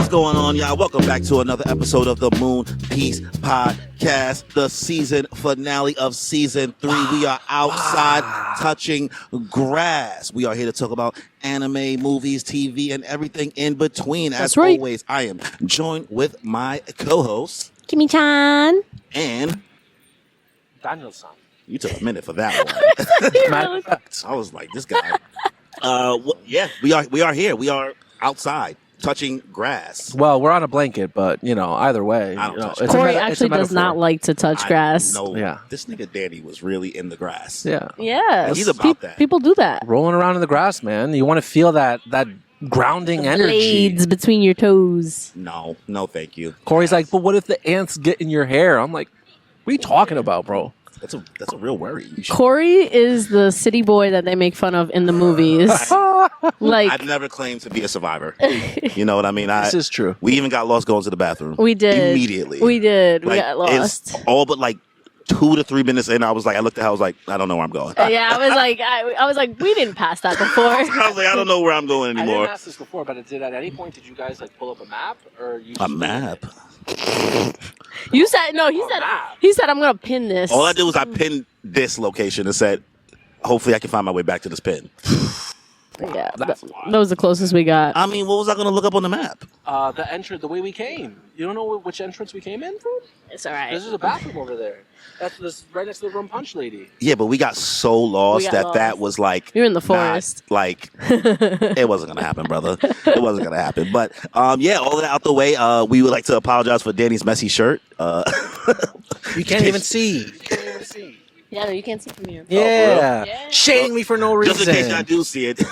What's going on, y'all? Welcome back to another episode of the Moon Piece Podcast, the season finale of season 3. We are outside touching grass. We are here to talk about anime, movies, TV, and everything in between. As always, I am joined with my co-host, Kimi-chan. And Daniel-san. You took a minute for that one. I was like, this guy. We are here. We are outside touching grass. Well, we're on a blanket, but either way, Corey actually does not like to touch grass. No, this nigga Danny was really in the grass. Yeah, he's about that. People do that. Rolling around in the grass, man. You want to feel that grounding energy. Blades between your toes. No, thank you. Corey's like, but what if the ants get in your hair? I'm like, what are you talking about, bro? That's a real worry. Corey is the city boy that they make fun of in the movies. I've never claimed to be a survivor. You know what I mean? This is true. We even got lost going to the bathroom. We did. Immediately. We did. We got lost. It's all but like 2 to 3 minutes in, I was like, I looked at her, I was like, I don't know where I'm going. Yeah, I was like, we didn't pass that before. I was like, I don't know where I'm going anymore. I didn't ask this before, but at any point did you guys pull up a map or you? A map. You said no. He said I'm gonna pin this. All I did was I pinned this location and said, hopefully I can find my way back to this pin. Yeah, that was the closest we got. I mean, what was I going to look up on the map? The way we came. You don't know which entrance we came in from? It's all right. There's a bathroom over there. That's right next to the rum punch lady. Yeah, but we got so lost that was like... You're in the forest. It wasn't going to happen, brother. It wasn't going to happen. But, all of that out the way, we would like to apologize for Danny's messy shirt. You can't even see. Yeah, no, you can't see from here. Yeah. Shading me for no reason. Just in case I do see it,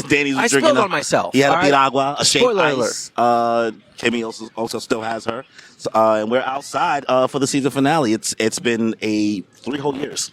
Danny's I drinking. spilled on myself. He had a piragua, a shake Spoiler ice. Kimmy also still has her. So, and we're outside for the season finale. It's been 3 whole years.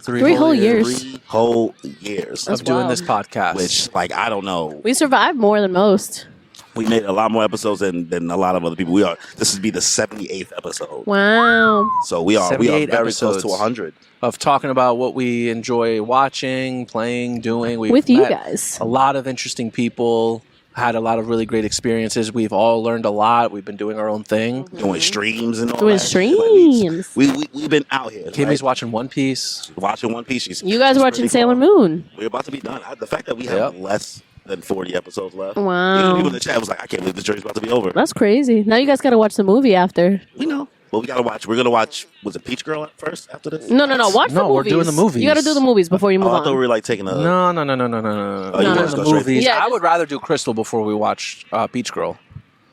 3 whole years. 3 whole years. Of doing this podcast. Which, I don't know. We survived more than most. We made a lot more episodes than a lot of other people. This would be the 78th episode. Wow. So we are very close to 100. Of talking about what we enjoy watching, playing, doing. With you guys. A lot of interesting people. Had a lot of really great experiences. We've all learned a lot. We've been doing our own thing. Doing streams and all that. Doing streams. We've been out here. Kimmy's watching One Piece. You guys watching Sailor Moon. We're about to be done. The fact that we have less than 40 episodes left. Wow. Even people in the chat was like, I can't believe this journey's about to be over. That's crazy. Now you guys got to watch the movie after. We know. Well, we got to watch. We're going to watch, was it Peach Girl first after this? No. Watch the movies. No, we're doing the movies. You got to do the movies before you move on. I thought we were taking a... No. Oh, We're doing the movies. Yeah, I would rather do Crystal before we watch Peach Girl.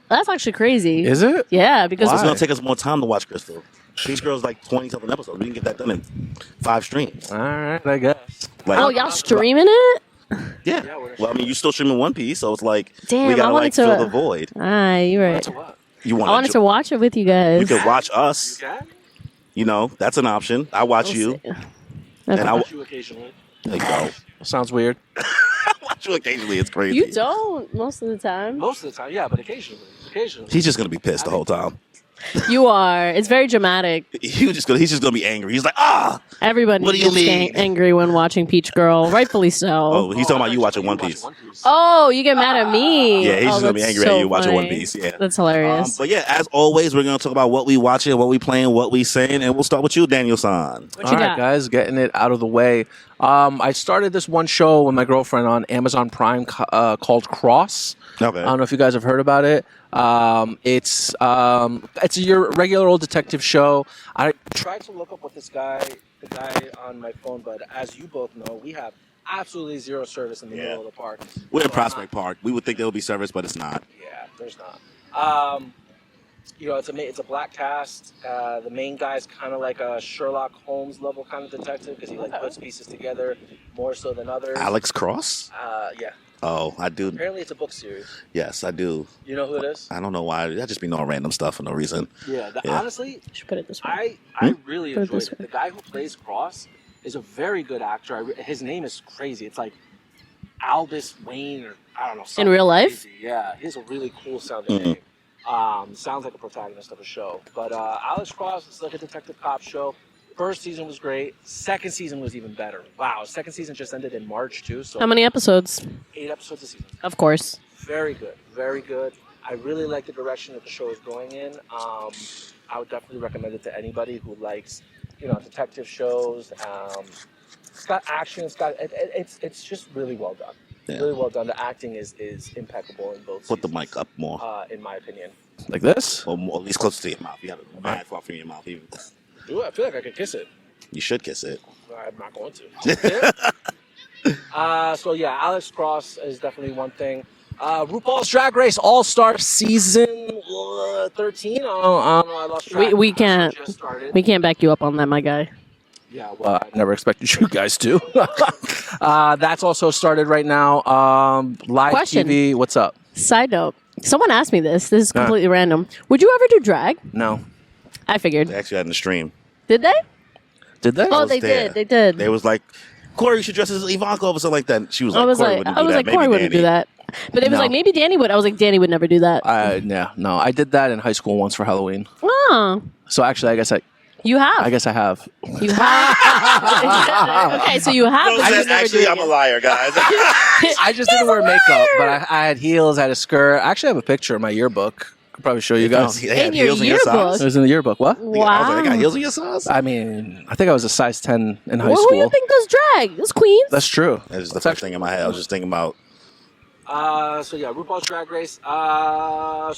That's actually crazy. Is it? Yeah, because... It's going to take us more time to watch Crystal. Peach Girl's 20-something episodes. We can get that done in 5 streams. All right, I guess. y'all streaming it? Yeah. Well, I mean, you're still streaming One Piece, so it's like, damn, we got to fill the void. You're right. I wanted to watch it with you guys. You can watch us. You know, that's an option. I watch you. And I watch you occasionally. There you go. Sounds weird. I watch you occasionally. It's crazy. You don't most of the time. Most of the time, yeah, but occasionally. He's just going to be pissed the whole time. You are. It's very dramatic. He's just gonna be angry. He's like, Everybody what do you mean? Angry when watching Peach Girl. Rightfully so. Oh, he's talking about you watching One Piece. Oh, you get mad at me. Yeah, he's just gonna be angry at you watching One Piece. Yeah, that's hilarious. But yeah, as always, we're gonna talk about what we watching, what we playing, what we saying, and we'll start with you, Daniel-san. What you got? Guys, getting it out of the way. I started this one show with my girlfriend on Amazon Prime called Cross. Okay. I don't know if you guys have heard about it. It's your regular old detective show. I tried to look up what the guy on my phone, but as you both know, we have absolutely zero service in the middle of the park. We're in Prospect Park. We would think there would be service, but it's not. Yeah, there's not. It's a black cast. The main guy's kind of like a Sherlock Holmes level kind of detective because he puts pieces together more so than others. Alex Cross? Yeah. Oh, I do. Apparently it's a book series. Yes, I do. You know who it is? I don't know why. I just be knowing random stuff for no reason. Yeah. Honestly, should put it this way. I really enjoyed it. The guy who plays Cross is a very good actor. His name is crazy. It's like Albus Wayne or I don't know. In real life? Crazy. Yeah. He has a really cool sounding name. Sounds like a protagonist of a show. But Alex Cross is like a detective cop show. First season was great. Second season was even better. Wow. Second season just ended in March too. So how many episodes? 8 episodes a season. Of course. Very good. Very good. I really like the direction that the show is going in. I would definitely recommend it to anybody who likes, detective shows. It's got action. It's just really well done. Yeah. Really well done. The acting is impeccable in both. Put the seasons, mic up more. in my opinion. Like this? Or more, at least closer to your mouth. You have a mad far from your mouth. Even. Ooh, I feel like I could kiss it. You should kiss it. I'm not going to. So yeah, Alex Cross is definitely one thing. RuPaul's Drag Race All-Star Season 13. I don't know. I lost track. We can't. Just started. We can't back you up on that, my guy. Yeah, well, I never expected you guys to. That's also started right now. Live Question. TV. What's up? Side note: someone asked me this. This is completely random. Would you ever do drag? No. I figured. They actually had in the stream. Did they? Did they? Oh, was they there. did. They did. They was like, Corey, you should dress as Ivanka or something like that. She was like, Corey wouldn't do that. Maybe Corey wouldn't do Danny. that. But it was No. like, maybe Danny would. I was like, Danny would never do that. Yeah, no. I did that in high school once for Halloween. Oh, So actually, I guess I you have. have. You have. Okay, so you have. Rose but you says, never actually, do I'm it. a liar, guys. I just didn't wear makeup, but I had heels, I had a skirt. I actually have a picture in my yearbook. Could probably show you guys. They had In your heels in your yearbook? size. It was in the yearbook. What? I was like, they got Wow. heels in your size? I mean, I think I was a size 10 in high Well, who school. you think does drag? Those queens. That's true. That was the first thing in my head. I was just thinking about. So yeah, RuPaul's Drag Race,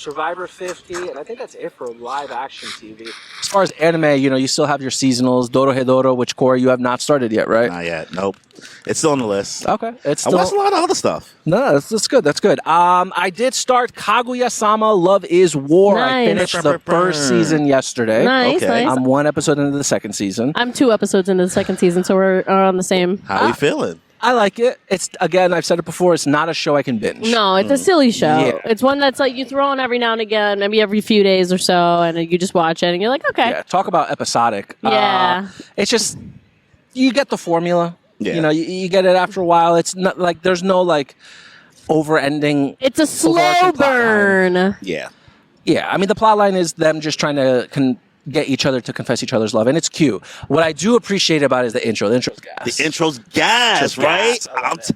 Survivor 50, and I think that's it for live action TV. As far as anime, you still have your seasonals, Dorohedoro, which Corey, you have not started yet, right? Not yet. Nope. It's still on the list. Okay, it's I still. watched a lot of other stuff. No, that's good. That's good. I did start Kaguya-sama: Love Is War. I Nice. finished the first season yesterday. Nice, Okay. nice. I'm one episode into the second season. I'm 2 episodes into the second season, so we're on the same. How are you feeling? I like it. It's again, I've said it before. It's not a show I can binge. No, it's a silly show. Yeah. It's one that's like you throw on every now and again, maybe every few days or so, and you just watch it, and you're like, okay. Yeah, talk about episodic. Yeah. It's just you get the formula. Yeah. You get it after a while. It's not like there's no like over ending. It's a slow overarching plot line. burn. Yeah. Yeah, I mean the plot line is them just trying to get each other to confess each other's love, and it's cute. What I do appreciate about it is the intro. The intro's gas. The intro's gas, Just right? gas. I love it.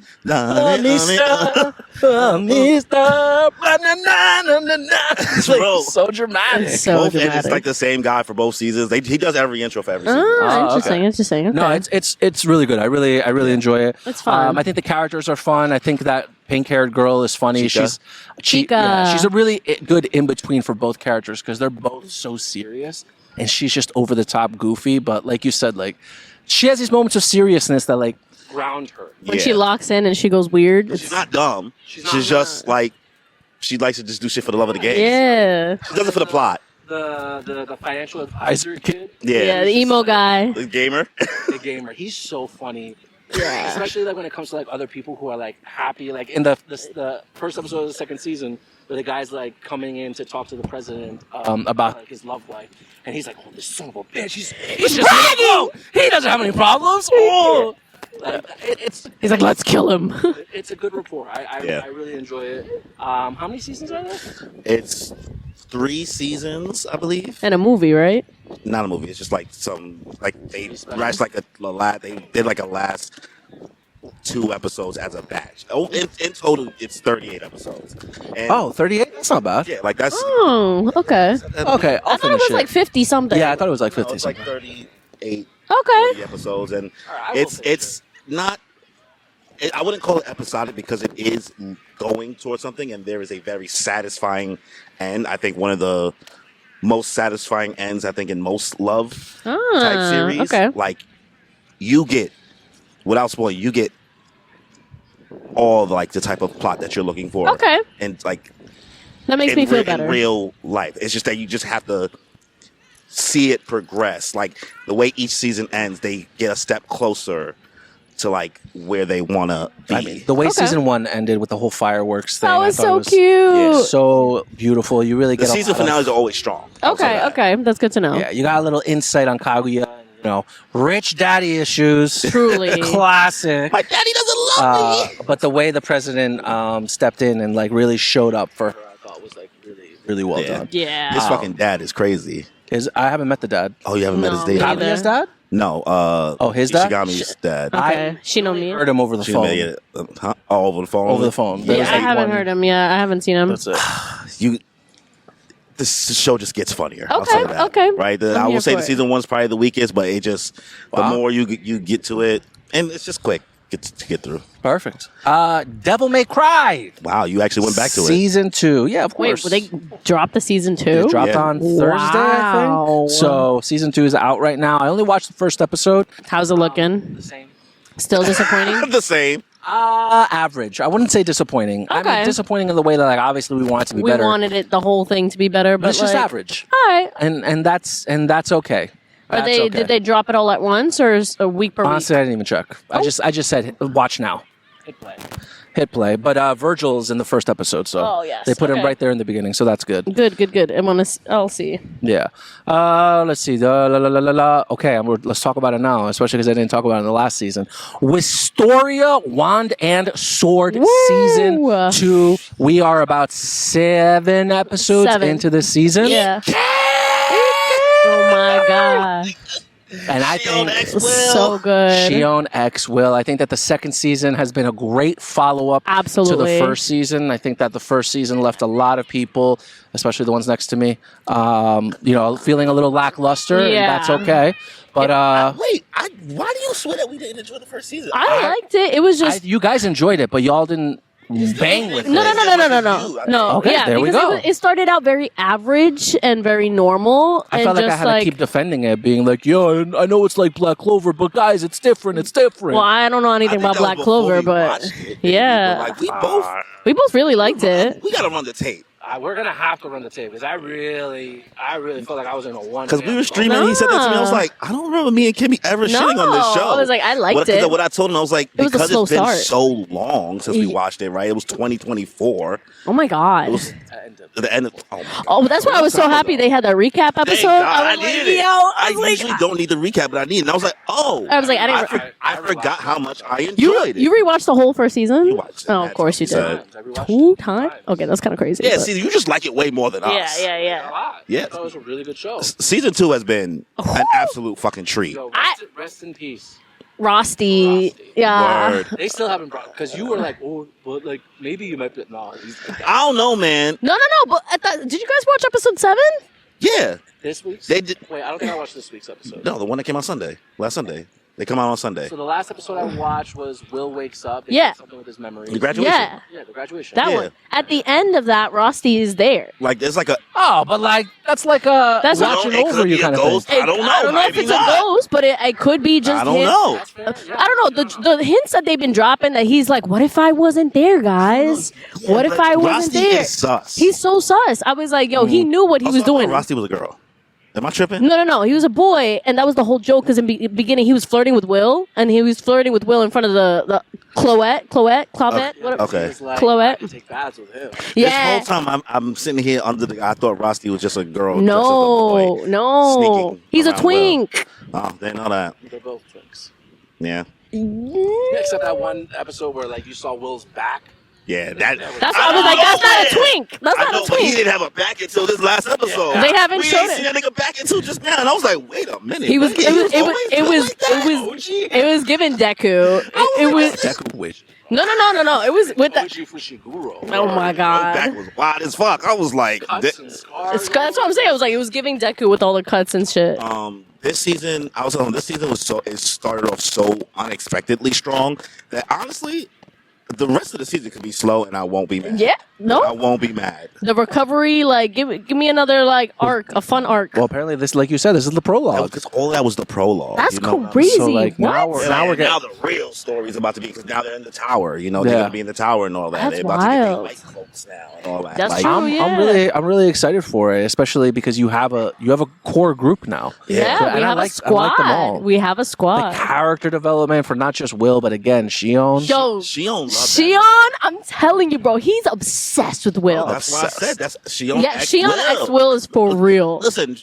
It's like Bro. so dramatic. It's so Both, and dramatic. it's like the same guy for both seasons. He does every intro for every season. Ah, Oh, okay. interesting. Okay. No, it's really good. I really enjoy it. It's fun. I think the characters are fun. I think that pink-haired girl is funny. Chica? Chica. She's a really good in between for both characters because they're both so serious, and she's just over the top goofy. But like you said, like she has these moments of seriousness that like ground her. when Yeah. she locks in and she goes weird. She's not dumb. She's not just like, she likes to just do shit for the love of the game. Yeah. She does it for the plot. The financial advisor kid, Yeah, the emo guy. The gamer. the gamer. He's so funny. Yeah. Especially like when it comes to like other people who are like happy, like in the first episode of the second season, where the guy's like coming in to talk to the president about like his love life, and he's like, "Oh, this son of a bitch, he's just bragging. He doesn't have any problems." Oh, like, He's like, let's kill him. it's a good rapport. I really enjoy it. How many seasons are there? It's 3 seasons, I believe. And a movie, right? Not a movie. It's just like they rushed like they did like a last 2 episodes as a batch. Oh, in total, it's 38 episodes. And 38? That's not bad. yeah, like that's. Oh, okay. Okay, I'll I thought it finish was like 50 something. Yeah, I thought it was like No, 50 it's like something. 38 Okay. 40 episodes, and I will finish it's not. I wouldn't call it episodic because it is going towards something, and there is a very satisfying end. I think one of the most satisfying ends I think in most love type series. Okay. Like you get, without spoiling, you get all like the type of plot that you're looking for. Okay. And like That makes in, me feel in better. real life, it's just that you just have to see it progress. Like the way each season ends, they get a step closer to like where they want to be. I mean, the way Okay. season 1 ended with the whole fireworks thing. That I was thought so it was cute. So beautiful. You really the get season a lot of- finales are always strong. I'll say Okay, that. okay. That's good to know. Yeah, you got a little insight on Kaguya. Rich daddy issues. Truly. Classic. My daddy doesn't love me. But the way the president stepped in and like really showed up for her, I thought was like really well Yeah. done. Yeah. His fucking dad is crazy. I haven't met the dad. Oh, you haven't met his No, dad? me neither. Kaguya's dad? No. His dad? Ishigami's dad. Okay. She know me. Heard him over the She phone. made it, huh? Oh, over the phone. Over the phone. There Yeah, was, I like, haven't one- heard him. Yeah, I haven't seen him. That's it. This show just gets funnier. I'll say that, okay. Right? I'm I will here say for the it. season one's probably the weakest, but it just the more you get to it, and it's just quick to get through. Perfect. Devil May Cry. Wow, you actually went back to it. Season 2. Yeah, of Wait, course. will they drop the season 2? It dropped Yeah. on Thursday, I Wow. think. So season 2 is out right now. I only watched the first episode. How's it looking? The same. Still disappointing? The same. Average. I wouldn't say disappointing. I Okay. mean, disappointing in the way that, like, obviously we want it to be We better. wanted it, the whole thing to be better, but But it's just like, average, all right. and that's okay. Are That's they? okay. Did they drop it all at once, or is a week per Honestly, I didn't even check. I just said watch now. Hit play. But Virgil's in the first episode, so Oh, yes. they put him Okay. right there in the beginning, so that's good. week? Good. I'll see. Yeah. Let's see. Okay, let's talk about it now, especially because I didn't talk about it in the last season. Wisteria Wand and Sword Woo! Season 2. We are about 7 episodes 7. into this season. Yeah. Oh my god. And I Shion think X Will. So good. Shion X Will. I think that the second season has been a great follow-up to Absolutely. the first season. I think that the first season left a lot of people, especially the ones next to me, feeling a little lackluster. Yeah. And that's okay. But Wait, why do you swear that we didn't enjoy the first season? I liked it. It was just you guys enjoyed it, but y'all didn't bang with no. it. No. Okay, Yeah, there we because go. It started out very average and very normal. I and felt like I just had to keep defending it, being like, "Yo, I know it's like Black Clover, but guys, it's different. It's different." Well, I don't know anything about Black Clover, but yeah, We we both really liked it. we gotta run the tape we're gonna have to run the tape because I really felt like I was in a one. because we were streaming. And he said that to me. I was like, I don't remember me and Kimmy ever shitting on this show. I was like, I liked it. What I told him, I was like, It was a because slow it's been start. so long since we watched it. Right? It was 2024. Oh my god. It was the end of. Oh, my God. Oh, that's why I was so happy they had that recap episode. Thank God, I was like, needed it. yo, I was like, usually don't need the recap, but I need it. And I was like, oh. I was like, I didn't. I forgot how much I enjoyed You it. rewatched the whole first season? You watched it. Oh, of course you did. Said- 2 times? Okay, that's kind of crazy. Yeah, but- see, you just like it way more than us. yeah. Yeah. I thought it was a really good show. Season 2 has been an absolute fucking treat. Yo, I- rest in peace. Rosti. Rosti. Yeah. Word. They still haven't brought because you were like, oh, but like maybe you might be. No, I don't know, man. No. But did you guys watch episode 7? Yeah. this week's. They did. Wait, I don't think I watched this week's episode. No, the one that came out last Sunday. They come out on Sunday. So the last episode I watched was Will wakes up. They Yeah. did something with his memory. The graduation. Yeah. Yeah, the graduation. That Yeah. one. At the end of that, Rosti is there. Like, there's like a. Oh, but like that's like a That's watching it could over you be a kind of ghost. thing. I don't know. I don't know if Maybe it's not. a ghost, but it could be just I don't him. know. That's fair. Yeah. I don't know. The hints that they've been dropping that he's like, what if I wasn't there, guys? What if I wasn't Rosti there? is sus. He's so sus. I was like, yo, he knew what he Also, was doing. I thought Rosti was a girl. Am I tripping? No. He was a boy, and that was the whole joke. Because in the beginning, he was flirting with Will, and he was flirting with Will in front of the Cloette, whatever. Okay. He was like, Chloe. I can take baths with him. Yeah. This whole time I'm sitting here under the. I thought Rosti was just a girl. No. dressed as a boy, sneaking He's a around twink. Oh, didn't know that. They're both twinks. Yeah. Except that one episode where like you saw Will's back. Yeah. That. That's why I was like, that's not a twink. That's I not know, a but he twink. didn't have a back until this last episode. They haven't we shown ain't it. seen that nigga back until just now, and I was like, wait a minute. He was. nigga, It was given Deku. It was. Deku wish. No. It was with that. OG Fushiguro. Oh my His back god. was wide as fuck. I was like, Cuts and scars. That's what I'm saying. I was like, it was giving Deku with all the cuts and shit. this season, I was telling this season was so it started off so unexpectedly strong that honestly, the rest of the season could be slow and I won't be mad. Yeah. I No. won't be mad. The recovery, like, give me another like arc, a fun arc. Well, apparently this, like you said, this is the prologue. Because all that was the prologue. That's you know? crazy. So, like, now What? we're- Now getting- the real story is about to be because now they're in the tower. You know, they're Yeah. gonna be in the tower and all that. That's they're about to get wild. their white cloaks now and all that. That's like, true. I'm really excited for it, especially because you have a core group now. Yeah, So- we and I have a like squad. them all. We have a squad. The character development for not just Will, but again, Shion. Yo, She don't love Shion, I'm telling you, bro, he's obsessed with Will. That's why I said that's Shion. Yeah, Shion X Will is for real. Listen,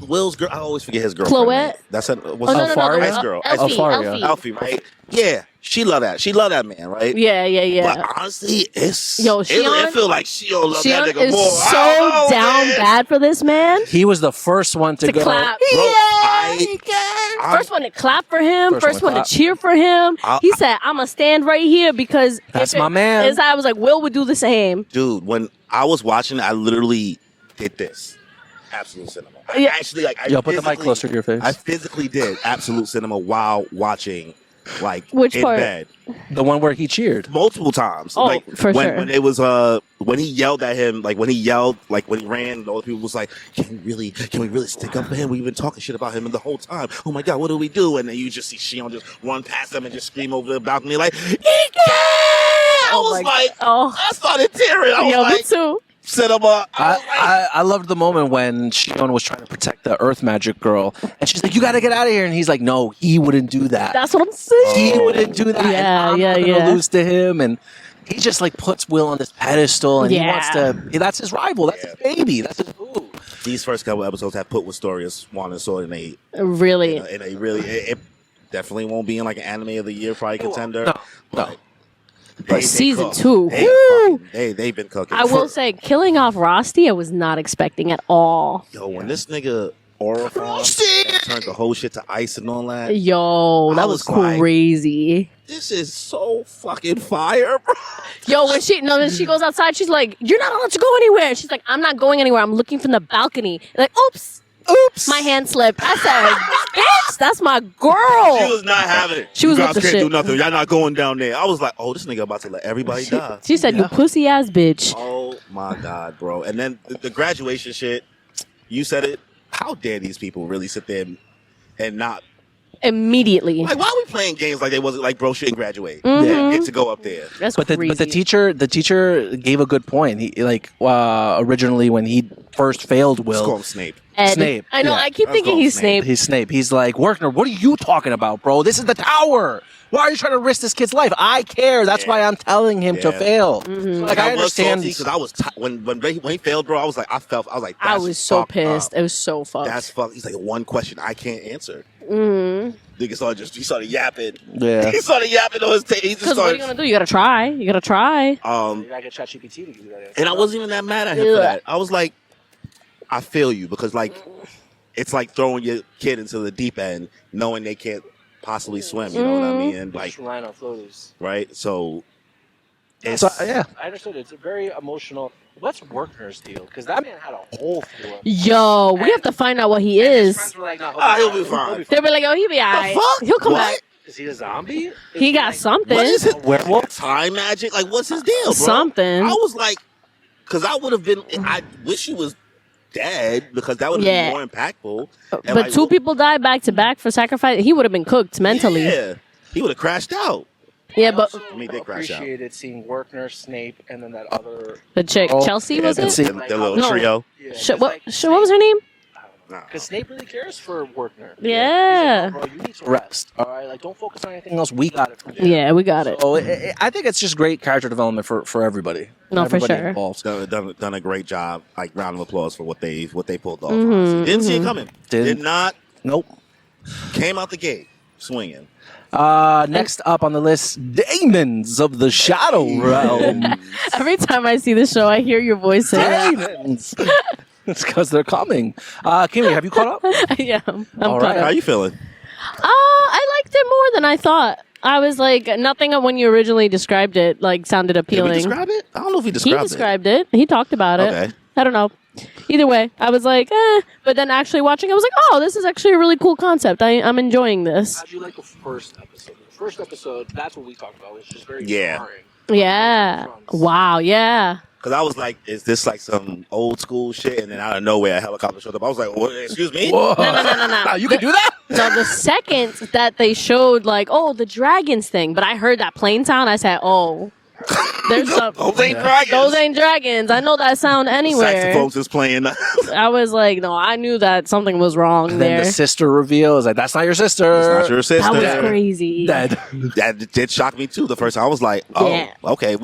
Will's girl. I always forget his girl. Chloe? That's what's Oh, no, her Alfaria? Ice girl. Elfie, Alfaria. Elfie. Alfie, right? Yeah, she love that. She love that man, right? Yeah. But honestly, it's Yo, it Shion- feel like she don't love that Shion nigga is more. so I don't know, down man. bad for this man. He was the first one to go. Clap. Bro, Yeah. First one to clap for him. First one to cheer for him. He said, "I'm gonna stand right here because that's my man." I was like, Will would do the same. Dude, when I was watching, I literally did this. Absolute cinema. Yeah. Actually, like, put the mic closer to your face. I physically did absolute cinema while watching, like, Which in part? bed. The one where he cheered. Multiple times. Oh, like, for when, sure. When it was, when he yelled at him, like, when he ran, all the people was like, can we really stick up for him? We've been talking shit about him the whole time. Oh my God, what do we do? And then you just see Shion just run past him and just scream over the balcony like, Ike! I was like, I started tearing. I was Yo, like, me too. cinema. I loved the moment when Shion was trying to protect the Earth Magic girl, and she's like, "You got to get out of here," and he's like, "No, he wouldn't do that. That's what I'm saying. He wouldn't do that. Yeah, and I'm yeah. gonna lose to him." And he just like puts Will on this pedestal, and he Yeah. wants to. That's his rival. That's his baby. That's his boo. These first couple episodes have put Wisteria Swan and Sword in a Really. it definitely won't be in like an anime of the year probably contender. No. But But season 2. They've been cooking. I will say, killing off Rosti, I was not expecting at all. Yo, when this nigga aura formed and turned the whole shit to ice and all that, Yo, that I was was like, crazy. this is so fucking fire, bro. Yo, when she goes outside, she's like, "You're not allowed to go anywhere." She's like, "I'm not going anywhere. I'm looking from the balcony." Like, oops, my hand slipped. I said, "Bitch, that's my girl." She was not having it. She was you with guys the can't do shit. nothing. Y'all not going down there. I was like, oh, this nigga about to let everybody die. She said, "You pussy ass bitch." Oh my God, bro. And then the graduation shit, you said it. How dare these people really sit there and not Immediately. like, why are we playing games like they wasn't like bro shouldn't graduate? Mhm. Yeah, get to go up there. That's But crazy. the teacher gave a good point. He like originally when he first failed Let's call Will. him Snape. Ed. Snape. I know. Yeah. I keep Let's thinking go he's Snape. Snape. He's Snape. He's like, Werner, what are you talking about, bro? This is the tower. Why are you trying to risk this kid's life? I care. That's why I'm telling him to Yeah. fail. Mm-hmm. Like I understand because I was when he failed, bro. I was like, that's I was so fucked pissed. up. It was so fucked. That's fucked. He's like, one question I can't answer. Mm-hmm. He started yapping. Yeah. He started yapping on his tape. He just Because what are you started. gonna do? You gotta try. You gotta try. You gotta get ChatGPT to give you that answer. And I wasn't even that mad at him for that. I was like, I feel you because like it's like throwing your kid into the deep end, knowing they can't possibly swim. You know what I mean? And like, Just relying on floaties. right? So, it's, So yeah, I understood. It's a very emotional. What's Werner's deal? Because that man had a hole through him. Yo, we have to find out what he And his is. friends were like, no, he'll be fine. They'll be like, "Oh, he'll be alright. fuck? He'll come What? back. Is he a zombie? Is He got like, something. what is it? A werewolf? Time magic? Like, what's his deal, bro? Something. I was like, because I would have been. I wish he was dead because that would have Yeah. been more impactful. And But like, two people died back to back for sacrifice. He would have been cooked mentally. Yeah, he would have crashed out. Yeah, but I mean, they crashed out. Appreciated seeing Werner, Snape, and then that other. the chick, Oh, Chelsea, Yeah, was the, it? See- the little No. trio. Yeah, What was her name? Nah. Because Snape really cares for Werner. Yeah. He's like, bro, you need to rest. All right, like don't focus on anything else. We got it from here. Yeah, we got it. So I think it's just great character development for everybody. No, for Everybody sure. involved. Done a great job. Like round of applause for what they pulled off. Mhm, honestly. Didn't see it coming. Didn't. Did not. Nope. Came out the gate swinging. Next up on the list, Demons of the Shadow Realm. Every time I see the show, I hear your voice say that. Demons. It's because they're coming. Kimmy, have you caught up? Yeah, I'm All caught right. up. How you feeling? I liked it more than I thought. I was like, nothing when you originally described it like sounded Did we appealing. describe it? I don't know if he He described it. described it. He talked about it. Okay. I don't know. Either way, I was like, But then actually watching, I was like, oh, this is actually a really cool concept. I'm enjoying this. How'd you like the first episode? The first episode, that's what we talked about. It's just very Yeah. jarring. Yeah. Wow. Yeah. Because I was like, is this like some old school shit? And then out of nowhere, a helicopter showed up. I was like, what, excuse me? Whoa. No. You can do that? No, the second that they showed, like, oh, the dragons thing, but I heard that plane sound, I said, oh, there's some. Those ain't dragons. Those ain't dragons. I know that sound anywhere. Saxophones is playing. I was like, no, I knew that something was wrong And then there. the sister reveal is like, that's not your sister. It's not your sister. That was crazy. Dead. That did shock me too. The first time I was like, oh, Yeah. okay,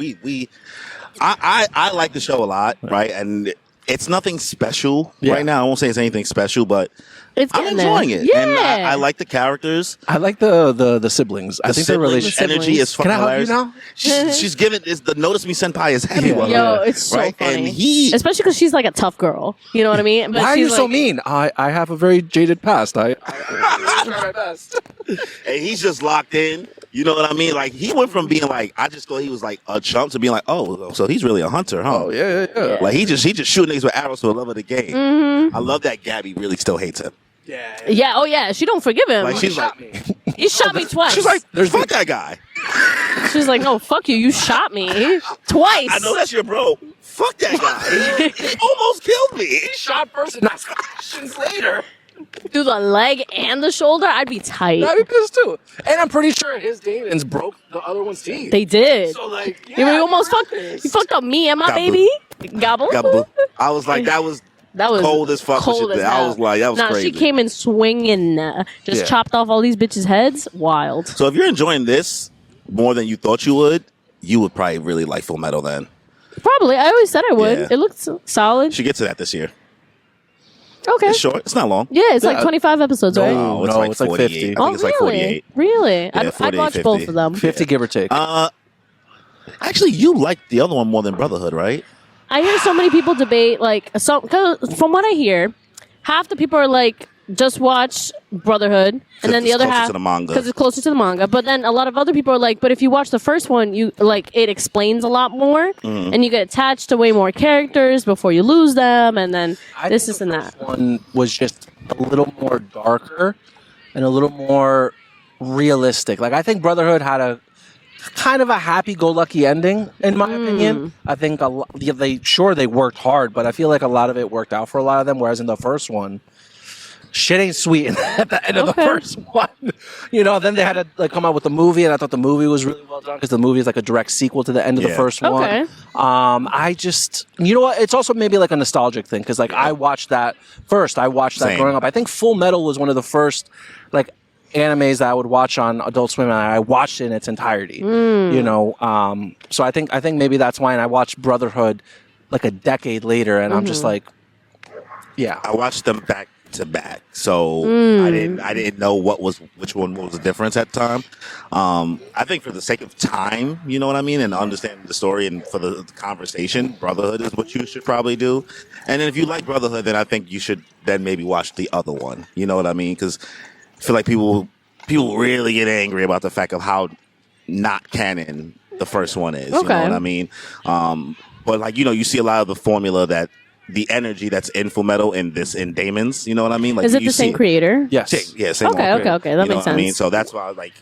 I like the show a lot, right? And it's nothing special Yeah. right now. I won't say it's anything special, but It's I'm getting enjoying there. it. Yeah. And I like the characters. I like the siblings. I The think their sibling relationship. energy is fucking Can I help hilarious. you now? She's giving the Notice Me Senpai is heavy Yeah. one. Yo, it's so right? funny. And he Especially because she's like a tough girl. You know what I mean? But Why are you she's so like- mean? I have a very jaded past. I try my best. And he's just locked in. You know what I mean? Like, he went from being like, I just thought he was like a chump to being like, oh, so he's really a hunter, huh? Oh yeah. Like, he just shooting niggas with arrows for the love of the game. I love that Gabby really still hates him. Yeah. Oh yeah. She don't forgive him. Like, she's like, He shot me twice. she's like, fuck that guy. She's like, no, fuck you. You shot me twice. I know that's your bro. Fuck that guy. He almost killed me. He shot first and not questions later. Through the leg and the shoulder, I'd be tight. I'd be pissed too. And I'm pretty sure his demons broke the other one's teeth. They did. So like, He almost fucked. He fucked up me and my Gobble. baby. Gobble. Gabba. I was like, that was cold as fuck. Cold as I hell. was like, that was crazy. She came in swinging, just chopped off all these bitches' heads. Wild. So if you're enjoying this more than you thought you would probably really like Full Metal then. Probably. I always said I would. Yeah. It looked solid. She gets to that this year. Okay. It's short. It's not long. Yeah, it's like 25 episodes, right? No, No, like it's like 48. 50. I think it's like 48. Really? Yeah, I'd 48, watch 50. both of them. 50 give or take. Actually, you liked the other one more than Brotherhood, right? I hear so many people debate, like, cause from what I hear, half the people are like, just watch Brotherhood, and then the it's other closer half to the manga. because it's closer to the manga. But then a lot of other people are like, but if you watch the first one, you like it explains a lot more, and you get attached to way more characters before you lose them, and then this and that. One was just a little more darker and a little more realistic. Like I think Brotherhood had a kind of a happy-go-lucky ending, in my opinion. I think they worked hard, but I feel like a lot of it worked out for a lot of them. Whereas in the first one, shit ain't sweet at the end of the first one. Then they had to like come out with the movie, and I thought the movie was really well done because the movie is like a direct sequel to the end of the first one. I just, you know what? It's also maybe like a nostalgic thing because like I watched that first. I watched that growing up. I think Full Metal was one of the first like animes that I would watch on Adult Swim, and I watched it in its entirety. So I think maybe that's why. And I watched Brotherhood like a decade later, and I'm just like, yeah. I watched them back to back, so I didn't know which one was the difference at the time. I think for the sake of time, you know what I mean, and understanding the story and for the conversation, Brotherhood is what you should probably do. And then if you like Brotherhood, then I think you should then maybe watch the other one. You know what I mean? Because I feel like people really get angry about the fact of how not canon the first one is. You know what I mean? But like you see a lot of the formula that. The energy that's in Full Metal in Damon's, you know what I mean? Like, is it the same creator? Yes. Same Okay. creator. Okay. That You know makes what I mean? sense. So that's why I was like,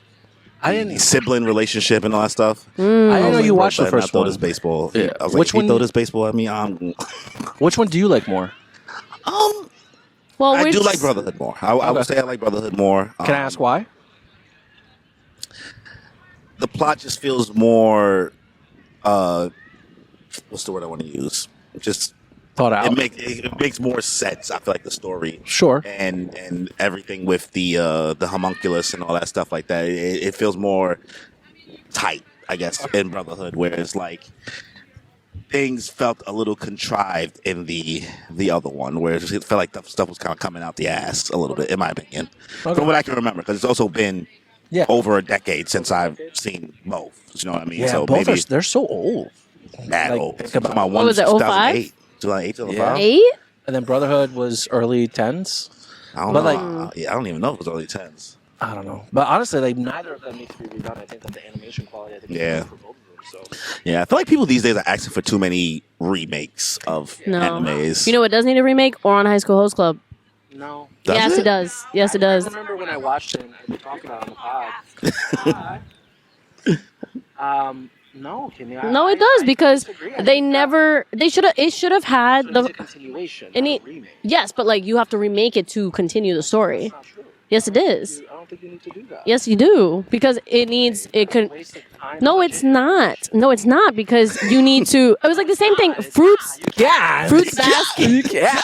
I didn't. sibling relationship and all that stuff. I didn't know you Bro, watched the I first thought one. this baseball. Yeah. I was like, Which if he one? thought this baseball. I mean, Which one do you like more? Well, I do like Brotherhood more. I would say I like Brotherhood more. Can I ask why? The plot just feels more. What's the word I want to use? Just. Thought out. It makes more sense. I feel like the story, Sure, and everything with the homunculus and all that stuff like that. It feels more tight, I guess, in Brotherhood. Whereas like things felt a little contrived in the other one, where it felt like the stuff was kind of coming out the ass a little bit, in my opinion, from what I can remember. Because it's also been over a decade since I've seen both. You know what I mean? Yeah, so both maybe they're so old. mad old. Think about one what was it, 2008? 2008, 2005? 8? And then Brotherhood was early 10s. I don't But, know. like- I don't even know if it was early 10s. I don't know. But honestly, like neither of them needs to be redone. I think that the animation quality, I think, is good for both of them. So Yeah, I feel like people these days are asking for too many remakes of No. animes. You know what does need a remake? Oran High School Host Club. no. Does Yes, it? it does. Yes, it does. I remember when I watched it and we talked about it on the pod. No, Kimmy. No, it does I because disagree. I they think never. They should have. It should have had that it's the. a continuation, It not need, a remake. yes, but like you have to remake it to continue the story. That's not true. Yes, it is. I don't think you need to do that. Yes, you do because it needs. It could. Waste of time. No, it's not. No, it's not because you need to. It was like the same thing. Fruits. Yeah. Fruits basket. Yeah.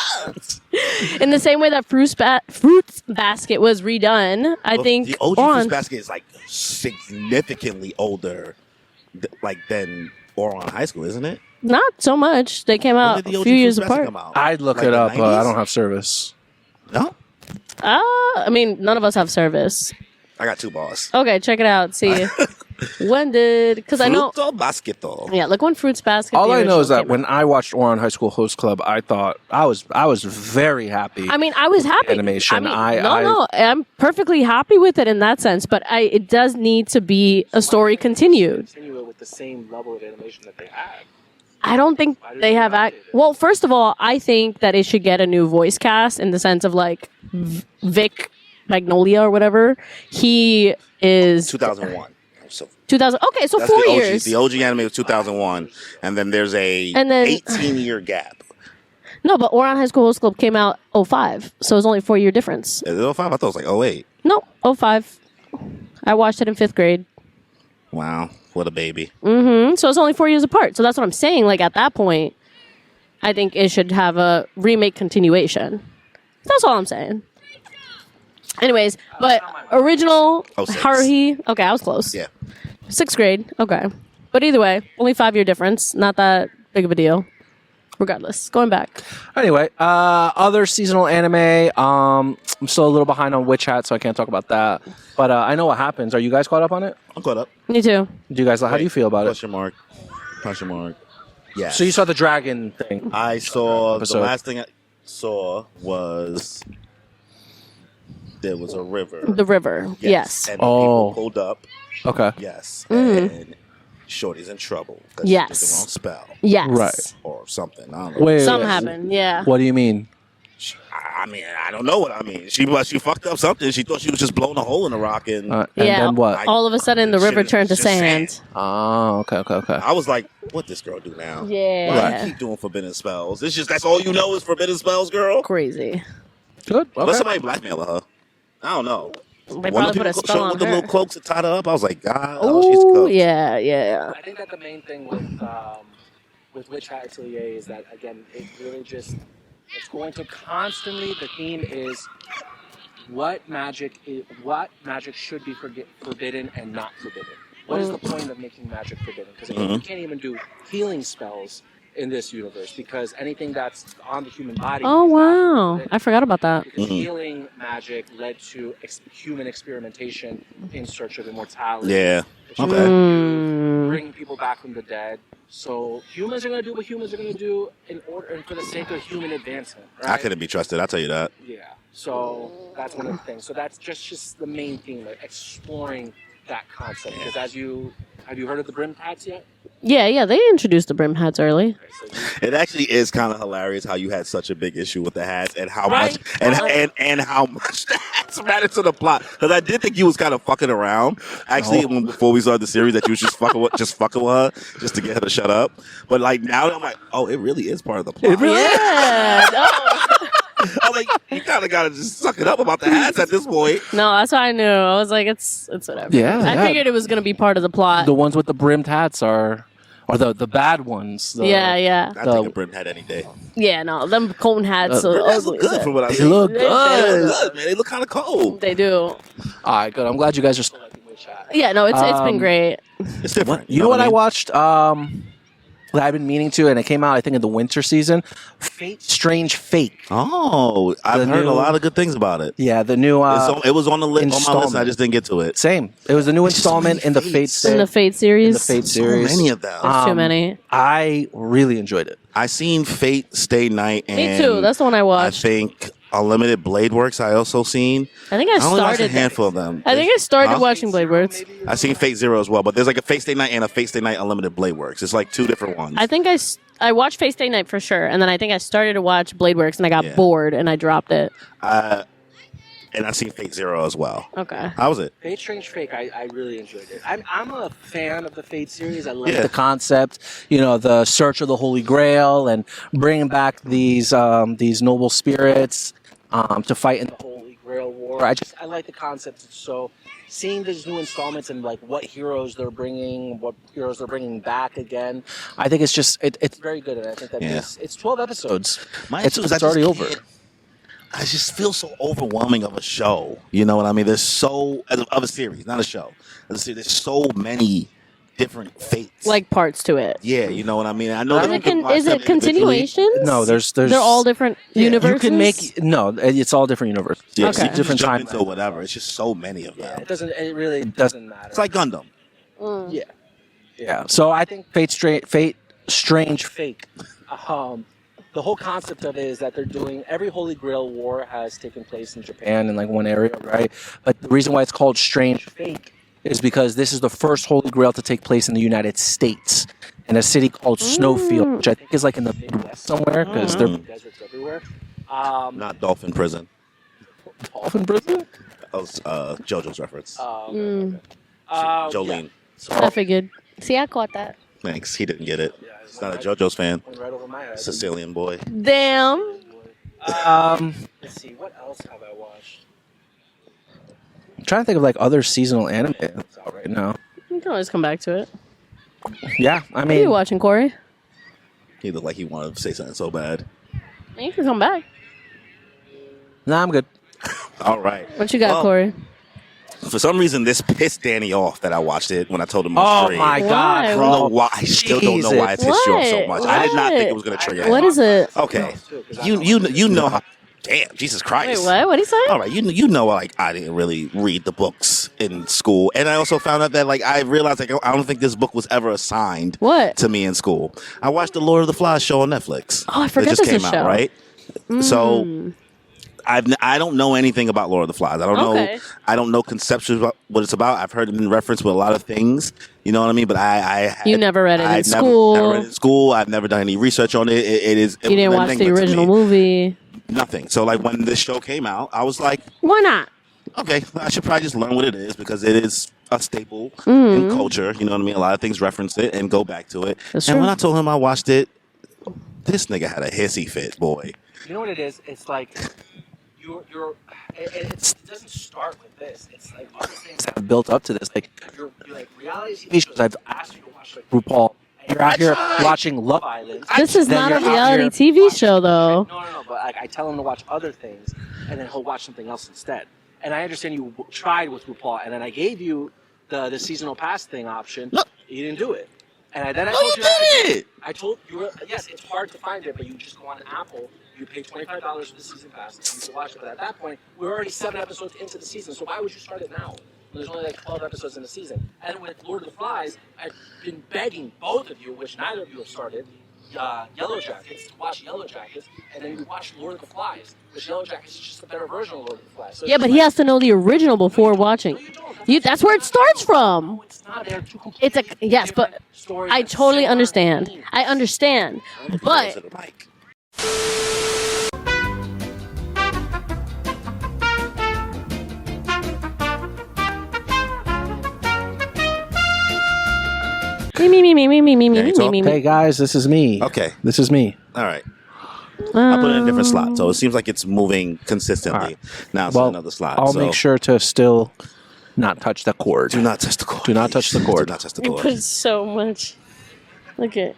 In the same way that Fruits Basket was redone, I think the OG Oran. Fruits Basket is like significantly older, than Oran High School, isn't it? Not so much. They came When out did the a OG few years Fruits Basket apart. come out? I'd look Like it the up, but I 90s? don't have service. No, I mean, none of us have service. I got 2 bars. Okay, check it out. See. Because I know. Fruto Basquito. Yeah, like when Fruits Basket. All the I know is original that came when out. I watched Oran High School Host Club, I thought I was very happy. I mean, I was happy. Animation. I'm perfectly happy with it in that sense, but it does need to be a story continued. Continue it with the same level of animation that they had. I don't think they have. Well, first of all, I think that it should get a new voice cast in the sense of like Vic Magnolia or whatever. He is 2001. So 2000. Okay, so that's 4 the OG. years. The OG anime was 2001, and then there's a And then- 18-year gap. No, but Oran High School Host Club came out 05, so it was only a 4-year difference. Is it 05? I thought it was like 08. No, 05. I watched it in 5th grade. Wow, what a baby. So it's only 4 years apart. So that's what I'm saying. Like at that point, I think it should have a remake continuation. That's all I'm saying. Anyways, but original 06. Haruhi. Okay, I was close. Yeah. 6th grade. Okay. But either way, only 5-year difference. Not that big of a deal. Regardless, going back. Anyway, other seasonal anime. I'm still a little behind on Witch Hat, so I can't talk about that. But I know what happens. Are you guys caught up on it? I'm caught up. Me too. Do you guys? How do you feel about it? Question mark. Question mark. Yeah. So you saw the dragon thing? I saw Episode. the last thing I saw was there was a river. The river. Yes. And Oh. people pulled up. Okay. Yes. And Shorty's in trouble. 'cause she Yes. did the wrong spell Yes. Right. or something. I don't know. Wait. Something happened. Yeah. What do you mean? I mean, I don't know what I mean. She fucked up something. She thought she was just blowing a hole in the rock, and And Yeah. then what? All of a sudden, the Shit river is turned to just sand. Oh, okay. I was like, "What this girl do now? Yeah. Why you keep doing forbidden spells? It's just that's all you know is forbidden spells, girl. Crazy. Good. Let Okay. somebody blackmail her. I don't know. They One of probably the put a people spell showed on with the her. little cloaks that tied her up. I was like, God, oh, she's Oh, cooked. yeah. I think that the main thing with Witch Hat Atelier is that again, it really just it's going to constantly. The theme is what magic should be forbidden and not forbidden. What is the point of making magic forbidden? Because you can't even do healing spells in this universe because anything that's on the human body. Oh, is not wow. forbidden. I forgot about that. Because healing magic led to human experimentation in search of immortality. Yeah. which Okay. is bring people back from the dead. So humans are going to do what humans are going to do in order and for the sake of human advancement. Right? I couldn't be trusted. I'll tell you that. Yeah. So that's one of the things. So that's just the main thing, like exploring that concept. Because have you heard of the brim hats yet? Yeah, they introduced the brim hats early. Okay, so It actually is kind of hilarious how you had such a big issue with the hats and how Right? much and how much the hats mattered to the plot. Because I did think you was kind of fucking around. Actually, before we started the series, that you was just fucking with her just to get her to shut up. But like now, I'm like, oh, it really is part of the plot. Yeah. I was like, you kind of gotta just suck it up about the hats at this point. No, that's how I knew. I was like, it's whatever. Yeah, I yeah. figured it was gonna be part of the plot. the ones with the brimmed hats are the bad ones. Yeah. I take a brim hat any day. Yeah, no, them cone hats are Brim hats ugly. look good from what I They see. look They They good. look good, man. They look kind of cold. They do. All right, good. I'm glad you guys are still liking Witch Hat. Yeah, no, it's been great. It's different. You know what I mean? watched? That I've been meaning to, and it came out I think in the winter season. Fate, Strange Fate. Oh, I've The heard new- a lot of good things about it. Yeah, the new. It was on the list on my list. installment. I just didn't get to it. Same. It was the new installment in the Fate In the Fate series. in the Fate So series. many of them. There's too many. I really enjoyed it. I seen Fate Stay Night and Me too. That's the one I I watched. think Unlimited Blade Works. I also seen. I think I I only watched a started. handful of them. I think I started Huh? watching Blade Works. I seen Fate Zero as well, but there's like a Fate Stay Night and a Fate Stay Night Unlimited Blade Works. It's like two different ones. I think I watched Fate Stay Night for sure, and then I think I started to watch Blade Works, and I got Yeah. bored, and I dropped it. And I seen Fate Zero as well. Okay. How was it? Fate Strange Fate, I really enjoyed it. I'm a fan of the Fate series. I like Yeah. the concept, the search of the Holy Grail and bringing back these noble spirits to fight in the Holy Grail War. I like the concept. So seeing these new installments and like what heroes they're bringing back again, I think it's very good. And I think that Yeah. it's 12 episodes. My It's issue is I already just over. can't- I just feel so overwhelming of a show. You know what I mean? There's so of a series, not a show. There's so many different fates. Like parts to it. yeah, you know what I mean. I know Is that you it, can watch is them it individually. continuations? No, there's They're all different universes. You can make it's all different universes. Yeah, Okay. so you can Different just jump timelines. into whatever. It's just so many of them. Yeah, it really doesn't matter. It's like Gundam. Yeah. So I think Strange Fake. The whole concept of it is that they're doing every Holy Grail war has taken place in Japan in like one area, right? But the reason why it's called Strange Fake is because this is the first Holy Grail to take place in the United States in a city called Snowfield, which I think is like in the Midwest somewhere because there are deserts everywhere. Not Dolphin Prison. Dolphin Prison? That was JoJo's reference. Jolene. I figured. See, I caught that. Thanks. He didn't get it. He's not a JoJo's fan. Right over my head. Sicilian boy. Damn. Let's see, what else have I watched? I'm trying to think of like other seasonal anime that's out right now. You can always come back to it. Yeah, I What are you mean, watching, Corey? He looked like he wanted to say something so bad. You can come back. nah, I'm good. All right. What you got, Well, Corey? For some reason, this pissed Danny off that I watched it when I told him it was Oh free. my Why? god, I bro. don't know why. I still don't know why it pissed you off so much. I did not think it was going to trigger him. What is it? Okay. You know how. Damn, Jesus Christ. Wait, what? What'd he say? All right, you know, like I didn't really read the books in school, and I also found out that like I realized like I don't think this book was ever assigned What? to me in school. I watched the Lord of the Flies show on Netflix. Oh, I forgot It just this came is out, show. right? So I don't know anything about Lord of the Flies. Okay. I don't know conceptually about what it's about. I've heard it in reference with a lot of things. You know what I mean? But You never read it in I'd school. Never read it in school. I've never done any research on it. It is. You didn't watch the original movie. Nothing. So like when this show came out, I was like, Why not? okay, I should probably just learn what it is because it is a staple in culture. You know what I mean? A lot of things reference it and go back to it. That's and true. when I told him I watched it, this nigga had a hissy fit, boy. You know what it is? It's like it doesn't start with this. It's like other things that have built up to this. Like you're like reality TV shows. I've asked you to watch like RuPaul, and you're out here watching Love Island. This is Then not a you're out reality here TV watching- show, though. No. But like I tell him to watch other things, and then he'll watch something else instead. And I understand you tried with RuPaul, and then I gave you the seasonal pass thing option. No. You didn't do it. And then I No, told you you not to do did. I told you, yes, it's hard to find it, but you just go on Apple, you pay $25 for the season pass, and you can watch it. But at that point, we're already 7 episodes into the season, so why would you start it now? When there's only like 12 episodes in the season. And with Lord of the Flies, I've been begging both of you, which neither of you have started, Yellow Jackets, to watch Yellow Jackets, and then you watch Lord of the Flies, which Yellow Jackets is just a better version of Lord of the Flies. So Yeah, it's but like- he has to know the original before watching. No, you don't. That's where it starts from. No, it's not. They're two It's a completely yes, but different stories I that totally similar understand. themes. I understand, To but the mic. me. Hey guys, this is me. Okay. This is me. All right. I put it in a different slot, so it seems like it's moving consistently. All right. Now it's in another slot. I'll so make sure to still not touch the cord. Do not touch the cord. Do not touch the cord. Do not touch the You cord. put so much. Look at.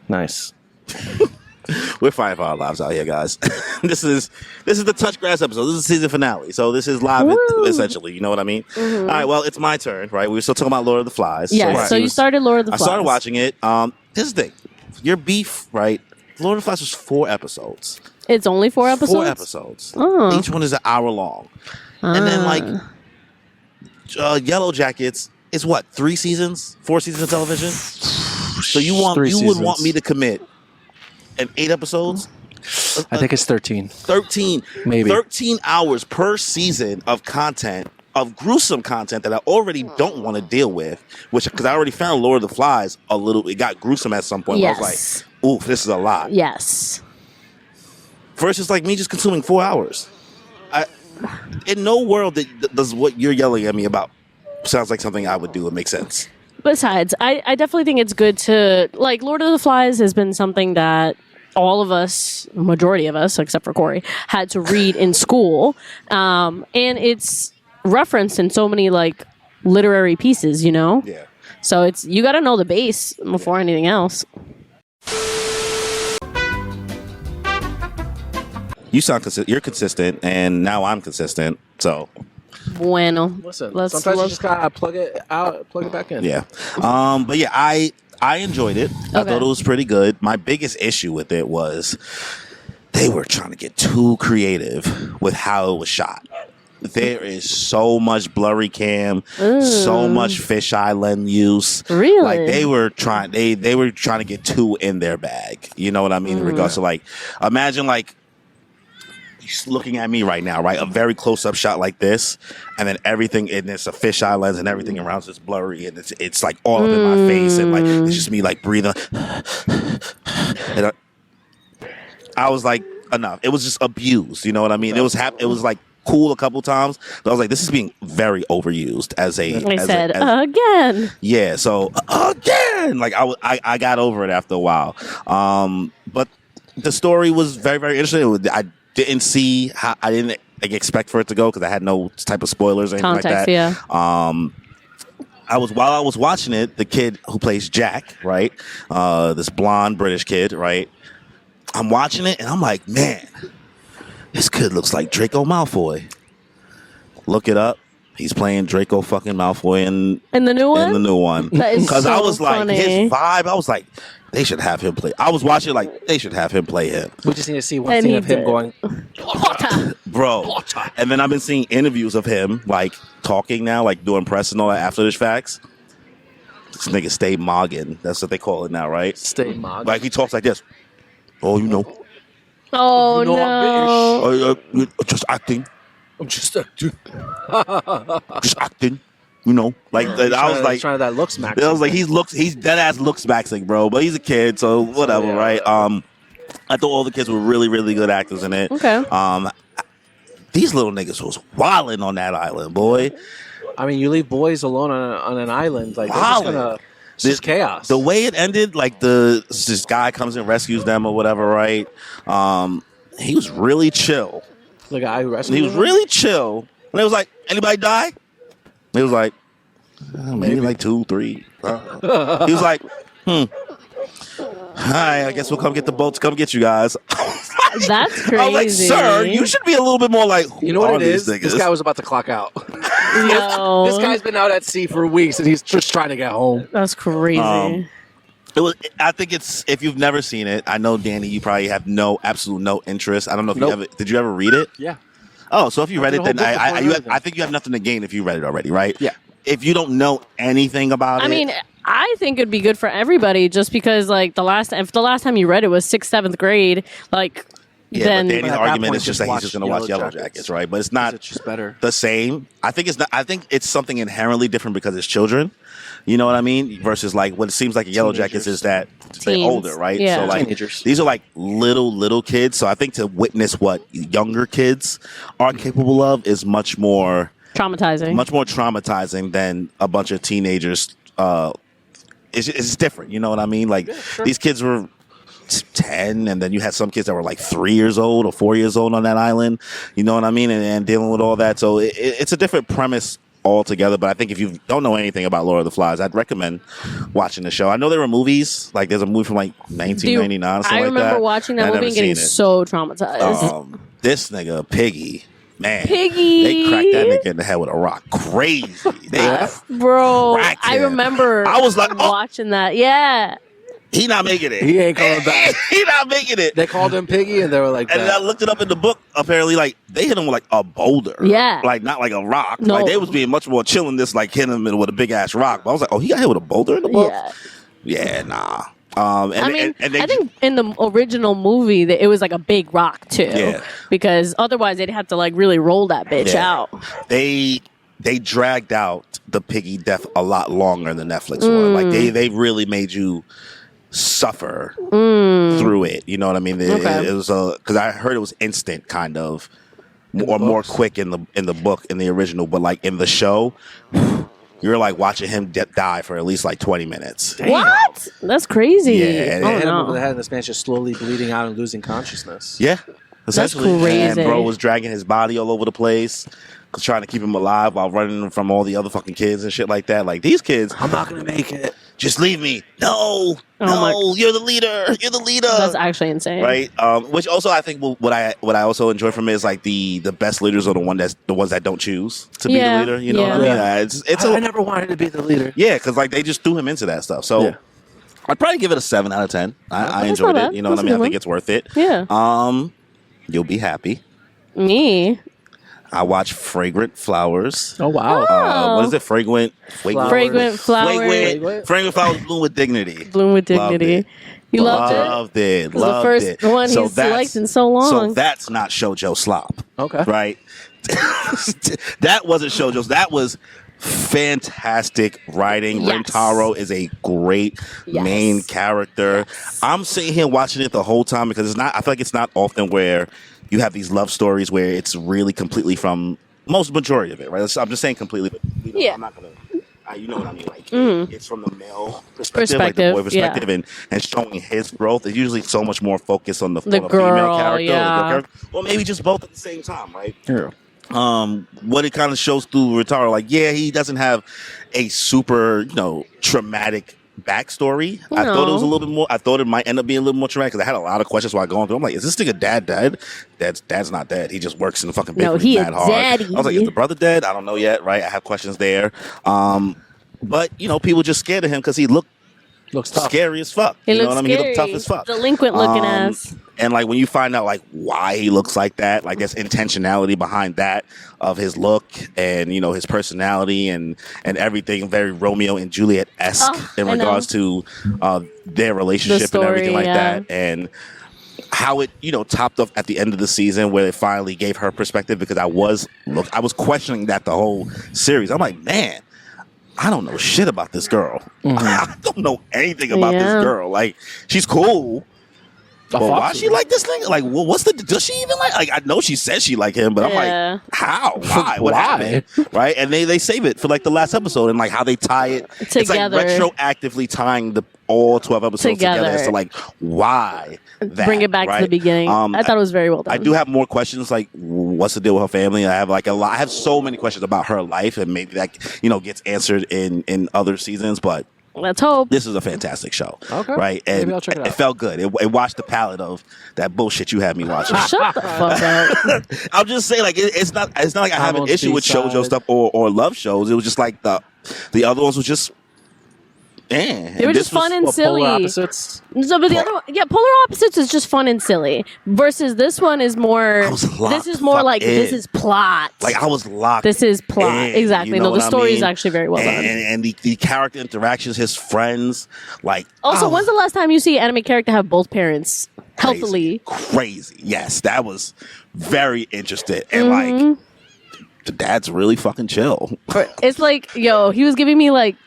Nice. We're fighting for our lives out here, guys. This is the Touch Grass episode. This is the season finale, so this is live Woo. essentially. You know what I mean? All right. Well, it's my turn, right? We were still talking about Lord of the Flies. Yes. So you started Lord of the I Flies. started watching it. This is the thing. Your beef, right? Lord of the Flies was 4 episodes. It's only 4 episodes. 4 episodes. Oh. Each one is an hour long. And then like Yellow Jackets is what? 3 seasons? 4 seasons of television? So you would seasons. want me to commit an 8 episodes? I think it's 13. 13. Maybe. 13 hours per season of content, of gruesome content that I already don't want to deal with, because I already found Lord of the Flies it got gruesome at some point. Yes. I was like, oof, this is a lot. Yes. Versus like me just consuming 4 hours. In no world does what you're yelling at me about sounds like something I would do. It makes sense. Besides, I definitely think it's good to, like, Lord of the Flies has been something that all of us, majority of us, except for Corey, had to read in school. And it's referenced in so many, like, literary pieces, you know? Yeah. So you got to know the base before anything else. You sound consistent. You're consistent, and now I'm consistent. So Bueno. Listen, Let's sometimes look- you just gotta plug it out, plug it back in. yeah. But yeah, I enjoyed it. I Okay. thought it was pretty good. My biggest issue with it was they were trying to get too creative with how it was shot. there is so much blurry cam, so much fisheye lens use. Really? Like they were trying to get too in their bag. You know what I mean? In regards to like, imagine like he's looking at me right now, right? A very close up shot like this, and then everything and it's a fisheye lens and everything around is blurry and it's like all up in my face and like it's just me like breathing. And I was like, enough. It was just abused. You know what I mean? It was like cool a couple times, but I was like, this is being very overused as a. Again. Yeah. So again, like I got over it after a while. But the story was very, very interesting. I didn't see how I didn't expect for it to go because I had no type of spoilers or anything like that. Yeah. While I was watching it, the kid who plays Jack, right, this blonde British kid, right. I'm watching it and I'm like, man, this kid looks like Draco Malfoy. Look it up. He's playing Draco fucking Malfoy in the new one. In the new one, because I was like, his vibe. I was like, they should have him play. I was watching like they should have him play him. We just need to see one scene of him going, Potter, bro. Potter. And then I've been seeing interviews of him like talking now, like doing press and all that after the facts. This nigga stay mogging. That's what they call it now, right? Stay mogging. Like he talks like this. Oh, you know. Oh, you know, no. Just acting. I'm just acting. Just acting. You know, like I was like trying that looks max. I was like he's dead ass looks maxing, bro. But he's a kid, so whatever, yeah, right? I thought all the kids were really, really good actors in it. Okay. These little niggas was wilding on that island, boy. I mean, you leave boys alone on an island, like it's just chaos. The way it ended, like this guy comes and rescues them or whatever, right? He was really chill. The guy who rescued him? He was really chill. And it was like, anybody die? He was like, maybe like 2, 3. He was like, hi, I guess we'll come get the boat to come get you guys. That's crazy. I was like, sir, you should be a little bit more like, you know what it is? This guy was about to clock out. No. This guy's been out at sea for weeks and he's just trying to get home. That's crazy. I think it's, if you've never seen it, I know, Danny, you probably have absolute no interest. I don't know if did you ever read it? Yeah. Oh, so if you read it, then I think you have nothing to gain if you read it already, right? Yeah. If you don't know anything about it. I mean, I think it'd be good for everybody just because, like, if the last time you read it was 6th, 7th grade, like, yeah, then. But Danny's argument is just that he's just going to watch Yellow Jackets, right? But it's not just better. The same. I think it's not. I think it's something inherently different because it's children. You know what I mean? Versus like what it seems like Yellow Jackets is that they're older, right? Yeah. So like teenagers. These are like little kids. So I think to witness what younger kids are capable of is much more traumatizing than a bunch of teenagers. It's different. You know what I mean? Like these kids were 10, and then you had some kids that were like 3 years old or 4 years old on that island. You know what I mean? And dealing with all that. So it's a different premise altogether, but I think if you don't know anything about Lord of the Flies, I'd recommend watching the show. I know there were movies, like there's a movie from like 1999 or something like that. I remember watching that movie and getting so traumatized. This nigga, Piggy, man. Piggy. They cracked that nigga in the head with a rock. Crazy. Bro, I remember I was like, watching that. Yeah. He not making it. He ain't coming back. He not making it. They called him Piggy, and they were like, and then I looked it up in the book. Apparently, like they hit him with like a boulder. Yeah, like not like a rock. No. Like they was being much more chill than this, like hitting him with a big ass rock. But I was like, oh, he got hit with a boulder in the book. Yeah, nah. I think in the original movie that it was like a big rock too. Yeah. Because otherwise they'd have to like really roll that bitch out. They dragged out the Piggy death a lot longer than the Netflix one. Like they really made you suffer through it. You know what I mean? It was because I heard it was instant, kind of, or more quick in the book in the original, but like in the show, you're like watching him die for at least like 20 minutes. Damn. What? That's crazy. Yeah, they hit him over the head, and this man's just slowly bleeding out and losing consciousness. Yeah, essentially. That's crazy. And bro was dragging his body all over the place, trying to keep him alive while running from all the other fucking kids and shit like that. Like these kids, I'm not gonna make it. Just leave me. No, you're the leader. You're the leader. That's actually insane, right? Which also I think what I also enjoy from it is like the best leaders are the ones that don't choose to be the leader. You know what I mean? I never wanted to be the leader. Yeah, because like they just threw him into that stuff. So I'd probably give it a 7 out of 10. I enjoyed it. You know what I mean? I think it's worth it. Yeah. You'll be happy. Me. I watched Fragrant Flowers. Oh wow! What is it? Fragrant Flowers. Fragrant Flowers. Fragrant Flowers. Bloom with Dignity. Bloom with Dignity. You loved it? Loved it. It was the first one he's liked in so long. So that's not shoujo slop. Okay. Right? That wasn't shoujo. That was fantastic writing. Yes. Rentaro is a great main character. I'm sitting here watching it the whole time because I feel like it's not often where you have these love stories where it's really completely from majority of it, right? I'm just saying completely, but I'm not gonna. You know what I mean? Like it's from the male perspective, like the boy perspective, and showing his growth. It's usually so much more focused on the female character, the girl character, or maybe just both at the same time, right? Yeah. What it kind of shows through Rentaro, like he doesn't have a super traumatic backstory. No. I thought it was a little bit more. I thought it might end up being a little more traumatic because I had a lot of questions while going through. I'm like, is this nigga dad dead? Dad's not dead. He just works in the fucking bakery. No, he is hard. daddy. I was like, is the brother dead? I don't know yet. Right? I have questions there. But people just scared of him because he looks tough. Scary as fuck. He know looks what I mean? He looked tough as fuck. Delinquent looking ass. And like when you find out like why he looks like that, like there's intentionality behind that of his look and his personality and everything, very Romeo and Juliet-esque in regards to their relationship and everything like that, and how it topped off at the end of the season where it finally gave her perspective, because I was questioning that the whole series. I'm like, man, I don't know shit about this girl. I don't know anything about this girl. Like, she's cool. But why she like this nigga? Like, does she even like? Like, I know she says she like him, but I'm like, how? Why? What happened? Right? And they save it for like the last episode and like how they tie it together. It's like retroactively tying all 12 episodes together. As to like why that, bring it back to the beginning. I thought it was very well done. I do have more questions. Like, what's the deal with her family? I have like a lot. I have so many questions about her life, and maybe that gets answered in other seasons, but. Let's hope. This is a fantastic show. Okay. Right? And maybe I'll check it out. It felt good. It washed the palate of that bullshit you had me watching. Shut the fuck up. I'm just saying, like, it's not like I have an issue with shoujo stuff or love shows. It was just like the other ones was just They were just fun and silly. Polar opposites. So, but the other one, Polar Opposites is just fun and silly. Versus this one is more. This is more like this is plot. Like, I was locked. This is plot. Exactly. No, the story is actually very well done. And the character interactions, his friends, like. Also, when's the last time you see an anime character have both parents healthily? Crazy. Yes, that was very interesting. And like, the dad's really fucking chill. It's like, he was giving me like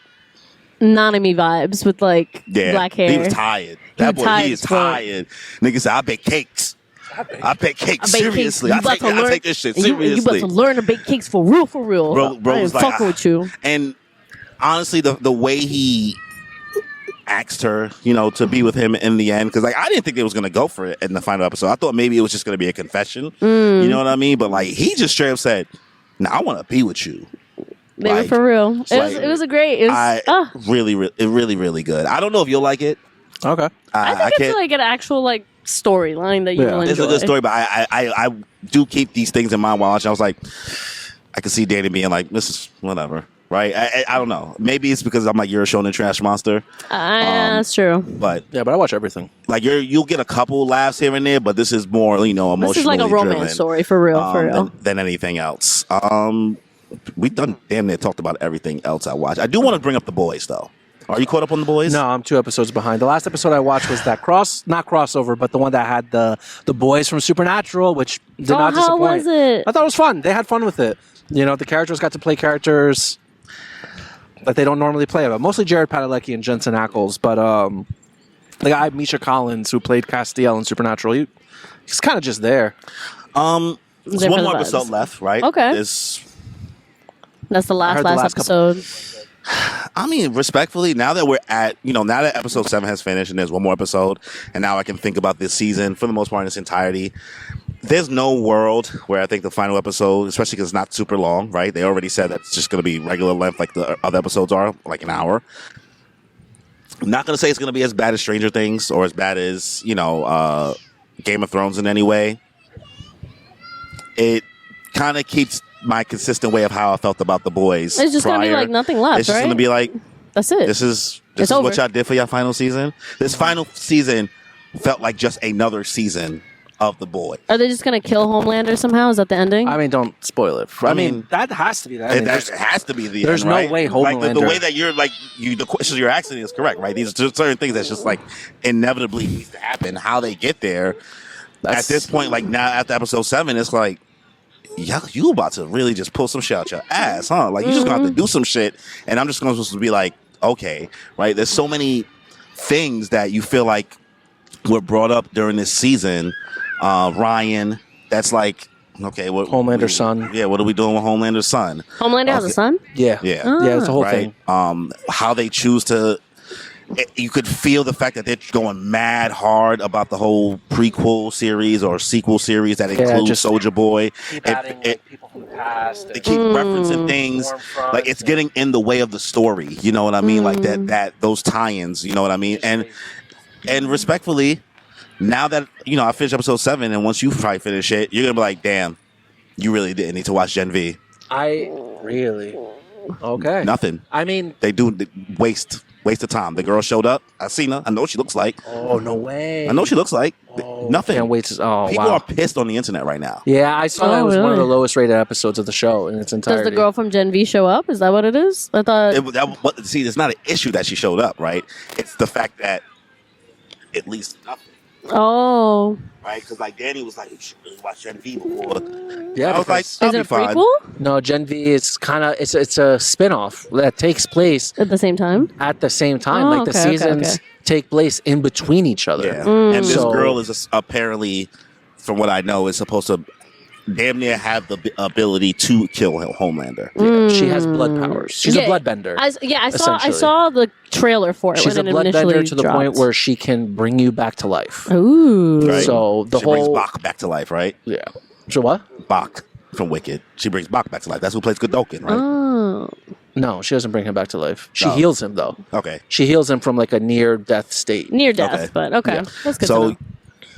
Nanami vibes with like black hair. He was tired. That boy, he is tired. Nigga said, I bake cakes. I bake cakes. Seriously. I take this shit seriously. You about to learn to bake cakes for real, for real. Bro I was ain't like, fucking with you. And honestly, the way he asked her, to be with him in the end, because like I didn't think they was gonna go for it in the final episode. I thought maybe it was just gonna be a confession. You know what I mean? But like he just straight up said, "No, I want to be with you." They were for real. It was a great. It was really good. I don't know if you'll like it. Okay. I think it's like an actual like storyline that you will enjoy. It's a good story, but I do keep these things in mind while watching. I was like, I could see Danny being like, this is whatever. Right? I don't know. Maybe it's because I'm like, you're a shonen trash monster. That's true. But I watch everything. Like you'll get a couple laughs here and there, but this is more, emotionally This is like a romance story for real, than anything else. We've done damn near talked about everything else I watched. I do want to bring up The Boys though. Are you caught up on The Boys? No, I'm 2 episodes behind. The last episode I watched was that not crossover, but the one that had the boys from Supernatural, which did not disappoint. How was it? I thought it was fun. They had fun with it. The characters got to play characters that they don't normally play. But mostly Jared Padalecki and Jensen Ackles. But the guy Misha Collins, who played Castiel in Supernatural, he's kind of just there. There's one more episode left, right? Okay. That's the last episode. I mean, respectfully, now that we're at, now that episode 7 has finished and there's one more episode, and now I can think about this season for the most part in its entirety, there's no world where I think the final episode, especially because it's not super long, right? They already said that it's just going to be regular length like the other episodes are, like an hour. I'm not going to say it's going to be as bad as Stranger Things or as bad as, Game of Thrones in any way. It kind of keeps my consistent way of how I felt about The Boys. It's just going to be like nothing left, It's just going to be like, that's it. This is what y'all did for your final season. This final season felt like just another season of the boys. Are they just gonna kill Homelander somehow? Is that the ending? I mean, don't spoil it. I mean, that has to be that. I mean, That has to be the there's end, no right? way Like the Homelander- way that you're like the questions you're asking is correct, right? These are just certain things that's just like inevitably needs to happen. How they get there at this point, like now after episode 7, it's like, yeah, you about to really just pull some shit out your ass, huh? Like you just gonna have to do some shit, and I'm just gonna supposed to be like, okay, right? There's so many things that you feel like were brought up during this season. Ryan, that's like, okay, what Homelander's son. Yeah, what are we doing with Homelander's son? Homelander has a son. Yeah, Yeah. yeah. It's the whole Right? thing. How they choose to. You could feel the fact that they're going mad hard about the whole prequel series or sequel series that includes just Soldier Boy. Keep adding like, people from the past. They keep referencing things like it's getting in the way of the story. You know what I mean? Like that those tie-ins. You know what I mean? And respectfully, now that I finished episode 7, and once you probably finish it, you're gonna be like, damn, you really didn't need to watch Gen V. I really okay. Nothing. I mean, They do waste of time. The girl showed up. I seen her. I know what she looks like. oh no way. I know what she looks like. Nothing. Can't wait to. Oh People wow. are pissed on the internet right now. Yeah, I saw Oh, that was one of the really? lowest rated episodes of the show in its entirety. Does the girl from Gen V show up? Is that what it is? I thought. See, it's not an issue that she showed up, right? It's the fact that at least nothing, Oh, right? Because like Danny was like, you should really watch Gen V before. Yeah, I was like, because- I'll is be it a fine. prequel No, Gen V is kind of it's a spin-off that takes place at the same time? at the same time. Oh, Like the okay, okay, seasons okay. take place in between each other. Yeah, and this So- girl is apparently, from what I know, is supposed to damn near have the ability to kill Homelander. She has blood powers. She's a bloodbender. I saw essentially. the trailer for it She's a when it initially bloodbender to the dropped. point where she can bring you back to life. Ooh. Right. So the she brings whole Bach back to life, right? yeah. So what? Bach from Wicked. She brings Bach back to life. That's who plays Godolkin, right? Oh. No, she doesn't bring him back to life. She No. heals him though. Okay. She heals him from like a near death state. Near death, Okay. but okay. Yeah. That's good to So,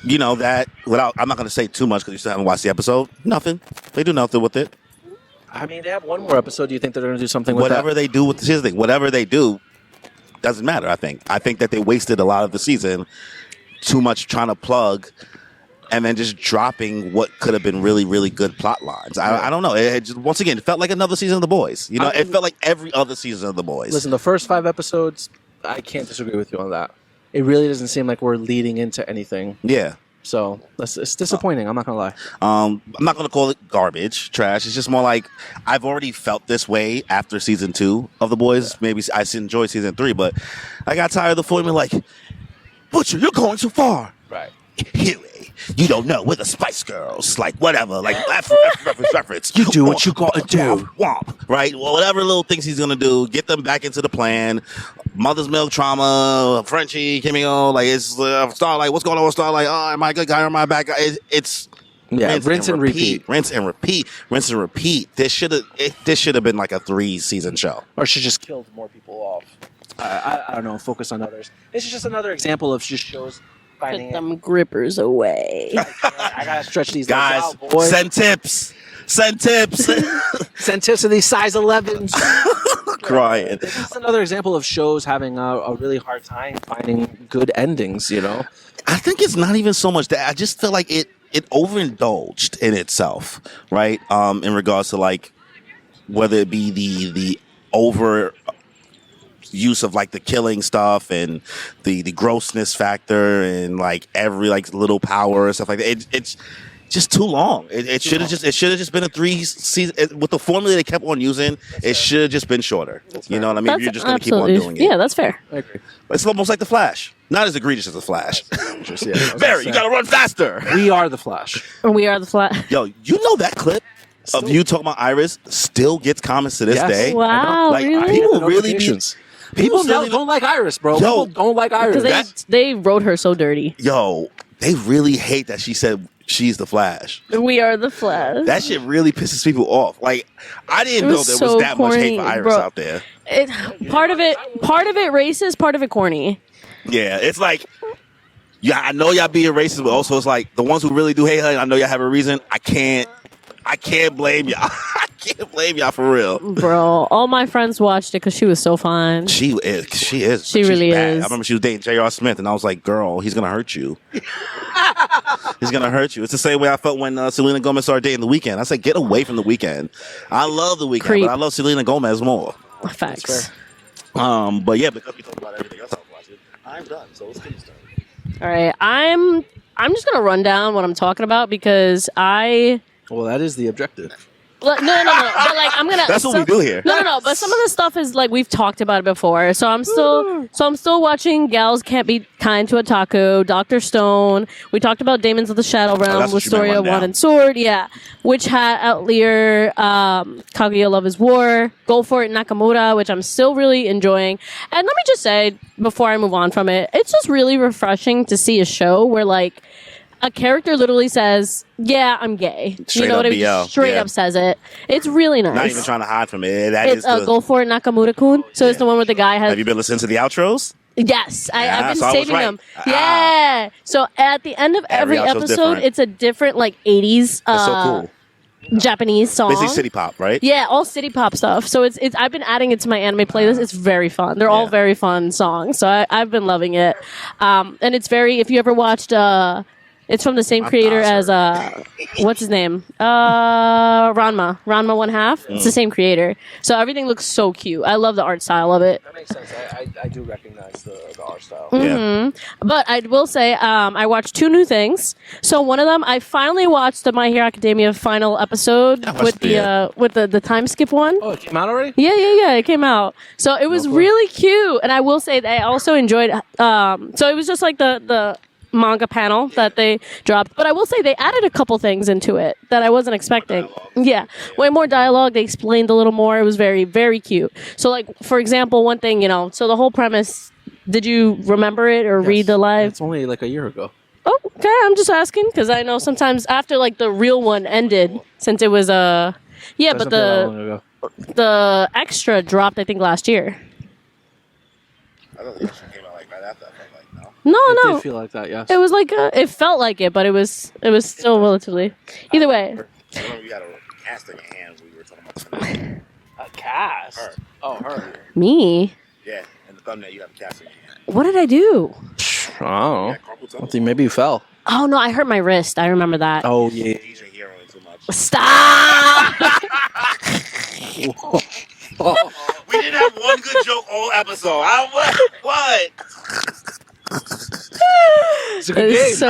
know. that without, I'm not going to say too much because you still haven't watched the episode. Nothing. They do nothing with it. I mean, they have one more episode. Do you think they're going to do something with Whatever that? they do with here's the thing. Whatever they do doesn't matter. I think that they wasted a lot of the season too much trying to plug and then just dropping what could have been really, really good plot lines. I don't know. It just, once again, it felt like another season of The Boys. It felt like every other season of The Boys. Listen, the first 5 episodes, I can't disagree with you on that. It really doesn't seem like we're leading into anything. Yeah. So it's disappointing. I'm not gonna lie. I'm not going to call it garbage, trash. It's just more like I've already felt this way after season 2 of The Boys. Yeah. Maybe I enjoyed season 3, but I got tired of the formula. Like, Butcher, you're going too far. Right. Huey, you don't know. We're the Spice Girls. Like, whatever. Like, reference. You do what you gotta do. Womp. Right? Well, whatever little things he's going to do, get them back into the plan. Mother's milk trauma, Frenchie, Kimio, like, it's Starlight. What's going on with Starlight? Oh, am I a good guy or am I a bad guy? It's rinse and repeat. Rinse and repeat. Rinse and repeat. This should have been like a 3-season show. Or she just killed more people off. I don't know. Focus on others. This is just another example of just shows finding Put them grippers away. I gotta stretch these Guys, legs out, boy. send tips. Send tips. Send tips to these size 11s. Crying. This is another example of shows having a really hard time finding good endings. I think it's not even so much that I just feel like it overindulged in itself, right? In regards to like whether it be the over use of like the killing stuff and the grossness factor and like every like little power and stuff like that. It's just too long. It should have just been a 3-season with the formula they kept on using. It should have just been shorter. You know what I mean? You're just going to keep on doing it. Yeah, that's fair. I agree. It's almost like the Flash. Not as egregious as the Flash. Barry, you got to run faster. We are the Flash. We are the flat. Yo, you know that clip of you talking about Iris still gets comments to this Yes. day. Wow, Like really? people really be, Notifications. people People still even- don't like Iris, bro. Yo. People don't like Iris. Because they wrote her so dirty. Yo, they really hate that she said she's the Flash. We are the Flash. That shit really pisses people off. Like I didn't It know was there so was that much hate corny, for Iris bro. out there. Part of it racist, part of it corny. Yeah, it's like, yeah, I know y'all being racist, but also it's like the ones who really do hate her. I know y'all have a reason. I can't blame y'all. can't blame y'all for real. Bro, all my friends watched it because she was so fine. She is. She's really bad. is. I remember she was dating J.R. Smith, and I was like, girl, he's going to hurt you. He's going to hurt you. It's the same way I felt when Selena Gomez started dating The Weeknd. I said, get away from The Weeknd. I love The Weeknd, Creep. but I love Selena Gomez more. Facts. But yeah, because we talked about everything else I was watching, I'm done. So let's get started. All right, I'm just gonna run down what I'm talking about because Well, that is the objective. No. But like, I'm gonna. That's what we do here. No. But some of the stuff is like we've talked about it before. So I'm still watching Gals Can't Be Kind to a Taco, Dr. Stone. We talked about Demons of the Shadow Realm that's what with you meant, Story of run One down. and Sword. Yeah, Witch Hat, Outlier, Kaguya Love is War, Go For It Nakamura, which I'm still really enjoying. And let me just say before I move on from it, it's just really refreshing to see a show where like a character literally says, "Yeah, I'm gay." Straight you know up what I mean? BL, Straight yeah. up says it. It's really nice. Not even trying to hide from it. That It's is Go For It Nakamura-kun. So it's the one where the guy has. Have you been listening to the outros? Yes, Yeah, I've been so I was saving right. them. Yeah. So at the end of every outro's episode, different. it's a different like 80s That's so cool. Japanese song. Basically city pop, right? Yeah, all city pop stuff. So it's I've been adding it to my anime playlist. It's very fun. They're all Yeah. very fun songs. So I've been loving it. And it's very. If you ever watched. It's from the same creator as what's his name? Ranma 1/2. It's the same creator. So everything looks so cute. I love the art style of it. That makes sense. I do recognize the art style. Yeah. But I will say I watched 2 new things. So one of them, I finally watched the My Hero Academia final episode watched with the time skip one. Oh, it came out already? Yeah. It came out. So it was really cute. And I will say that I also enjoyed so it was just like the manga panel that they dropped. But I will say they added a couple things into it that I wasn't expecting. Yeah. Way more dialogue. They explained a little more. It was very, very cute. So like, for example, one thing, so the whole premise, did you remember it or read the live? It's only like a year ago. Oh, okay. I'm just asking because I know sometimes after like the real one ended, since it was but Doesn't feel that long ago. the extra dropped I think last year. I thought the extra came out like right after. I felt like no. It No. did feel like that, yes. It was like it felt like it, but it was still relatively. Either way, I remember you had a cast in your hand when we were talking about the A cast? Her. Oh, her. me. Yeah, in the thumbnail you have a cast in your hand. What did I do? I don't know. Yeah, carpal tunnel. I think maybe you fell. Oh no, I hurt my wrist. I remember that. Oh, yeah. DJ heroing too much. Stop! We didn't have one good joke all episode. What? It's a good game. So.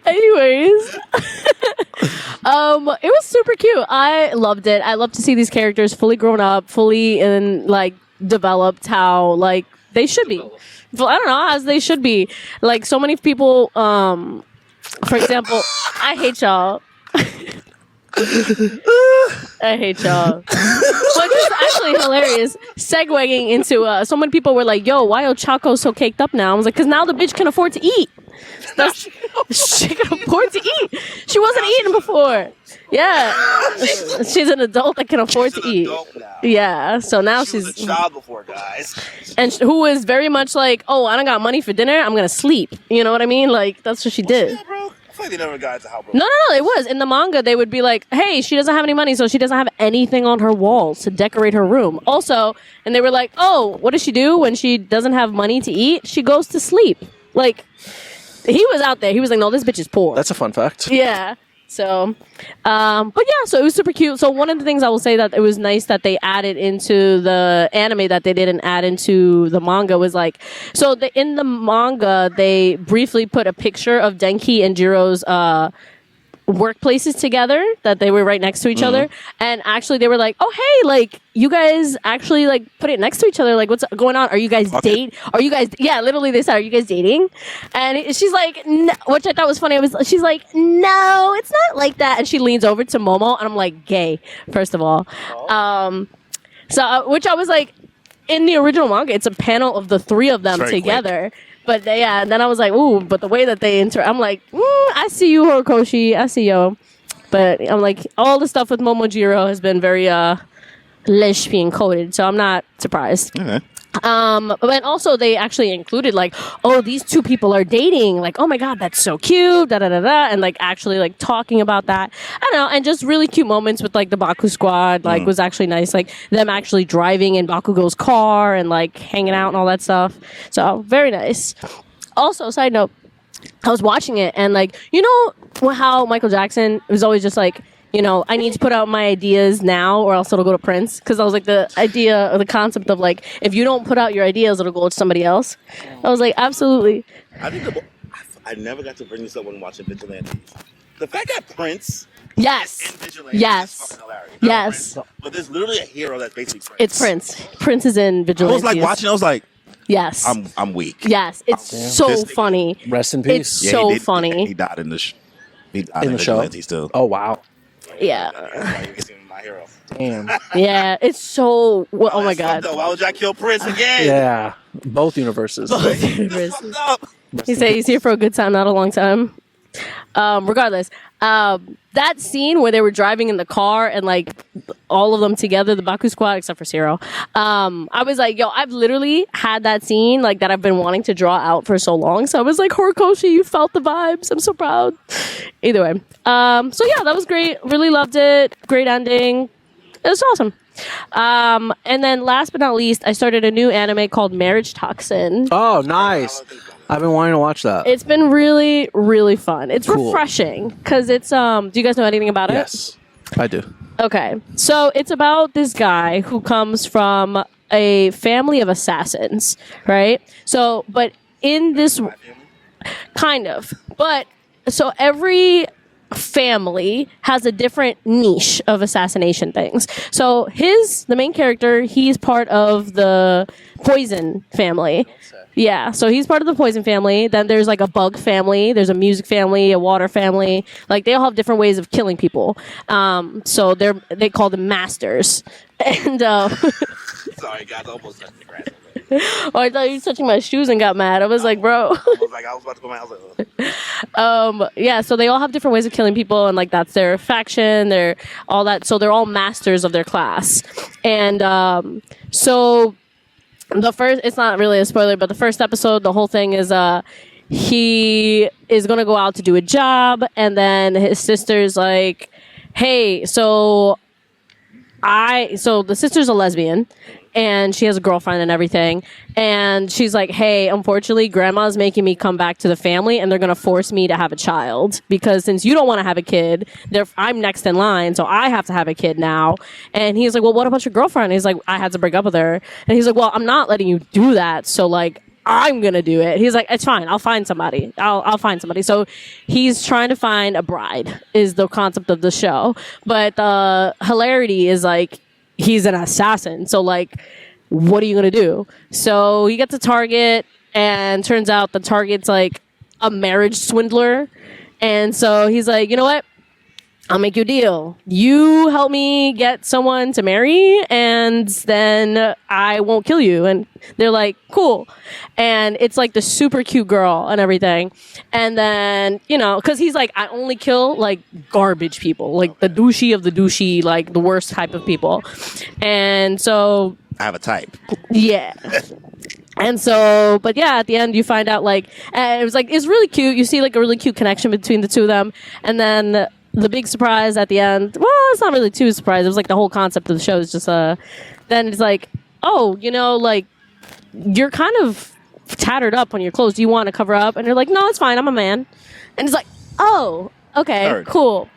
Anyways, it was super cute. I loved it. I love to see these characters fully grown up, fully developed how like they should be. Well, I don't know, as they should be. Like so many people. For example, I hate y'all. I hate y'all. But this is actually hilarious. Segueing into so many people were like, "Yo, why Ochako so caked up now?" I was like, "Cause now the bitch can afford to eat. She can afford to eat. She wasn't eating before. Yeah, she's an adult that can afford to eat. Yeah, so now She was a child before, guys. and who is very much like, oh, I don't got money for dinner. I'm gonna sleep. You know what I mean? Like that's what she did. Yeah, bro. I feel like they never got into how, bro. No, it was. In the manga, they would be like, hey, she doesn't have any money, so she doesn't have anything on her walls to decorate her room. Also, and they were like, oh, what does she do when she doesn't have money to eat? She goes to sleep. Like, he was out there. He was like, no, this bitch is poor. That's a fun fact. Yeah. So, but yeah, so it was super cute. So one of the things I will say that it was nice that they added into the anime that they didn't add into the manga was like, so in the manga, they briefly put a picture of Denki and Jiro's, workplaces together, that they were right next to each other, and actually they were like, oh hey, like you guys actually like put it next to each other, like what's going on, are you guys yeah, literally they said, are you guys dating? And she's like, no, which I thought was funny. She's like, no, it's not like that, and she leans over to Momo and I'm like, gay, first of all. So which I was like, in the original manga it's a panel of the three of them together. But yeah, and then I was like, ooh, but the way that they I'm like, I see you, Horikoshi, I see you. But I'm like, all the stuff with Momojiro has been very lesbian coded, so I'm not surprised. Okay. But also they actually included like, oh, these two people are dating. Like, oh my god, that's so cute. Da da da da. And like actually like talking about that. I don't know. And just really cute moments with like the Baku squad. Like was actually nice. Like them actually driving in Bakugo's car and like hanging out and all that stuff. So very nice. Also, side note, I was watching it and like how Michael Jackson was always just like, I need to put out my ideas now or else it'll go to Prince. Because I was like, the idea or the concept of like, if you don't put out your ideas, it'll go to somebody else. I was like, absolutely. I think I never got to bring this up when watching Vigilantes. The fact that Prince Yes. in Vigilantes Yes. is fucking hilarious. Yes. Prince, but there's literally a hero that's basically Prince. It's Prince. Prince is in I Vigilantes. was like watching, I was like, Yes. I'm weak. Yes. It's so This nigga- funny. Rest in It's peace. so he funny. He died in the he died In the show? Vigilantes too. Oh wow. Yeah. He's my hero. Damn. Yeah. It's so. Oh my That's god. fucked up. Why would y'all kill Prince again? Yeah. Both universes. Both That's universes. fucked up. He said he's here for a good time, not a long time. Regardless, that scene where they were driving in the car and like all of them together, the Baku squad, except for Zero. I was like, yo, I've literally had that scene like that I've been wanting to draw out for so long. So I was like, Horikoshi, you felt the vibes. I'm so proud. Either way. So yeah, that was great. Really loved it. Great ending. It was awesome. And then last but not least, I started a new anime called Marriage Toxin. Oh, nice. I've been wanting to watch that. It's been really, really fun. It's Cool. refreshing because it's do you guys know anything about it? Yes, I do. Okay. So it's about this guy who comes from a family of assassins, right? So, but in this kind of, but so every family has a different niche of assassination things. So the main character, he's part of the poison family. Yeah, so he's part of the poison family. Then there's like a bug family. There's a music family, a water family. Like they all have different ways of killing people. So they call them masters. And Sorry, guys, I almost touched the grass. oh, I thought you were touching my shoes and got mad. I was like, bro. I was about to go out. Yeah, so they all have different ways of killing people, and like that's their faction, they're all that. So they're all masters of their class, and so the first, it's not really a spoiler, but the first episode, the whole thing is he is gonna go out to do a job, and then his sister's like, hey, so the sister's a lesbian and she has a girlfriend and everything, and she's like, hey, unfortunately grandma's making me come back to the family and they're gonna force me to have a child because since you don't want to have a kid, I'm next in line, so I have to have a kid now. And he's like, well, what about your girlfriend? And he's like, I had to break up with her. And he's like, well, I'm not letting you do that, so like I'm gonna do it. He's like, it's fine, I'll find somebody. I'll find somebody. So he's trying to find a bride is the concept of the show. But the hilarity is like he's an assassin. So like, what are you gonna do? So he gets a target, and turns out the target's like a marriage swindler. And so he's like, you know what? I'll make you a deal. You help me get someone to marry, and then I won't kill you. And they're like, cool. And it's like the super cute girl and everything. And then, because he's like, I only kill like garbage people, like the douchey of the douchey, like the worst type of people. And so, I have a type. yeah. And so, but yeah, at the end you find out like, and it was like, it's really cute. You see like a really cute connection between the two of them. And then the big surprise at the end, well, it's not really too surprise. It was like the whole concept of the show is just, then it's like, oh, like you're kind of tattered up on your clothes. Do you want to cover up? And you're like, no, it's fine. I'm a man. And it's like, oh, okay, Heard. cool.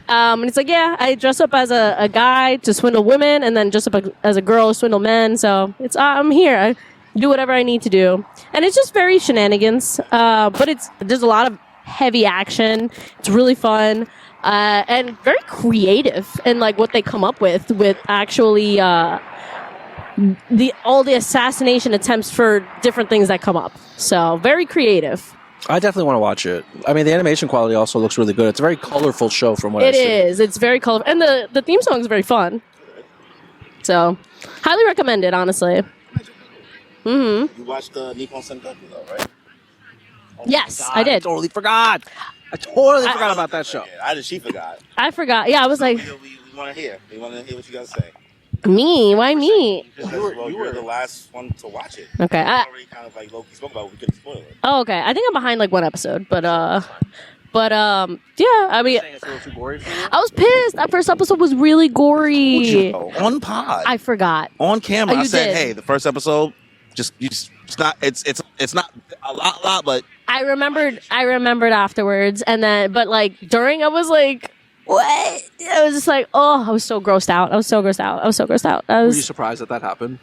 And it's like, yeah, I dress up as a guy to swindle women and then dress up as a girl to swindle men. So it's, I'm here. I do whatever I need to do. And it's just very shenanigans. But there's a lot of heavy action. It's really fun. And very creative in like what they come up with actually all the assassination attempts for different things that come up. So very creative. I definitely want to watch it. I mean, the animation quality also looks really good. It's a very colorful show from what I've seen. It is. It's very colorful, and the theme song is very fun. So highly recommend it, honestly. You watched Nippon Sengoku though, right? Yes, God, I did. totally forgot. I totally forgot about that show. She forgot. I forgot. Yeah, I was like, We want to hear. We want to hear what you got to say. Me? Why me? Because you were the last one to watch it. Okay. We already kind of like low-key spoke about it. We couldn't spoil it. Oh, okay. I think I'm behind like one episode, but yeah. I mean, Saying it's a little too gory for you? I was pissed. That first episode was really gory. On pod. I forgot. On camera, Oh, I you said, did? "Hey, the first episode, it's not not a lot, but I remembered afterwards, and then, but like during, I was like, what? I was just like, oh, I was so grossed out. I was so grossed out. Were you surprised that happened?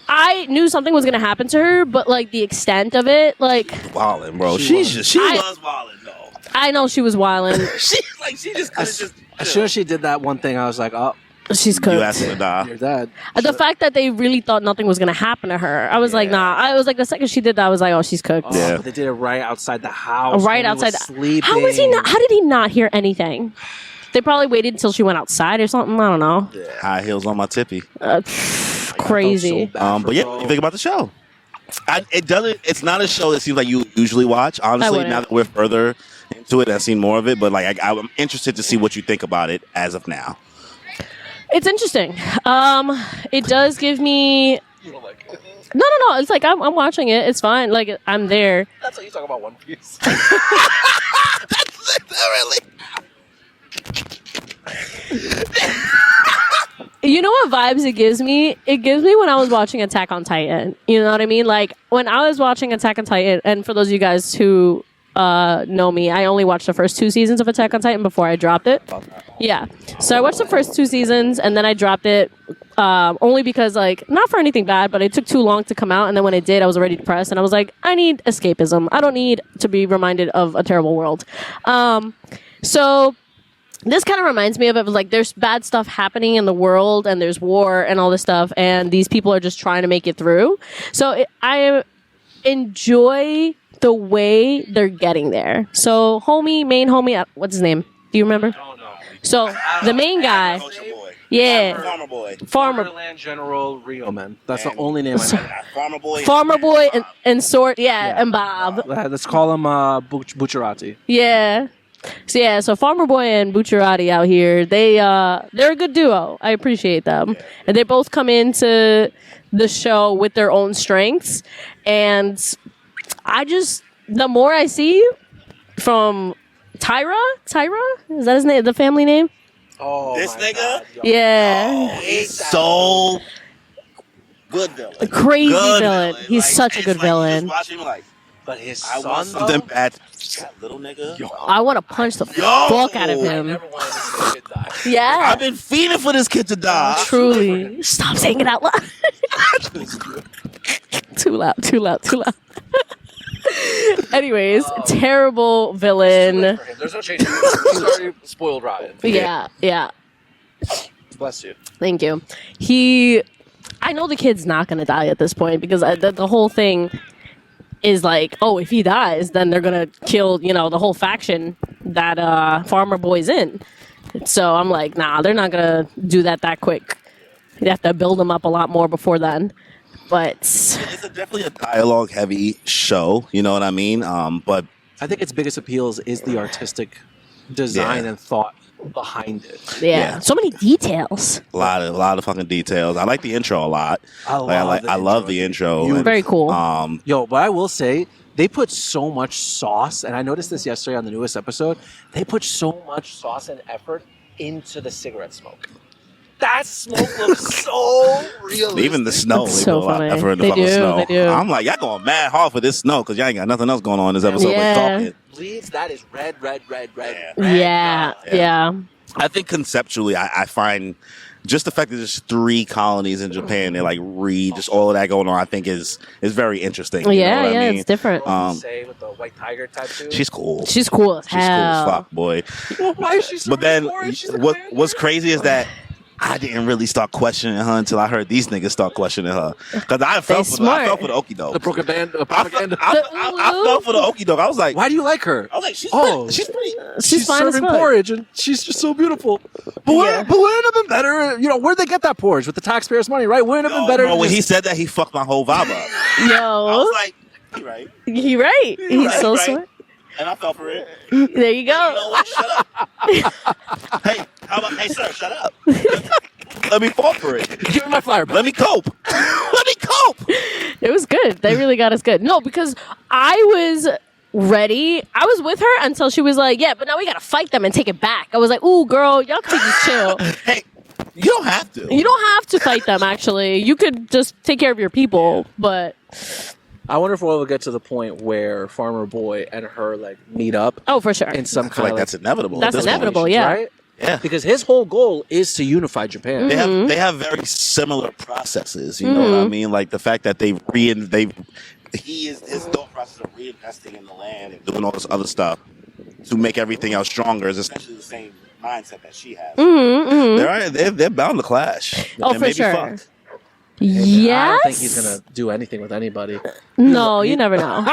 I knew something was gonna happen to her, but like the extent of it, like wildin', bro. She Was wildin', though. I know she was wilding. she just could've just. As soon as she did that one thing, I was like, oh, She's cooked. You asked her to die. you're dead. The fact that they really thought nothing was gonna happen to her, I was like, nah. I was like, the second she did that, I was like, oh, she's cooked. Oh, Yeah. but they did it right outside the house. Right when he outside. was sleeping. How was he not? How did he not hear anything? They probably waited until she went outside or something. I don't know. High heels on my tippy. Crazy. But yeah, you think about the show. It's not a show that seems like you usually watch. Honestly, wouldn't. now that we're further into it, I've seen more of it. But like, I'm interested to see what you think about it as of now. It's interesting. It does give me. You don't like it. No. It's like I'm watching it. It's fine. Like I'm there. That's how you talk about One Piece. That's literally. You know what vibes it gives me? It gives me when I was watching Attack on Titan. You know what I mean? Like when I was watching Attack on Titan, and for those of you guys who know me, I only watched the first 2 seasons of Attack on Titan before I dropped it. Yeah. So I watched the first 2 seasons and then I dropped it only because, like, not for anything bad, but it took too long to come out. And then when it did, I was already depressed and I was like, I need escapism. I don't need to be reminded of a terrible world. So this kind of reminds me of it. Like, there's bad stuff happening in the world and there's war and all this stuff. And these people are just trying to make it through. So I enjoy the way they're getting there. So main homie, what's his name? Do you remember? Oh, no. So the main guy, yeah, Farmer Boy. Farmer Land General Rioman. That's the only name I know. Farmer Boy. and Sword, and Bob, Let's call him Bucciarati. yeah. So Farmer Boy and Bucciarati out here, they're a good duo. I appreciate them, and they both come into the show with their own strengths, and the more I see from Tyra, is that his name? The family name? Oh, This my nigga? God, yo. Yeah, He's so good villain. a crazy Good villain. He's Like, such a it's good like you villain. just watch him like, But his I son, want though, something bad. That little nigga. I want to punch the fuck out of I him. never wanted to see a kid die. Yeah, I've been feeding for this kid to die. truly. Stop saying it out loud. Too loud. Anyways, terrible villain. For him. There's no change. He's already spoiled rotten. Yeah. Bless you. Thank you. I know the kid's not going to die at this point because the whole thing is like, oh, if he dies, then they're going to kill, the whole faction that Farmer Boy's in. So I'm like, nah, they're not going to do that quick. You'd have to build him up a lot more before then. But It's definitely a dialogue-heavy show. You know what I mean? But I think its biggest appeals is the artistic design and thought behind it. yeah, so many details. a lot of fucking details. I like the intro a lot. I love the intro. And, Very cool. Yo, but I will say, they put so much sauce, and I noticed this yesterday on the newest episode, they put so much sauce and effort into the cigarette smoke. That smoke looks so realistic. Even the snow. It's They so put a lot of funny. effort in the They fucking do, snow. they do. I'm like, y'all going mad hard for this snow because y'all ain't got nothing else going on in this episode Yeah. but talking. Bleeds, that is red. Yeah. I think conceptually, I find just the fact that there's 3 colonies in Japan and like just all of that going on, I think is very interesting. You know what I mean? It's different. Say with the white tiger tattoo. She's cool. She's cool as She's cool as hell. fuck, boy. Why is she so But then boring? She's a what's crazy is that I didn't really start questioning her until I heard these niggas start questioning her. Because I felt for the okie the doke. propaganda. I felt for the okie doke. I was like, Why do you like her? I was like, she's pretty. She's fine as serving fuck. porridge, and she's just so beautiful. But wouldn't it have been better? Where'd they get that porridge with the taxpayers' money? Right? Wouldn't it have been better? Bro, to when he just- said that, he fucked my whole vibe up. I Yo, was like, he right. he right. He's right, so right. smart. And I fell for it. There you You know go. what? Shut up. Hey, how about, hey, sir, shut up. Let Let me fall for it. Give me my flyer back. Let me cope. Let me cope. It was good. They really got us good. No, because I was ready. I was with her until she was like, yeah, but now we got to fight them and take it back. I was like, ooh, girl, y'all can just chill. Hey, you don't have to. You don't have to fight them, actually. You could just take care of your people, but... I wonder if we'll get to the point where Farmer Boy and her like meet up. Oh, for sure. In some I feel kind like of that's inevitable. That's at this inevitable, point. yeah. right? Yeah. Because his whole goal is to unify Japan. They have very similar processes. You know what I mean? Like the fact that his thought process of reinvesting in the land and doing all this other stuff to make everything else stronger is essentially the same mindset that she has. They're bound to clash. Oh, They for may be sure. fucked. I Yes? don't think he's gonna do anything with anybody. No, you never know.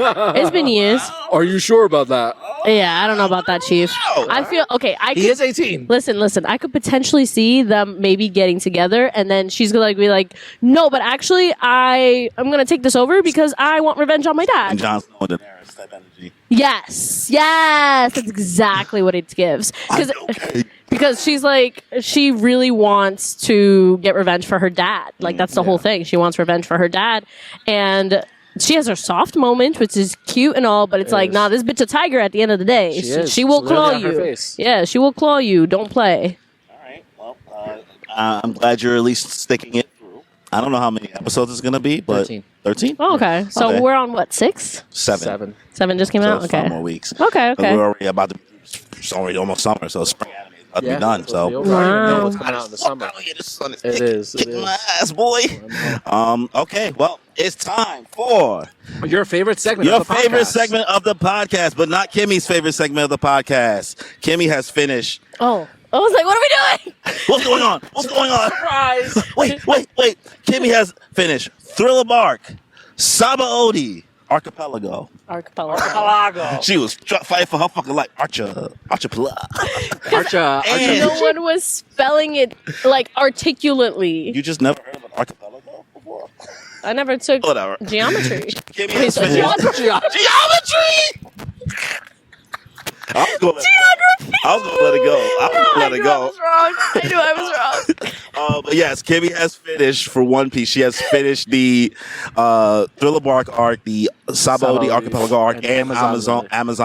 It's been years. Are you sure about that? Yeah, I don't know about that, Chief. I feel... Okay, He is 18. Listen. I could potentially see them maybe getting together, and then she's gonna be like, "No, but actually, I'm gonna take this over because I want revenge on my And dad." Jon Snow and Daenerys type energy. Yes, that's exactly what it gives. Because she's like, she really wants to get revenge for her dad. Like that's the whole thing. She wants revenge for her dad, and she has her soft moment, which is cute and all, but it's like, nah, this bitch a tiger at the end of the day. She will It's claw literally on her you. face. Yeah, she will claw you. Don't play. All right. Well, I'm glad you're at least sticking it through. I don't know how many episodes it's going to be, but 13. 13? Oh, okay. So Okay. we're on what, 6? 7. 7 just came So out? it's Okay. 5 more weeks. Okay. We're already about to. It's already almost summer, so spring anime is about to be done. So. I don't even know what's Wow. coming out in the summer. Oh, yeah, the sun is It is. kicking my ass, boy. Okay, well, it's time for Your favorite segment your of the favorite podcast. segment of the podcast, but not Kimmy's favorite segment of the podcast. Kimmy has finished. Oh. I was like, what are we doing? What's going on? What's going on? Surprise! Wait. Kimmy has finished Thriller Bark, Saba Odi, Archipelago. Archipelago. She was fighting for her fucking life. Archipelago. Archa. No one was spelling it like articulately. You just never heard of an archipelago before? I never took Whatever. geometry. Kimmy has Wait, finished. geometry. I was gonna let it go. I was gonna let it go. I knew I was wrong. But yes, Kimmy has finished for One Piece. She has finished the Thriller Bark arc, the Saba the Archipelago arc, and Amazon. Lily.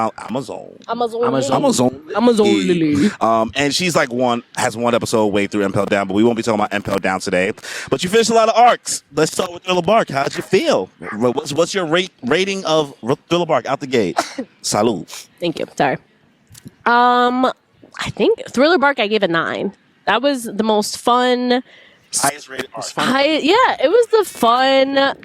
And she's like has one episode way through Impel Down, but we won't be talking about Impel Down today. But you finished a lot of arcs. Let's start with Thriller Bark. How'd you feel? What's your rating of Thriller Bark out the gate? Salud. Thank you. Sorry. I think Thriller Bark I gave a 9. That was the most fun. Highest rated arc. It was the fun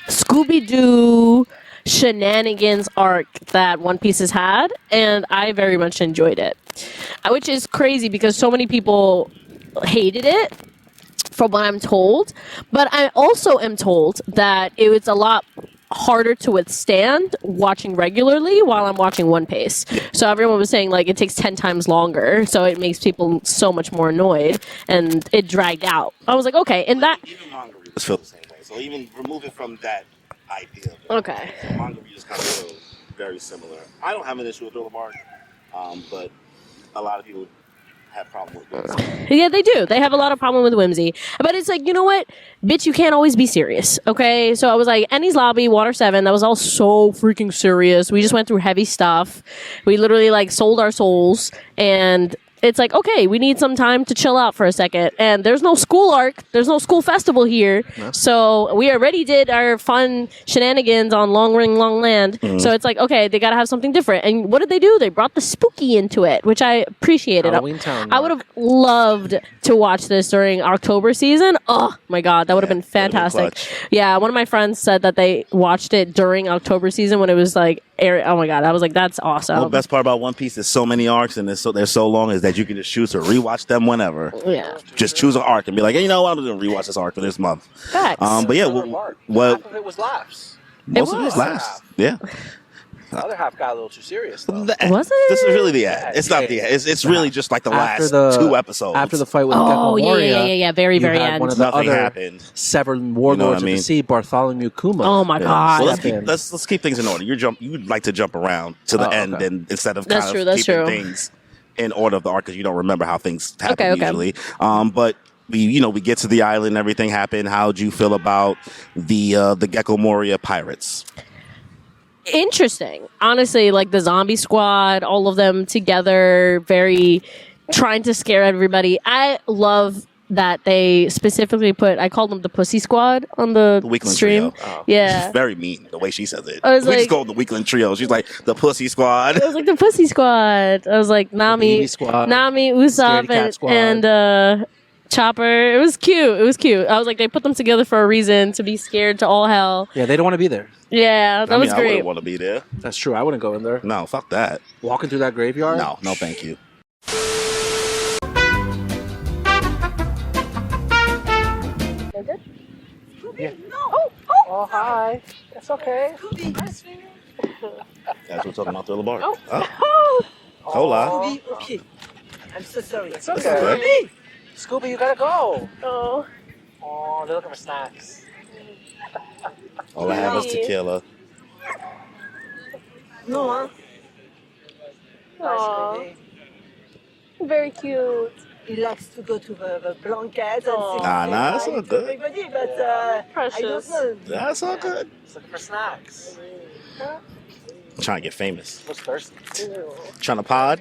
Scooby-Doo shenanigans arc that One Piece has had, and I very much enjoyed it. Which is crazy because so many people hated it, from what I'm told. But I also am told that it was a lot harder to withstand watching regularly while I'm watching One Piece. So everyone was saying like it takes 10 times longer, so it makes people so much more annoyed, and it dragged out. I was like, okay, and that Even manga readers feel the same way. So even remove it from that idea. okay. Manga readers kind of feel very similar. I don't have an issue with Thriller Bark, but a lot of people have problems with it. Yeah, they do. They have a lot of problem with whimsy. But it's like, you know what? Bitch, you can't always be serious, okay? So I was like, Ennie's Lobby, Water 7, that was all so freaking serious. We just went through heavy stuff. We literally, like, sold our souls. And it's like, okay, we need some time to chill out for a second. And there's no school arc. There's no school festival here. No. So we already did our fun shenanigans on Long Ring, Long Land. So it's like, okay, they got to have something different. And what did they do? They brought the spooky into it, which I appreciated. Halloween Town. I would have loved to watch this during October season. Oh, my God. That would have been fantastic. Yeah, one of my friends said that they watched it during October season when it was like, oh, my God. I was like, that's awesome. Well, the best part about One Piece is so many arcs and they're so long is that you can just choose to rewatch them whenever. Yeah. Just choose an arc and be like, hey, you know what? I'm going to rewatch this arc for this month. Facts. But yeah, Half of it was laughs. most of it was laughs. Yeah. The other half got a little too serious, though. Was it? This is really the ad. It's not the ad. It's really just like the last 2 episodes. After the fight with Oh, Gecko Moria, yeah. Very, you very had end. one of the Nothing other happened. severed warlords I mean? of the sea, Bartholomew Kuma. Oh, my God. Well, let's keep things in order. You'd like to jump around to the end and instead of That's kind true, of that's keeping true. things in order of the arc because you don't remember how things happen Okay. usually. But we get to the island, everything happened. How'd you feel about the Gecko Moria pirates? Interesting. Honestly, like the zombie squad, all of them together, very trying to scare everybody. I love that they specifically put, I called them the Pussy Squad on the Weakland stream. Trio. Yeah. She's very mean the way she says it. I was We just like- call them the Weakland Trio. She's like, the Pussy Squad. I was like the Pussy Squad. I was like Nami, Baby Squad. Usopp, Scaredy Cat Squad. and Chopper. It was cute. It was cute. I was like, they put them together for a reason, to be scared to all hell. Yeah, they don't want to be there. Yeah, that was I great. wouldn't want to be there. That's true. I wouldn't go in there. No, fuck that. Walking through that graveyard? No, thank you. Oh, hi. It's okay. That's what we're talking about through the bar. Oh. Oh. Hola. Okay. I'm so sorry. It's okay. Scooby, you gotta go. Oh. Oh, they're looking for snacks. All I have is tequila. No, huh? Aw. Very cute. He likes to go to the blanket and Aw. sit Nah, beside it's all good. everybody, but I Precious. don't know. That's all good. He's looking for snacks. I'm trying to get famous. Looks thirsty. Trying to pod.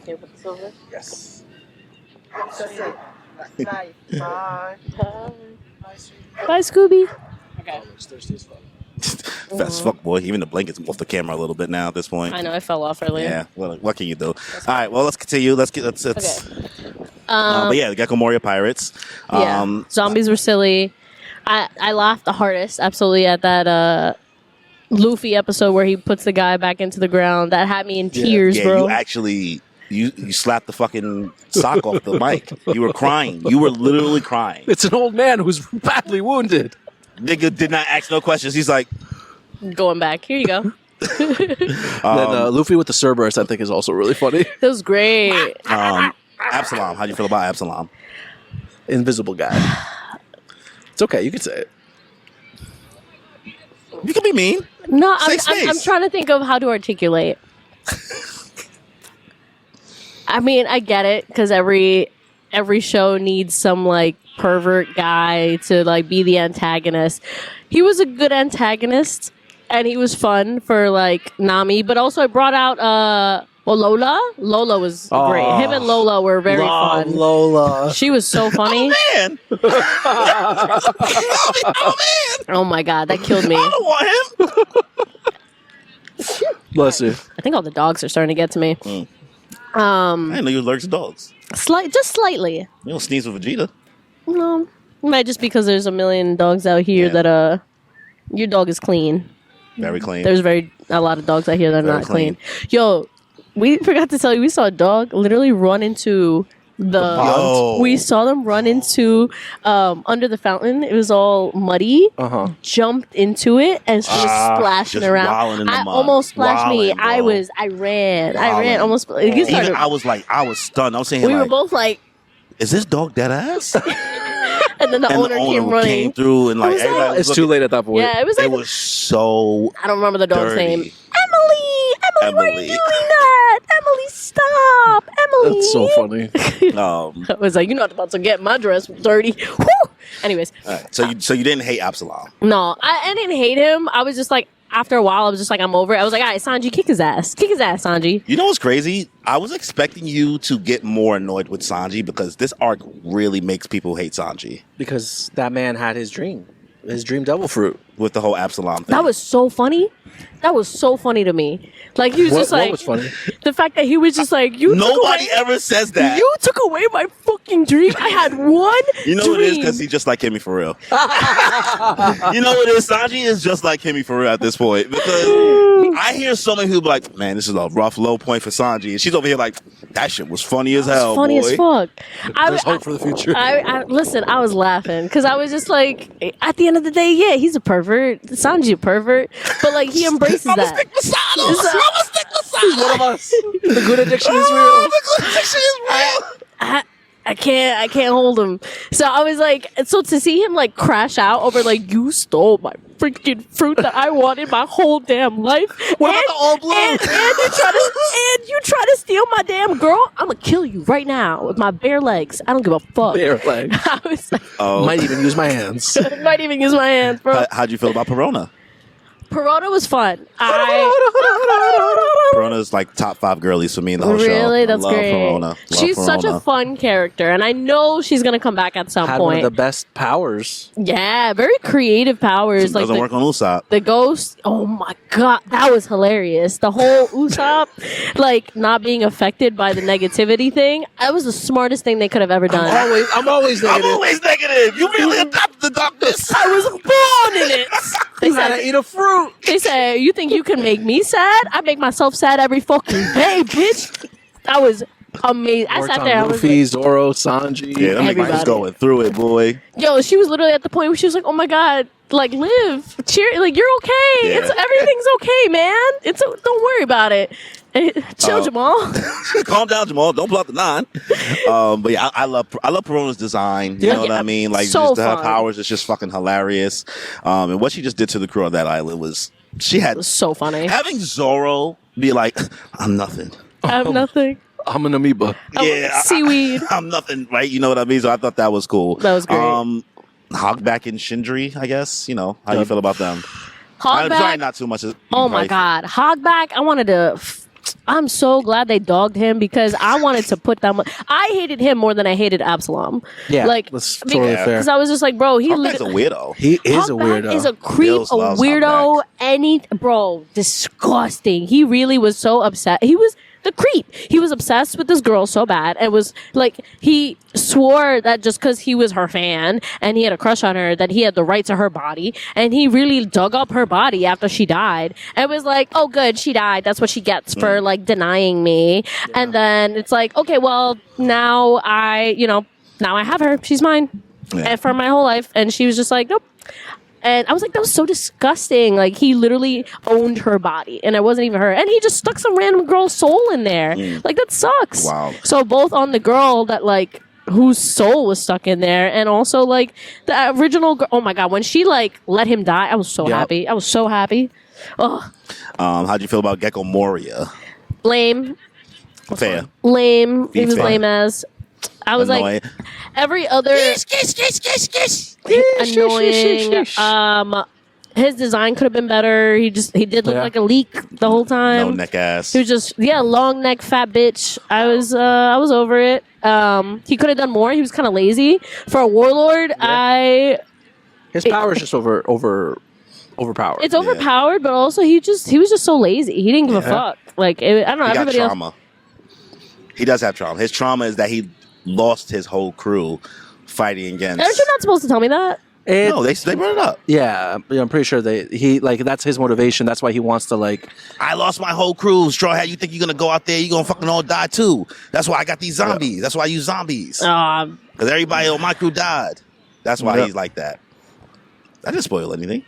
Here, put this over. Yes. So say, bye. Bye. Bye, Scooby. Okay. Looks thirsty as fuck. Fast fuck boy. Even the blanket's off the camera a little bit now at this point. I know, I fell off earlier. Yeah. What can you do? All right. Well, let's continue. Let's. Okay. But yeah, the Gecko Moria pirates. Yeah. Zombies were silly. I laughed the hardest, absolutely, at that Luffy episode where he puts the guy back into the ground. That had me in tears, yeah, bro. you actually you slapped the fucking sock off the mic. You were crying. You were literally crying. It's an old man who's badly wounded. Nigga did not ask no questions. He's like, Going back. Here you go. Then Luffy with the Cerberus, I think, is also really funny. That was great. Absalom. How do you feel about Absalom? Invisible guy. It's okay. You can say it. You can be mean. No, Safe I'm space. trying to think of how to articulate. I mean, I get it because every show needs some like pervert guy to like be the antagonist. He was a good antagonist, and he was fun for like Nami. But also, I brought out Lola. Lola was great. Him and Lola were very fun. Lola. She was so funny. Man. Oh my god, that killed me. I don't want him. Bless you. I think all the dogs are starting to get to me. I didn't know you were allergic to dogs. Just slightly. You don't sneeze with Vegeta. No, might just because there's a million dogs out here Yeah. that your dog is clean. Very clean. There's a lot of dogs out here that are Very not clean. Yo, we forgot to tell you, we saw a dog literally run into the. Yo. We saw them run into under the fountain. It was all muddy. Uh-huh. Jumped into it and she was splashing just around. wilding in the I mud. almost splashed me. Wilding, bro. I ran. Wilding. Almost. It Even started- I was stunned. I was saying we were like, both like, is this dog dead ass? and then the And owner came came running. through and like was like- everybody was It's too looking. late at that point. Yeah, it was like It was so I don't remember the dog's dirty. name. Emily, why are you Emily. doing that? Emily, stop, Emily. That's so funny. I was like, you're not about to get my dress dirty. Whew. Anyways, all right. So you didn't hate Absalom. no, I didn't hate him. I was just like, after a while, I was just like, I'm over it. I was like, all right, Sanji, kick his ass, Sanji. You know what's crazy? I was expecting you to get more annoyed with Sanji because this arc really makes people hate Sanji Because that man had his dream devil fruit. with the whole Absalom thing. That was so funny. That was so funny to me. Like he was just like what was funny? the fact that he was just like you. Nobody took away, ever says that. You took away my fucking dream. I had one. You know what it is? dream. Because he's just like Kimmy for real. You know what it is? Sanji is just like Kimmy for real at this point. Because I hear so many people like, man, this is a rough low point for Sanji. And she's over here like, that shit was funny as hell, funny boy. as fuck. There's hope for the future. Listen, I was laughing because I was just like, at the end of the day, yeah, he's a pervert. Sanji's a pervert, but like he embraces I'm that. a stick beside him. It's a- I'm a stick beside him. One of us. The good addiction is real. Oh, the good addiction is real. I can't hold him. So I was like, so to see him like crash out over like, you stole my freaking fruit that I wanted my whole damn life. What about the all blue? And you try to steal my damn girl. I'm gonna kill you right now with my bare legs. I don't give a fuck. Bare leg. I was like, Might even use my hands. might even use my hands, bro. How'd you feel about Perona? Perona was fun. Perona's like top 5 girlies for me in the whole show. Really? I That's love great. Perona. Love She's such a Perona. fun character, and I know she's gonna come back at some Had one point. of the best powers. Yeah, very creative powers. Like Doesn't work on Usopp. the ghost. Oh my god, that was hilarious. The whole Usopp, like not being affected by the negativity thing. That was the smartest thing they could have ever done. I'm always I'm negative. always negative. You really adopted the darkness. I was born in it. They Gotta said, eat a fruit. they say, you think you can make me sad? I make myself sad every fucking day, bitch. That was amazing. I sat there. I was Luffy, like, Zoro, Sanji. Yeah, that nigga Everybody. was going through it, boy. yo, she was literally at the point where she was like, oh my god, like live, cheer, like you're okay. Yeah. It's everything's okay, man. Don't worry about it. Chill, Jamal. Calm down, Jamal. Don't blow up the 9. But yeah, I love Perona's design. You know what I mean? Like So just to have fun. powers, it's just fucking hilarious. And what she just did to the crew on that island was she had It was so funny. having Zoro be like, I'm nothing. I have nothing. I'm an amoeba. Seaweed. I'm nothing, right? You know what I mean? So I thought that was cool. That was great. Hogback and Shindri, I guess. You know, how you feel about them? I'm Hogback. sorry, not too much. Oh my god, Hogback! I wanted to. I'm so glad they dogged him because I wanted to put them. I hated him more than I hated Absalom. Yeah, like that's totally fair. because I was just like, bro, he Hogback's a weirdo. He is a Hogback weirdo. is a creep, Bills a loves weirdo. Hogback. Bro, disgusting. He really was so upset. He was the creep. He was obsessed with this girl so bad, and was like, he swore that just because he was her fan and he had a crush on her, that he had the right to her body, and he really dug up her body after she died, and was like, oh, good, she died. That's what she gets for like denying me. And then it's like, okay, well, now I have her. She's mine, Yeah. and for my whole life. And she was just like, nope. And I was like, that was so disgusting. Like, he literally owned her body, and it wasn't even her. And he just stuck some random girl's soul in there. Like, that sucks. Wow. So both on the girl that, like, whose soul was stuck in there, and also, like, the original girl. Oh, my God. When she, like, let him die, I was so Yep. happy. I was so happy. Oh, How'd you feel about Gecko Moria? lame. Fair. Lame. He was fair. lame as. I was Annoying. like, every other annoying. His design could have been better. He did look Yeah. like a leak the whole time. No neck ass. He was just long neck fat bitch. I was over it. He could have done more. He was kind of lazy for a warlord. His power is just overpowered. It's overpowered, but also he was just so lazy. He didn't give a fuck. Like, I don't know. He got Everybody else. trauma. He does have trauma. His trauma is that he lost his whole crew fighting against. Aren't you not supposed to tell me that? No, they brought it up. Yeah, I'm pretty sure that's his motivation. That's why he wants to like. I lost my whole crew. Straw Hat, you think you're gonna go out there? You're gonna fucking all die too. That's why I got these zombies. That's why I use zombies. Because everybody on my crew died. That's why he's like that. I didn't spoil anything.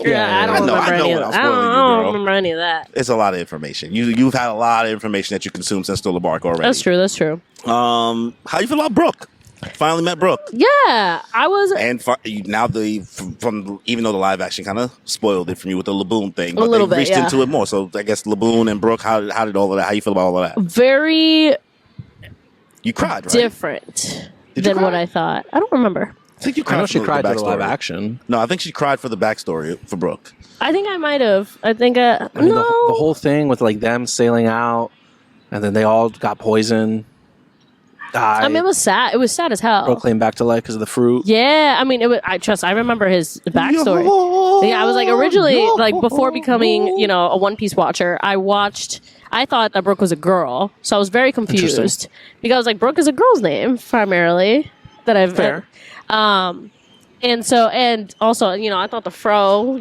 Yeah, I don't I know remember any when of I'm that. I spoiling you, don't girl. remember any of that. It's a lot of information. You've had a lot of information that you consumed since Still a Bark already. That's true. That's true. How you feel about Brooke? Finally met Brooke. Yeah, I was. And now from even though the live action kind of spoiled it from you with the Laboon thing, but little they bit, reached yeah. into it more. So I guess Laboon and Brooke, how did all of that? How you feel about all of that? Very You cried, right? different Did you than what cry? I thought. I don't remember. I think you cried. I know she for cried the to the live backstory. action. No, I think she cried for the backstory for Brooke. I think I might have. I think I mean, no. the whole thing with like them sailing out, and then they all got poisoned, died. I mean, it was sad. It was sad as hell. Brooke came back to life because of the fruit. Yeah, I mean, it was. I remember his backstory. Yeah, I was like originally like before becoming a One Piece watcher. I thought that Brooke was a girl, so I was very confused Interesting. because I was like, Brooke is a girl's name primarily that I've Fair. And also, I thought the fro,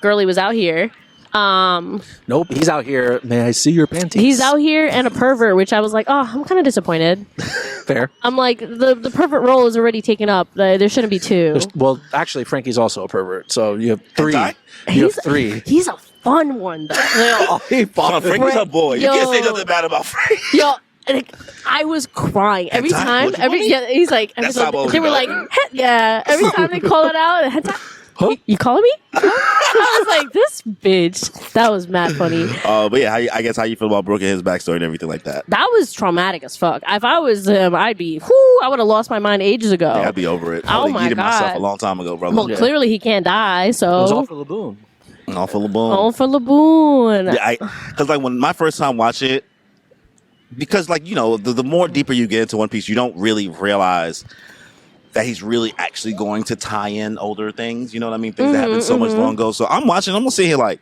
girly was out here. Nope, he's out here. May I see your panties? He's out here and a pervert, which I was like, oh, I'm kind of disappointed. Fair. I'm like, the pervert role is already taken up. There shouldn't be two. Well, actually, Frankie's also a pervert, so you have three. Hentai? You have three. He's a fun one, though. He fought Frankie's her boy. You Yo. can't say nothing bad about Frank. Yo, And I was crying every Hentai? time. What you Yeah, he's like, every That's time, not what they we were know. like, yeah. Every time they call it out, hentai. You calling me? I was like, this bitch. That was mad funny. But yeah, I guess how you feel about Brooke and his backstory and everything like that. That was traumatic as fuck. If I was him, I'd be, whoo, I would have lost my mind ages ago. Yeah, I'd be over it. Oh I would my have yeeted myself God. a long time ago, brother. Well, clearly he can't die, It was all so. for Laboon. All for LeBron. All for Laboon. Yeah, because like when my first time watch it, because like the more deeper you get into One Piece, you don't really realize that he's really actually going to tie in older things. You know what I mean? Things that happened so much long ago. So I'm watching. I'm gonna sit here like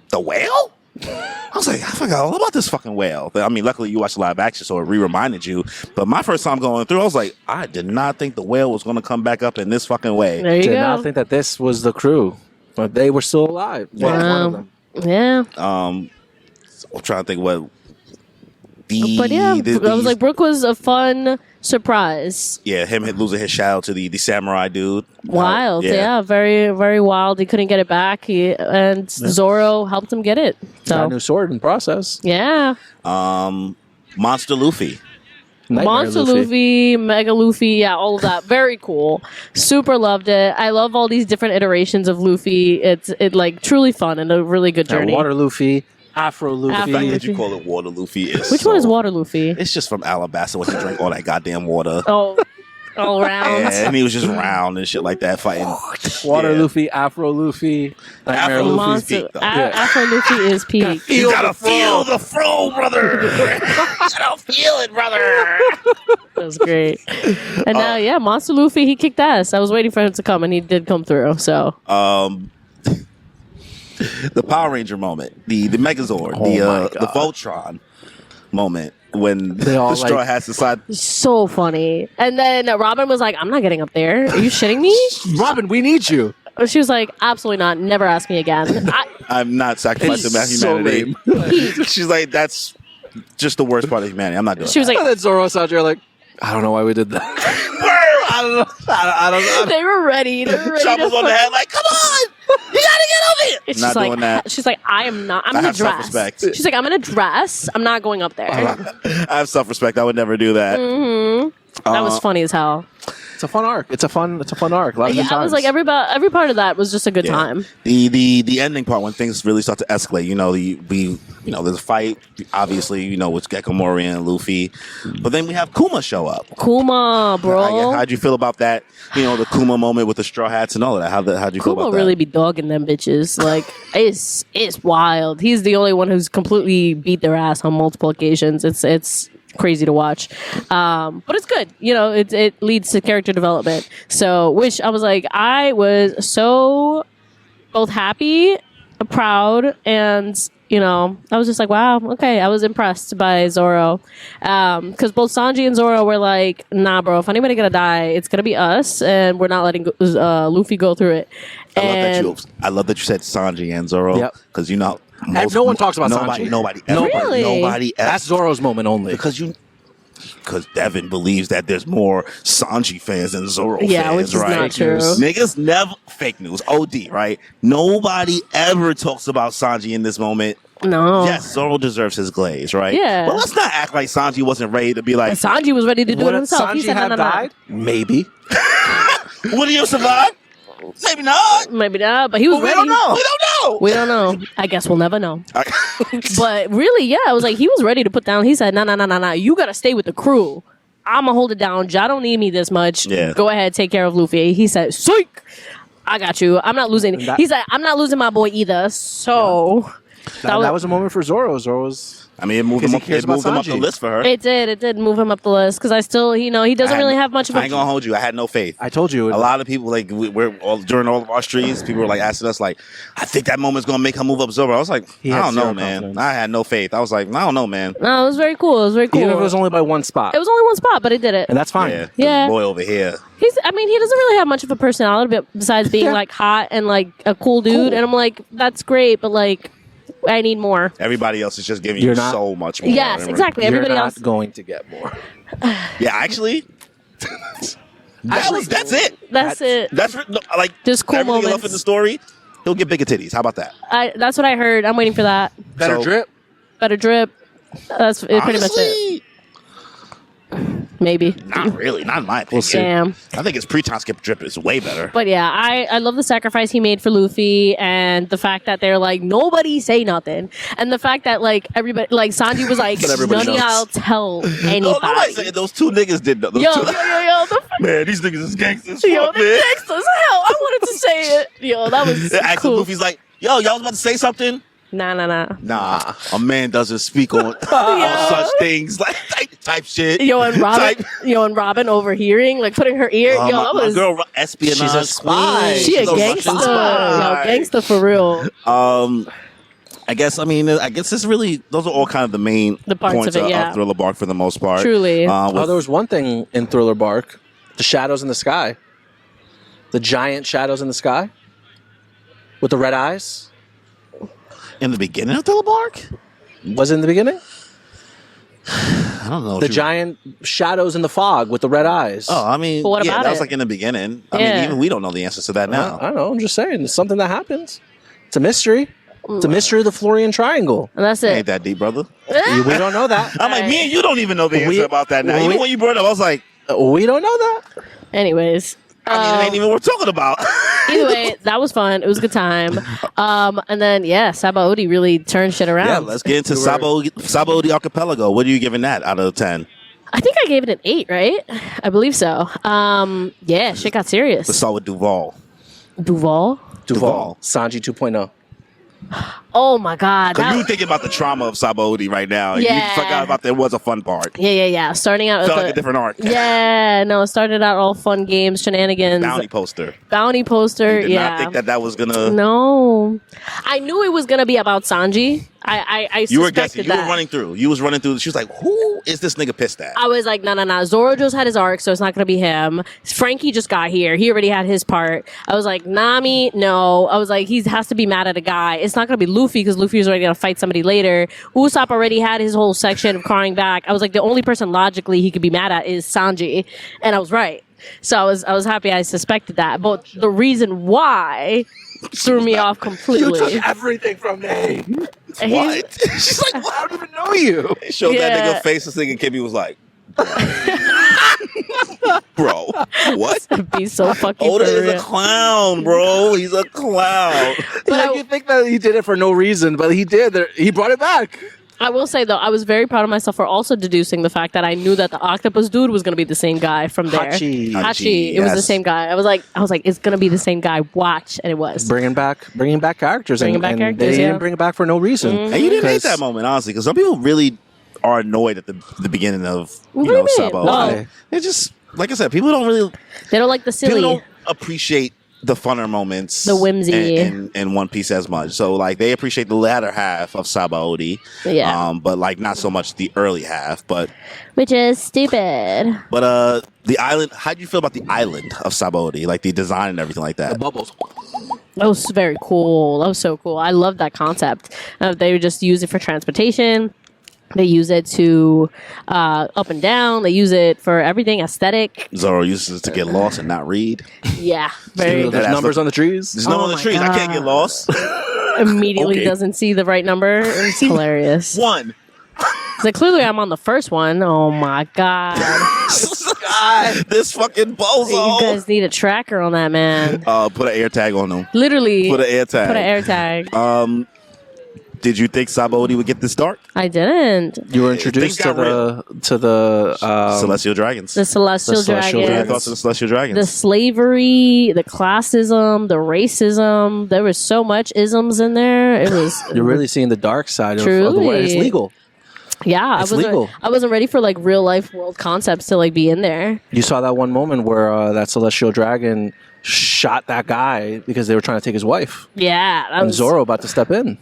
the whale. I was like, I forgot all about this fucking whale. But, I mean, luckily you watched live action, so it reminded you. But my first time going through, I was like, I did not think the whale was going to come back up in this fucking way. There you Did go. not think that this was the crew, but they were still alive. One of them. Yeah. I'm trying to think what. But yeah, I was like, Brooke was a fun surprise. Yeah, him losing his shadow to the samurai dude. Wild, yeah. Very, very wild. He couldn't get it back. And Zoro helped him get it. Got a So, new sword in process. yeah. Monster Luffy. Nightmare Monster Luffy, Mega Luffy, yeah, all of that. Very cool. Super loved it. I love all these different iterations of Luffy. It's like truly fun and a really good journey. Water Luffy, Afro The fact Luffy. that you call it Water Luffy is Which one is Water Luffy? It's just from Alabasta when he drank all that goddamn water. Oh, all around. Yeah, and he was just round and shit like that fighting. Water Yeah. Luffy, Afro Luffy, Nightmare Afro Luffy. Luffy's Monster, peak, though. Afro Luffy is peak. You gotta feel the flow, brother. I don't feel it, brother. That was great. And now, yeah, Monster Luffy, he kicked ass. I was waiting for him to come, and he did come through. So, The Power Ranger moment, the Megazord, Oh my the God. Voltron moment when They all the Straw like- Hats decide. so funny. And then Robin was like, I'm not getting up there. Are you shitting me? Robin, we need you. She was like, absolutely not. Never ask me again. I'm not sacrificing my It's so humanity. lame. She's like, that's just the worst part of humanity. I'm not doing. She was that. like, And then Zoro and Sanji are like, I don't know why we did that. I don't know. I don't know. they were ready. They were ready Choppers to on the fuck- head, like, come on, you gotta get over here. It's Not just like, doing that. She's like, I am not. I'm I gonna have dress. self-respect. She's like, I'm gonna dress. I'm not going up there. I have self-respect. I would never do that. That was funny as hell. It's a fun arc. It's a fun arc. A lot of Yeah, good I was times. like, every part of that was just a good Yeah. time. The ending part when things really start to escalate. There's a fight. Obviously, with Gekko Mori and Luffy, but then we have Kuma show up. Kuma, bro. How'd you feel about that? The Kuma moment with the Straw Hats and all of that. How'd you feel Kuma about really that? be dogging them bitches. Like, it's wild. He's the only one who's completely beat their ass on multiple occasions. It's crazy to watch, but it's good. It leads to character development. So, which I was like, I was so both happy, proud, and I was just like, wow, okay. I was impressed by Zoro, because both Sanji and Zoro were like, nah, bro. If anybody gonna die, it's gonna be us, and we're not letting Luffy go through it. I love that you said Sanji and Zoro Yep. because no one talks about nobody, Sanji. Nobody ever. Really? Nobody ever. That's Zoro's moment only. Because Devin believes that there's more Sanji fans than Zoro Yeah, fans, which is right? not true. Niggas never fake news. OD, right? Nobody ever talks about Sanji in this moment. No. Yes, Zoro deserves his glaze, right? Yeah. But let's not act like Sanji wasn't ready to be like, Sanji was ready to do Would it himself. He Sanji said, no, have no, no. died? Maybe. would he have survived? Maybe not. Maybe not, but he was But we ready. don't know. We don't know. We don't know. I guess we'll never know. I- But really, yeah, I was like, he was ready to put down. He said, no. You got to stay with the crew. I'm going to hold it down. Ja don't need me this much. Yeah. Go ahead, take care of Luffy. He said, psych. I got you. I'm not losing. He said, I'm not losing my boy either. So That was a moment for Zoro. Zoro's. I mean, it moved 'Cause him he up. cares It moved about him up the Sanji. list for her. it did move him up the list because I still, he doesn't really have much of I ain't gonna hold you. I had no faith. I told you. A lot of people, like, during all of our streams, people were like asking us, like, I think that moment's gonna make her move up Zoro. I was like, He I had don't know, zero man. confidence. I had no faith. I was like, I don't know, man. No, it was very cool. It was very cool. Even if it was only by one spot. It was only one spot, but it did it. And that's fine. Yeah, Yeah. Boy over here. He doesn't really have much of a personality besides being like hot and like a cool dude. And I'm like, that's great, but like, I need more. Everybody else is just giving You're you not- so much more. Yes, exactly. You're Everybody not else. going to get more. Yeah, actually, that's it. That's it. That's like Just cool everything else moments. in the story. He'll get bigger titties. How about that? That's what I heard. I'm waiting for that. Better So- drip. Better drip. That's pretty much it. Honestly, Maybe. Not really. Not in my opinion. Damn. I think his pre-time skip drip is way better. But yeah, I love the sacrifice he made for Luffy, and the fact that they're like, nobody say nothing, and the fact that like everybody, like Sanji was like, But everybody none of y'all knows. tell No, anybody. nobody said those two niggas did that. Those Yo, two- the Man, these niggas is gangsters. Yo, Fuck, the man. gangsters, hell, I wanted to say it. Yo, that was Actually, cool. Luffy's like, yo, y'all was about to say something? Nah. Nah, a man doesn't speak on such things like type shit. Yo, and Robin, Type- Robin overhearing, like putting her ear. Oh, yo, my, that my was. girl, espionage She's a spy. queen. She a She's Russian gangster. Yo, spy. gangster for real. I guess it's really those are all kind of the main The parts points of it, yeah. Thriller Bark for the most part. Truly. With- There was one thing in Thriller Bark: the shadows in the sky, the giant shadows in the sky, with the red eyes. in the beginning of Thriller Bark, Was it in the beginning? I don't know. The giant shadows in the fog with the red eyes. Oh, I mean, But what yeah, about that was it? like in the beginning. I Yeah. mean, even we don't know the answers to that now. I don't know. I'm just saying, it's something that happens. It's a mystery. It's a mystery of the Florian Triangle. And that's Ain't it. that deep, brother? We don't know that. I'm like, me and you don't even know the answer We- about that now. we- Even when you brought it up, I was like, We don't know that. Anyways. I mean, it ain't even worth talking about. Either way, that was fun. It was a good time. And then, yeah, Sabaody really turned shit around. Yeah, let's get into Sabo the Archipelago. What are you giving that out of 10? I think I gave it an 8, right? I believe so. Yeah, shit got serious. Let's start with Duval. Duval? Duval. Sanji 2.0. Oh my God. Because that- you thinking about the trauma of Sabaody right now. Yeah. You forgot about there was a fun part. Yeah. Starting out Felt with like a different arc. Yeah, no, it started out all fun games, shenanigans. Bounty poster. Bounty poster, You did yeah. not think that was going to... No. I knew it was going to be about Sanji. I You were suspected guessing. You that. were running through. You was running through. She was like, who is this nigga pissed at? I was like, no. Zoro just had his arc, so it's not going to be him. Frankie just got here. He already had his part. I was like, Nami, no. I was like, he has to be mad at a guy. It's not going to be Luffy because Luffy is already going to fight somebody later. Usopp already had his whole section of crying back. I was like, the only person logically he could be mad at is Sanji. And I was right. So I was happy I suspected that. But the reason why threw me off completely. everything from me. And he's- What? She's like, I don't even know you. They showed that Yeah. nigga face. This nigga Kimmy was like, bro, what? Be so fucking Oda for is a real. clown, bro. He's a clown. Like, you think that he did it for no reason, but he did. He brought it back. I will say though, I was very proud of myself for also deducing the fact that I knew that the octopus dude was going to be the same guy from there. Hachi. It was the yes. same guy. I was like, it's going to be the same guy. Watch, and it was. Bringing back characters. Bringing and, back and characters, They yeah. didn't bring it back for no reason. And you didn't hate 'Cause- that moment, honestly, because some people really are annoyed at the beginning of What do you mean? Sabo. No. They just, like I said, people don't really They don't like the people silly. don't appreciate the funner moments, The whimsy. in One Piece as much. So like they appreciate the latter half of Sabaody, Yeah. but like not so much the early half. But Which is stupid. the island. How do you feel about the island of Sabaody, like the design and everything like that? The bubbles. That was very cool. That was so cool. I love that concept. They would just use it for transportation. They use it to up and down. They use it for everything aesthetic. Zoro uses it to get lost and not read. Yeah, very That There's ass numbers look- on the trees. There's no Oh on the my trees. I can't get God. lost. immediately Okay. doesn't see the right number. It's hilarious. One. So clearly I'm on the first one. Oh my God. This fucking You bozo. guys need a tracker on that, man. Put an air tag on them. Literally. Put an air tag. Put an air tag. Did you think Sabaody would get this start? I didn't. You were introduced Things got to the Celestial Dragons. The Celestial The Celestial What are your Dragons. thoughts on the Celestial Dragons? The slavery, the classism, the racism. There was so much isms in there. It was You're really seeing the dark side of the world. Truly. It's legal. yeah. It's legal. I wasn't ready for like real life world concepts to like be in there. You saw that one moment where that celestial dragon shot that guy because they were trying to take his wife, Yeah, that and was Zoro about to step in.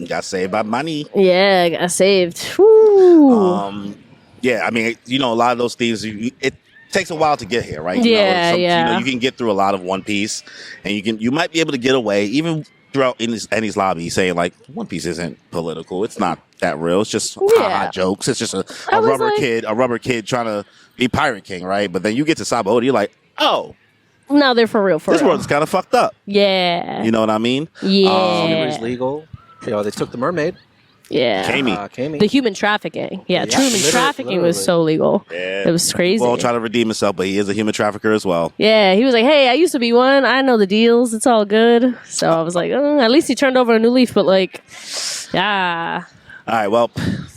Got saved by money. Yeah, I got saved. Whew. Yeah, I mean, a lot of those things, it takes a while to get here, right? Yeah, yeah. You can get through a lot of One Piece, and you might be able to get away, even throughout Ennie's lobby, saying like, One Piece isn't political. It's not that real. It's just ha-ha jokes. It's just a I was rubber kid trying to be Pirate King, right? But then you get to Sabaody, you're like, oh, No, they're for real. this world's kind of fucked up. Yeah. You know what I mean? Yeah. Slavery's legal. They took the mermaid. Yeah. Kami. The human trafficking. Yeah, Yeah, human trafficking was so legal. Yeah. It was crazy. Well, trying to redeem himself, but he is a human trafficker as well. Yeah, he was like, "Hey, I used to be one. I know the deals. It's all good." So I was like, at least he turned over a new leaf. But like, yeah, All right. Well,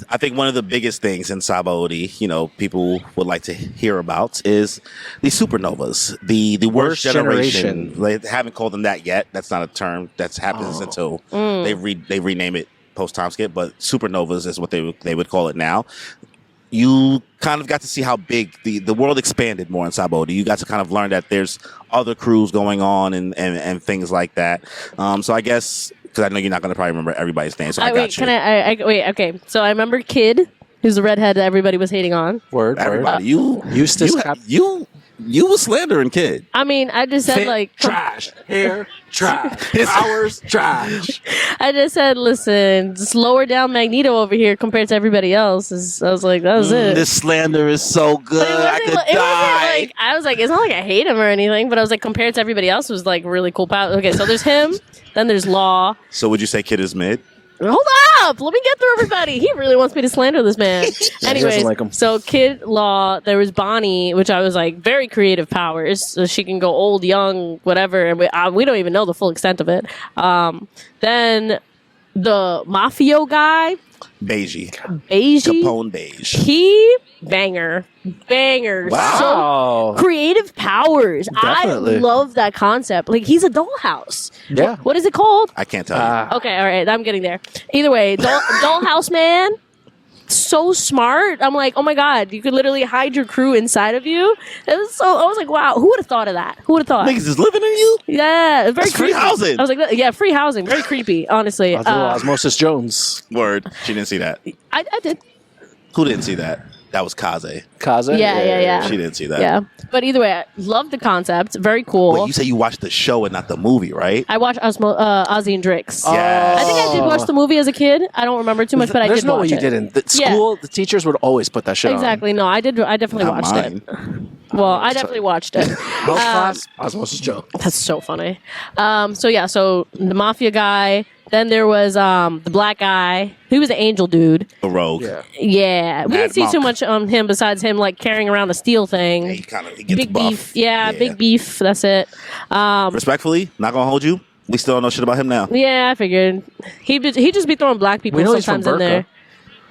I think one of the biggest things in Sabaody, people would like to hear about is the supernovas, the worst generation. They haven't called them that yet. That's not a term that happens until they rename it post time skip. But supernovas is what they would call it now. You kind of got to see how big the world expanded more in Sabaody. You got to kind of learn that there's other crews going on and things like that. So I guess, because I know you're not going to probably remember everybody's name, so I got you. Wait, okay. So I remember Kid, who's the redhead that everybody was hating on. Everybody, you was slandering Kid. I mean, I just said like trash, hair trash, hours trash. I just said, listen, just lower down Magneto over here compared to everybody else. I was like, that was it. This slander is so good. I could die. I was like, it's not like I hate him or anything, but I was like, compared to everybody else, it was like really cool. Okay, so there's him, then there's Law. So would you say Kid is mid? Hold up! Let me get through everybody. He really wants me to slander this man. Anyways, like him. So Kid, Law, there was Bonnie, which I was like, very creative powers. So she can go old, young, whatever, and we don't even know the full extent of it. Then the Mafio guy, Beige. Capone Beige. He banger. Wow. So creative powers. Definitely. I love that concept. Like, he's a dollhouse. Yeah. What is it called? I can't tell you. Okay, all right. I'm getting there. Either way, dollhouse man. So smart. I'm like, oh my god, you could literally hide your crew inside of you. I was like, wow, who would have thought of that? Who would have thought? Niggas is living in you? Yeah, very That's free creepy. housing. I was like, yeah, free housing. Very creepy, honestly. Osmosis Jones. Word. She didn't see that. I did. Who didn't see that? That was Kaze. Kaze? Yeah. She didn't see that. Yeah. But either way, I love the concept. Very cool. Wait, you say you watched the show and not the movie, right? I watched Ozzy and Drix. Yes. I think I did watch the movie as a kid. I don't remember too much, but I did There's no way watch you it. didn't. The school, the teachers would always put that shit on. Exactly. No, I did. I definitely Not watched mine. it. Well, I definitely watched it. Health class, Osmosis Jones. That's so funny. So the mafia guy. Then there was the black guy. He was an angel dude. The rogue. Yeah. We Mad didn't see Monk. too much on him besides him like carrying around a steel thing. He gets Big buff. beef. Yeah, big beef. That's it. Respectfully, not gonna hold you. We still don't know shit about him now. Yeah, I figured he just be throwing black people We know he's from sometimes in there.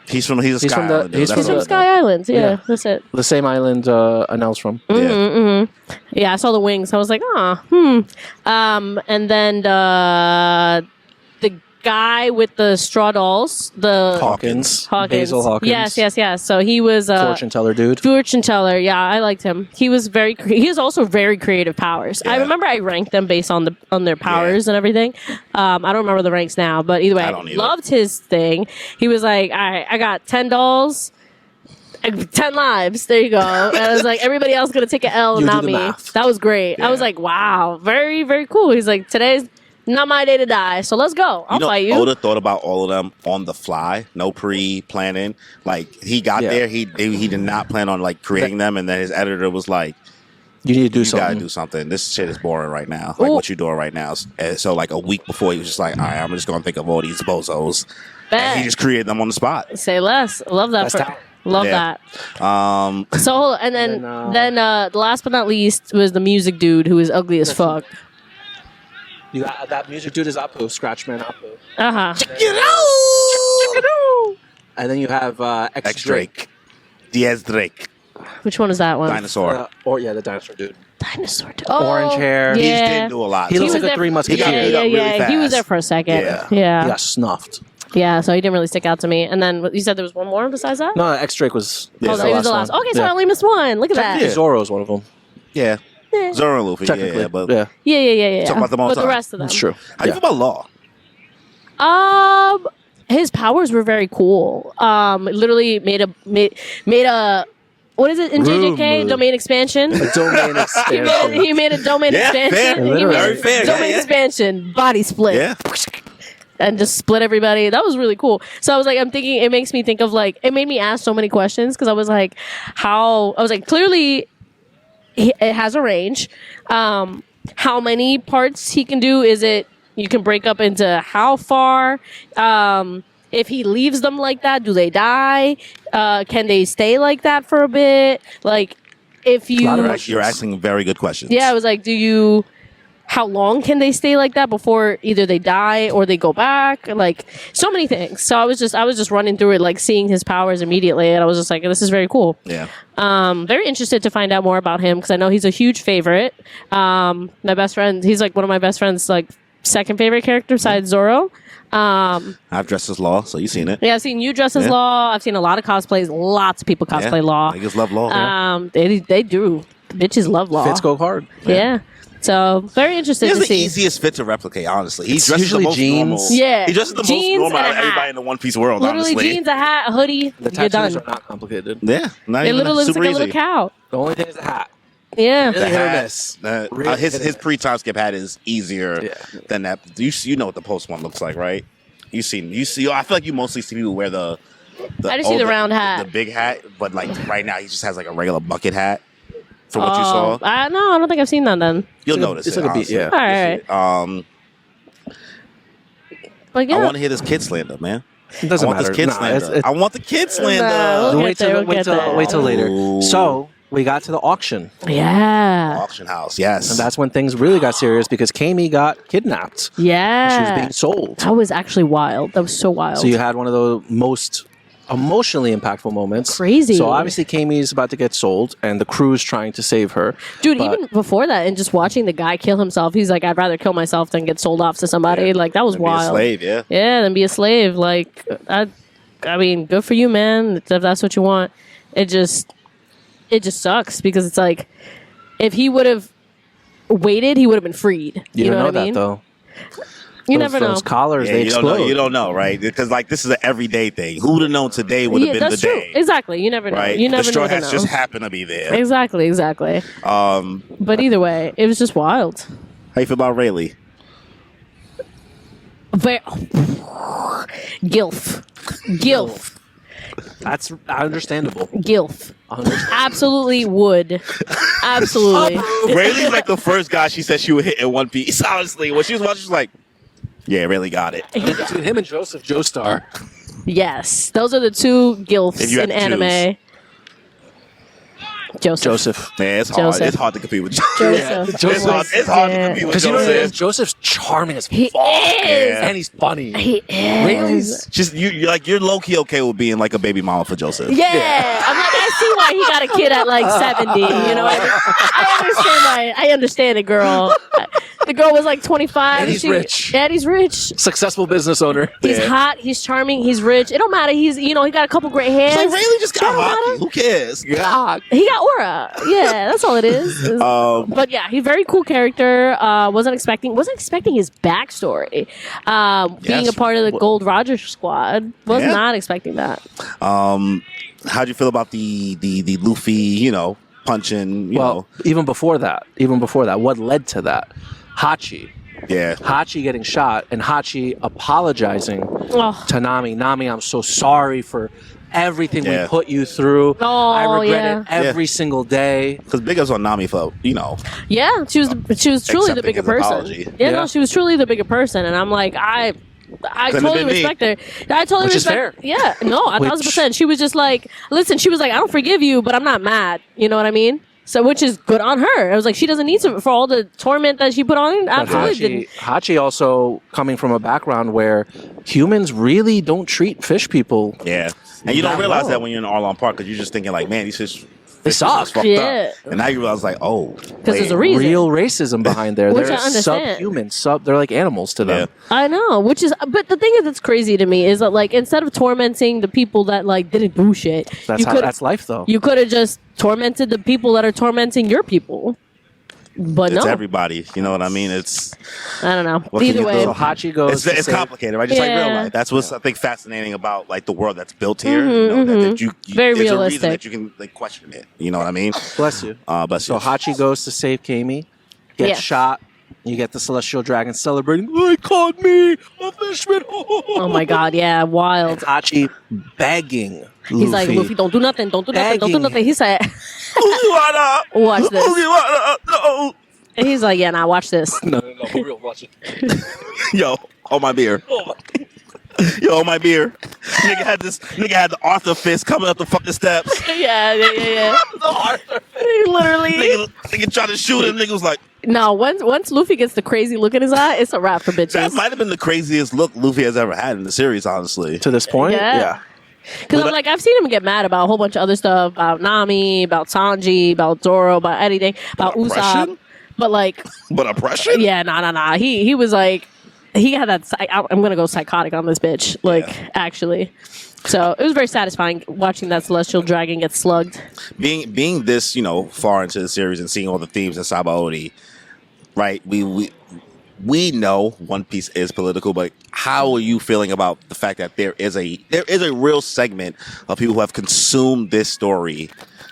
He's a He's Sky from the- Islander. he's That's He's from what- Sky Islands. Yeah, Yeah. that's it. The same island Anel's from. Yeah. Yeah, I saw the wings. I was like, and then the guy with the straw dolls, the Hawkins. Basil Hawkins. Yes. So he was Fortune teller dude. fortune teller. Yeah, I liked him. He was he has also very creative powers. I Yeah. remember I ranked them based on their powers and everything. I don't remember the ranks now, but either way, I I don't either. loved his thing. He was like, all right, I got 10 dolls. 10 lives. There you go. And I was like, everybody else gonna take an L, You do not the me. math. That was great. I was Yeah. like, wow, very, very cool. He's like, today's not my day to die, so let's go. I'll fight you. Oda thought about all of them on the fly, no pre-planning. Like he got Yeah. there, he did not plan on like creating them, and then his editor was like, You need to do "You something. gotta do something. This shit is boring right now. Like Ooh. what you doing right now." And so like a week before, he was just like, "All right, I'm just gonna think of all these bozos," and Bet. he just created them on the spot. Say less. Love that. That's talent. Love Yeah. that. So hold on, and then the last but not least was the music dude who is ugly as fuck. You got, that music dude is Apu, Scratchman Apu. And then you have X Drake. Diaz Drake, Which one is that one? dinosaur. The dinosaur dude. Dinosaur. Orange hair. He just Yeah. didn't do a lot. He so- looks like was the Three there- Musketeers. He got Yeah. really He was fast. there for a second. Yeah. He Yeah. got snuffed. So he didn't really stick out to me. And then you said there was one more besides that? No, X Drake was Yeah, Oh, so he was the last. one. Okay, so I Yeah. only missed one. Look at that. Yeah. Zoro's one of them. Yeah, Zoro and Luffy. Technically. Yeah, but yeah. Yeah. Talk about them all But the the time. rest of them. That's true. how do you feel about Law? His powers were very cool. Literally made a what is it in JJK? Room. Domain expansion. Domain expansion. He made a domain Yeah, expansion. fair. He made Very a fair. domain Yeah. expansion. Body split. Yeah, And just split everybody. That was really cool. So I was like, I'm thinking, it makes me think of like, it made me ask so many questions because I was like, clearly it has a range. How many parts he can do? Is it, you can break up into how far? if he leaves them like that, do they die? Can they stay like that for a bit? Like, if you... You're asking very good questions. Yeah, I was like, how long can they stay like that before either they die or they go back? Like, so many things. So I was just running through it, like seeing his powers immediately, and I was just like, this is very cool. Yeah. Very interested to find out more about him because I know he's a huge favorite. My best friend, he's like one of my best friends, like second favorite character besides Zoro. I've dressed as Law, so you've seen it. Yeah, I've seen you dress as Yeah. Law. I've seen a lot of cosplays. Lots of people cosplay Law. Niggas love Law. Yeah. They do. Bitches love Law. Fits go hard. Yeah. So very interested He's to the see. easiest fit to replicate, honestly. He It's dresses the usually most jeans. normal. Yeah. He dresses the Jeans most normal and out a of hat. everybody in the One Piece world, Literally honestly. jeans, a hat, a hoodie. The You're tattoos done. are not complicated. Yeah. Not It even literally looks super like a little easy. cow. The only thing is the hat. Yeah. The Hit or hat, miss. his pre-time skip hat is easier Yeah. than that. You know what the post one looks like, right? You see. I feel like you mostly see people wear the I just see the round hat. the big hat. But like right now, he just has like a regular bucket hat. From what you saw, No, I don't think I've seen that then. you'll It's like a- notice it's it. like a beat, honestly. yeah. All right. But yeah. I want to hear this kid slander, man. It doesn't I want matter. this kid Nah, slander. it's- I want the kid slander. No. We'll wait get there, till we'll get there. wait till later. Ooh. So we got to the auction, Yeah. Auction house, yes. and that's when things really got serious because Kami got kidnapped. Yeah. She was being sold. That was actually wild. That was so wild. So you had one of the most emotionally impactful moments. Crazy. So obviously Kami's about to get sold, and the crew's trying to save her. Dude, But- even before that, and just watching the guy kill himself, he's like, I'd rather kill myself than get sold off to somebody. Yeah. Like, that was Be a wild. slave, yeah. Yeah, then be a slave. Like, I mean, good for you, man. If that's what you want. It just sucks because it's like, if he would have waited, he would have been freed. You, know don't know what I that mean? though. You those, never know. Those collars, Yeah, they you don't explode. know. You don't know, right? Because like this is an everyday thing. Who would have known today would have Yeah, been the that's true. day, Exactly. You never know. right? You never the straw know. hats just happened to be there. Exactly. How But either way, it was just wild. you feel about Rayleigh? Gilf. That's understandable. Gilf. Understandable. Absolutely would. Absolutely. Rayleigh's like the first guy she said she would hit in One Piece. Honestly, when she was watching, she was like, "Yeah, Rayleigh got it." Between him and Joseph Joestar. Yes. Those are the two If gilfs you had in to choose. anime. Joseph. Man, it's hard. Joseph. It's hard to compete with Joseph. It's hard. It's hard to Yeah. compete with Because you know what it is? Joseph. Joseph's charming as He fuck. is. Yeah. And he's funny. He is. Rayleigh's Just you're like you're low key okay with being like a baby mama for Joseph. Yeah. I'm like, I see why he got a kid at like 70. You know what I mean? I understand it, girl. The girl was like 25. And he's rich. And he's rich. Successful business owner. He's Yeah. hot. He's charming. He's rich. It don't matter. He got a couple gray hairs. It's like Rayleigh just got Don't hockey. matter. Who cares? God. He got aura. Yeah, that's all it is. But yeah, he's a very cool character. Wasn't expecting his backstory. Being Yes. a part of the Gold Roger squad. Was Yeah. not expecting that. How'd you feel about the Luffy? Punching. You know, even before that, what led to that? Hachi. yeah. Hachi getting shot and Hachi apologizing Oh. to Nami. Nami, I'm so sorry for everything Yeah. we put you through. Oh, I regret yeah. it every single day. Because big ups on Nami for Yeah, she was truly the Accepting bigger his person. apology. Yeah, Yeah. no, she was truly the bigger person, and I'm like, I Couldn't totally have been me. respect her. I totally Which is respect. fair. Yeah, no, 1,000%. Which- She was just like, listen. She was like, I don't forgive you, but I'm not mad. You know what I mean? So, which is good on her. I was like, she doesn't need to for all the torment that she put on. But Absolutely didn't. Hachi also coming from a background where humans really don't treat fish people. Yeah. And you don't Not realize well. that when you're in Arlong Park because you're just thinking like, man, these fish They suck. is fucked Yeah. up. And now you realize like, oh, Because there's a reason. Real racism behind there. Which They're I understand. subhuman. They're like animals to them. I know, but the thing that's crazy to me is that like instead of tormenting the people that like didn't do shit, That's life, though. you could have just tormented the people that are tormenting your people. But It's no, everybody. You know what I mean? It's I don't know. What can Either you way, do? So Hachi goes. it's complicated, right? Just like real Yeah. life. That's what's I think fascinating about like the world that's built here. That you Very there's a reason realistic. that you can like question it. You know what I mean? Bless you. But So Hachi goes to save Kami, gets Yes. shot. You get the Celestial Dragon celebrating. They caught me, a fishman. oh my god, yeah, wild. Hachi begging Luffy. He's like, Luffy, don't do nothing, don't do nothing, don't do Begging. nothing. He said, Ugiwara! watch this. Ugiwara! No! And he's like, yeah, nah, watch this. No, for real, watch it. Yo, hold my beer. Yo, my beer. Nigga had the Arthur fist coming up the fucking steps. yeah. Literally. Nigga tried to shoot him. Nigga was like, No, once Luffy gets the crazy look in his eye, it's a wrap for bitches. that might have been the craziest look Luffy has ever had in the series, honestly. To this point, Yeah. Because I'm like, I've seen him get mad about a whole bunch of other stuff, about Nami, about Sanji, about Zoro, about anything, about Usopp. Oppression? But like, But oppression? yeah, nah. He was like, he had that. I'm gonna go psychotic on this bitch. Like, Yeah. actually. So it was very satisfying watching that celestial dragon get slugged. Being this, far into the series and seeing all the themes in Sabaody, right? We know One Piece is political, but how are you feeling about the fact that there is a real segment of people who have consumed this story,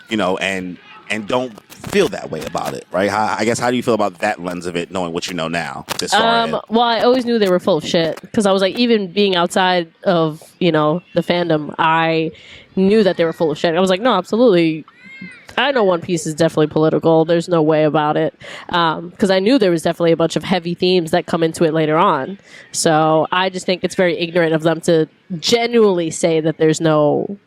and don't feel that way about it, right? I guess how do you feel about that lens of it, knowing what you know now? This far in? Well, I always knew they were full of shit because I was like, even being outside of the fandom, I knew that they were full of shit. I was like, no, absolutely. I know One Piece is definitely political. There's no way about it. Because I knew there was definitely a bunch of heavy themes that come into it later on. So I just think it's very ignorant of them to genuinely say that there's no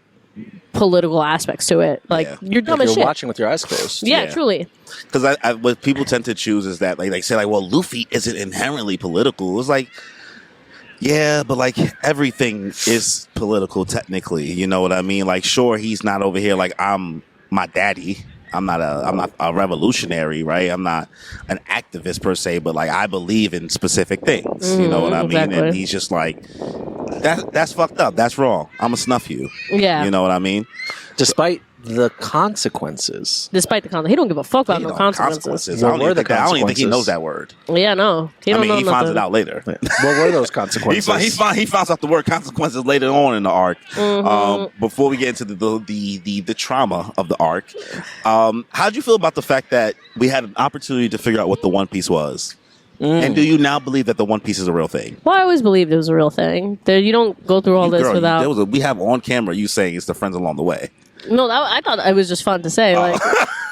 political aspects to it. Like, Yeah. you're dumb If as you're shit. watching with your eyes closed. Yeah, Yeah. truly. Because what people tend to choose is that like they say like, well, Luffy isn't inherently political. It's like, yeah, but like everything is political technically. You know what I mean? Like, sure, he's not over here like I'm my daddy. I'm not a revolutionary, right? I'm not an activist per se, but like I believe in specific things. You know what I mean? exactly. And he's just like, that's fucked up. That's wrong. I'm gonna snuff you. Yeah. You know what I mean? Despite the consequences. Despite the consequences. He don't give a fuck about You no know, consequences. I What don't, were even the think I don't even think he knows consequences? that word. Yeah, no. He I don't mean, know he finds nothing. it out later. What were those consequences? He finds out the word consequences later on in the arc. Before we get into the trauma of the arc, how'd you feel about the fact that we had an opportunity to figure out what the One Piece was? And do you now believe that the One Piece is a real thing? Well, I always believed it was a real thing. You don't go through all this Girl, without. we have on camera you saying it's the friends along the way. No, I thought it was just fun to say, like,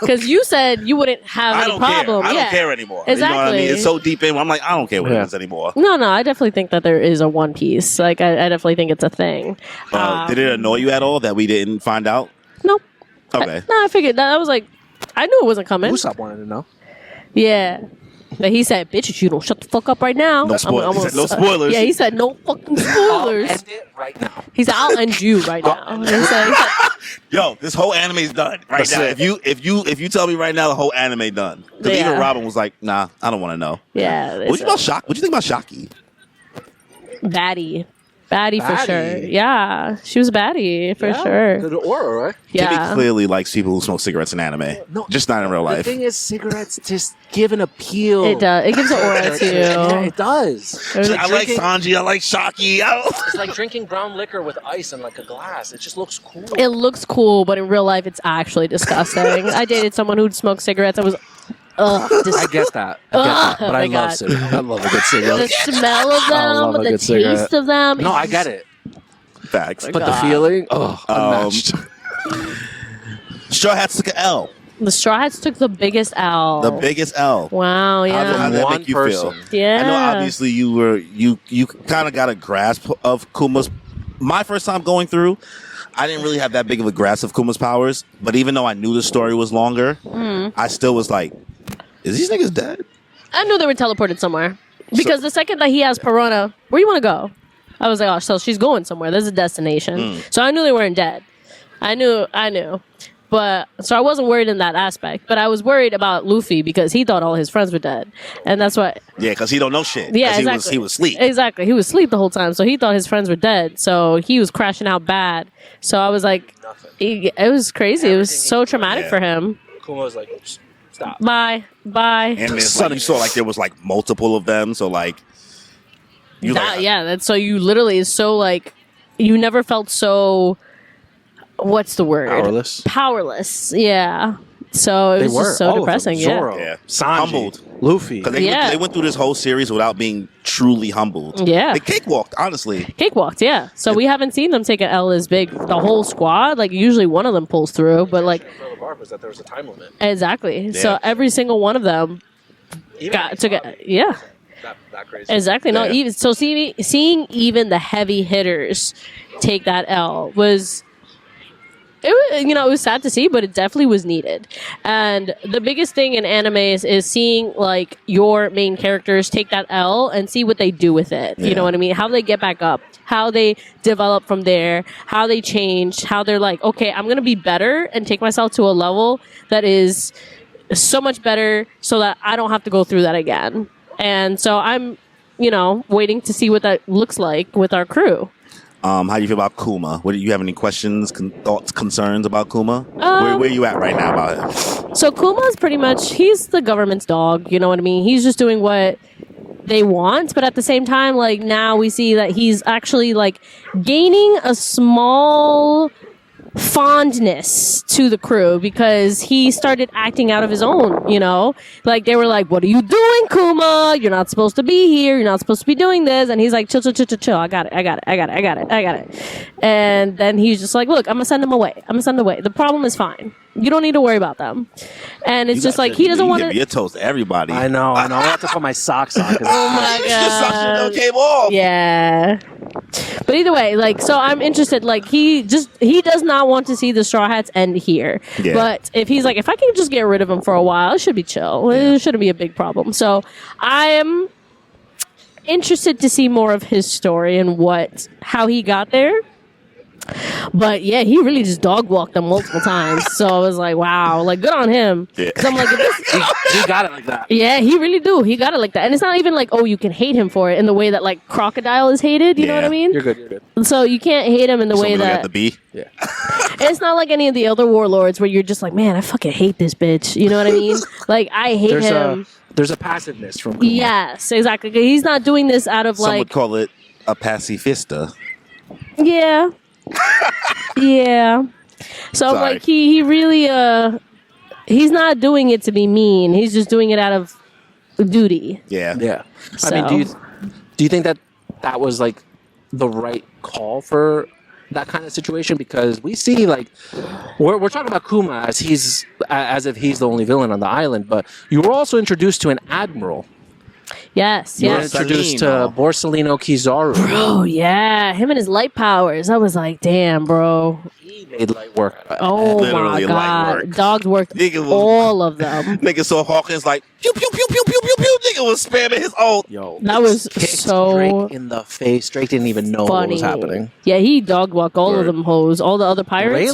because you said you wouldn't have I any don't problem. care. I yeah. don't care anymore. You know what I Exactly. mean? It's so deep in. I'm like, I don't care what it Yeah. is anymore. No, I definitely think that there is a One Piece. Like, I definitely think it's a thing. Did it annoy you at all that we didn't find out? No. Okay. No, I figured that. I was like, I knew it wasn't coming. Usopp wanted to know. Yeah. But he said, bitches, you don't shut the fuck up right now. No spoilers. He said, no spoilers. Yeah, he said, no fucking spoilers. End it right now. He said, I'll end you right now. He said, Yo, this whole anime's done right That's now. it. If you tell me right now the whole anime done, because Yeah. even Robin was like, nah, I don't want to know. yeah. What you think about Shaki? Baddie. Baddie for Baddie. sure. Yeah. She was a baddie for sure. The aura, right? Yeah. Kimmy clearly likes people who smoke cigarettes in anime. No, just not in real The life. thing is, cigarettes just give an appeal. It does. It gives an aura to Yeah, you. it does. There's I like Sanji. I like Shaki. It's like drinking brown liquor with ice in like a glass. It just looks cool. It looks cool, but in real life, it's actually disgusting. I dated someone who'd smoke cigarettes. I was, I get that. I get that. But my I God. love cigarettes. I love a good the cigarette. smell of love them, a the good taste cigarette. of them. No, I get it. Facts. But the feeling, unmatched. Straw Hats took an L. The Straw Hats took the biggest L. The biggest L. Wow, yeah. How'd that One make you person. feel? Yeah. I know obviously you kind of got a grasp of Kuma's. My first time going through, I didn't really have that big of a grasp of Kuma's powers, but even though I knew the story was longer, I still was like, is these niggas dead? I knew they were teleported somewhere. Because the second that he asked Perona, where you want to go? I was like, oh, so she's going somewhere. There's a destination. So I knew they weren't dead. I knew. But so I wasn't worried in that aspect. But I was worried about Luffy because he thought all his friends were dead. And that's what. Yeah, because he don't know shit. Yeah, 'Cause exactly. He was asleep. Exactly. He was asleep the whole time. So he thought his friends were dead. So he was crashing out bad. So I was like, it was crazy. It was so traumatic Yeah. for him. Kuma was like, "Oops, stop." Bye. And then it's like, you saw like there was like multiple of them. So like, you like, Yeah, that's so you literally is so like you never felt so what's the word? Powerless. Yeah. So it was just so depressing. Yeah. Zoro, Yeah. Sanji, Humbled. Luffy. Because Yeah. they went through this whole series without being truly humbled. Yeah. They cakewalked, honestly. Cakewalked, yeah. So we haven't seen them take an L as big. The whole squad, like usually one of them pulls through, but like was that there was a time limit. exactly. Yeah. So every single one of them took it. Yeah. that crazy. Exactly. No, Yeah. even so, seeing even the heavy hitters take that L was. It was sad to see, but it definitely was needed. And the biggest thing in anime is seeing like your main characters take that L and see what they do with it. You Yeah. know what I mean? How they get back up, how they develop from there, how they change, how they're like, okay, I'm gonna be better and take myself to a level that is so much better, so that I don't have to go through that again. And so I'm, waiting to see what that looks like with our crew. How do you feel about Kuma? What do you have any questions, thoughts, concerns about Kuma? Where are you at right now about him? So Kuma's pretty much, he's the government's dog, you know what I mean? He's just doing what they want, but at the same time, like, now we see that he's actually, like, gaining a small fondness to the crew because he started acting out of his own, Like, they were like, what are you doing, Kuma? You're not supposed to be here. You're not supposed to be doing this. And he's like, chill. I got it. And then he's just like, look, I'm going to send them away. The problem is fine. You don't need to worry about them. And it's just like, he doesn't want to. to. Your toast to everybody. I know. I have to put my socks on. Oh my God. Came off. Yeah. But either way, like, so I'm interested. Like, he does not want to see the Straw Hats end here. Yeah. But if he's like, if I can just get rid of him for a while, it should be chill. It shouldn't be a big problem. So I am interested to see more of his story and how he got there. But yeah, he really just dog walked them multiple times. So I was like, wow, like, good on him. Yeah. 'Cause I'm like, He got it like that. yeah, he really do. He got it like that. And it's not even like, oh, you can hate him for it in the way that like Crocodile is hated. You know what I mean? You're good. So you can't hate him in the way Someone got that the B. Yeah. it's not like any of the other warlords where you're just like, man, I fucking hate this bitch. You know what I mean? Like, I hate him. There's a passiveness from Kuma. Yes, exactly. He's not doing this out of Some like, would call it a pacifista. yeah, yeah. So Sorry. like, he really he's not doing it to be mean. He's just doing it out of duty. Yeah. Yeah. So. I mean, do you think that was like the right call for that kind of situation? Because we see like we're talking about Kuma as if he's the only villain on the island, but you were also introduced to an admiral. Yes, You were yes. introduced to Borsalino. Borsellino Kizaru. Oh yeah, him and his light powers. I was like, damn, bro. He made light work out of it. Oh my Literally light god, work. dogs worked Nigga was- all of them. Nigga saw Hawkins like pew pew pew pew pew pew pew. Nigga was spamming his ult. Yo, That was kicked so Drake in the face. Drake didn't even know what funny. was happening. Yeah, he dog walked all Word. of them hoes, all the other pirates.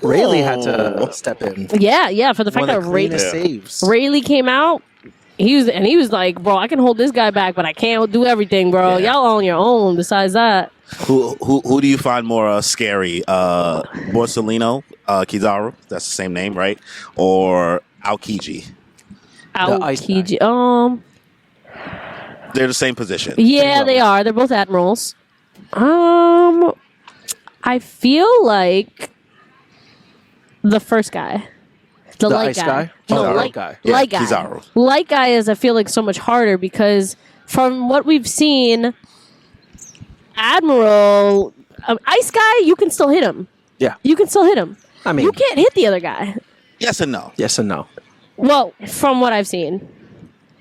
Rayleigh had to step in. Yeah, for the fact One of that the cleanest Yeah. saves. Rayleigh came out. He was like, bro, I can hold this guy back, but I can't do everything, bro. Yeah. Y'all on your own. Besides that, Who do you find more scary? Borsellino, Kizaru, that's the same name, right? Or Aokiji? ice guy. Aokiji. They're the same position. Yeah, they are. They're both admirals. I feel like the first guy. The light ice guy. guy? No, Oh, light guy. Yeah, Light guy. Kizaru. Light guy is, I feel like, so much harder because from what we've seen, Admiral, Ice guy, you can still hit him. Yeah. You can still hit him. I mean, You can't hit the other guy. Yes and no. yes and no. Well, from what I've seen.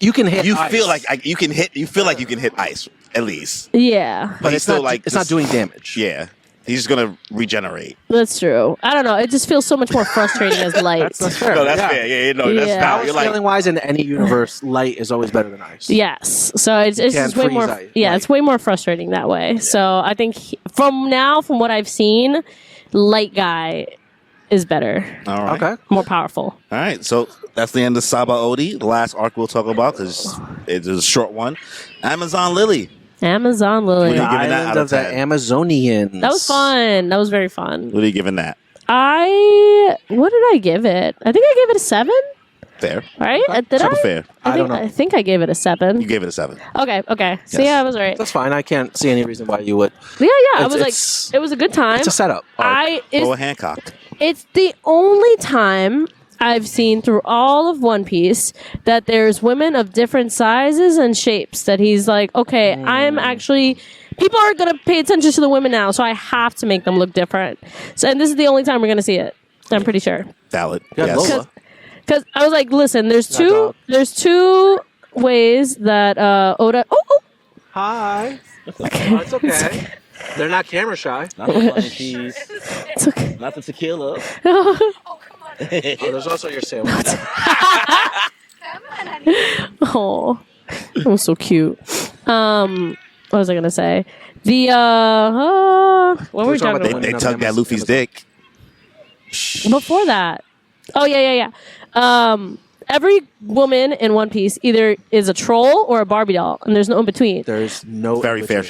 You can hit. You ice, feel like you can hit. You feel like you can hit ice at least. Yeah, but he's it's still not like it's not this- doing damage. Yeah, he's just gonna regenerate. that's true. I don't know. It just feels so much more frustrating as light. That's fair. No, that's yeah. fair. Yeah, no, that's Yeah. valid. Balance You're like, scaling wise, in any universe, light is always better than ice. Yes. So it's can't just way freeze more. ice, Yeah, light. it's way more frustrating that way. So I think from what I've seen, light guy is better, all right, Okay. more powerful. all right. So that's the end of Saba Odi. The last arc we'll talk about because it's a short one. Amazon Lily. Amazon What Lily. do The you giving that island out of of the 10? Amazonians. That was fun. That was very fun. What are you giving that? What did I give it? I think I gave it a 7. Fair. Right? Did Super I? fair. I don't know. I think I gave it a 7. You gave it a 7. Okay. So Yes. yeah, I was right. That's fine. I can't see any reason why you would. Yeah. I It's- was it's- like, it was a good time. It's a setup. Boa Hancock. It's the only time I've seen through all of One Piece that there's women of different sizes and shapes that he's like, okay, I'm actually, people are going to pay attention to the women now, so I have to make them look different. So, and this is the only time we're going to see it. I'm pretty sure. Valid. Yeah, Yes. Lola. Because I was like, listen, there's That dog. two ways that Oda. Oh. Hi. It's okay. They're not camera shy. Not the funny piece. It's okay. Not the tequila. Oh, there's also your sandwich. Oh, that was so cute. What was I gonna say? The what were we talking about? They tugged at Luffy's dick. Before that? Oh yeah. Every woman in One Piece either is a troll or a Barbie doll, and there's no in between. There's no Very fair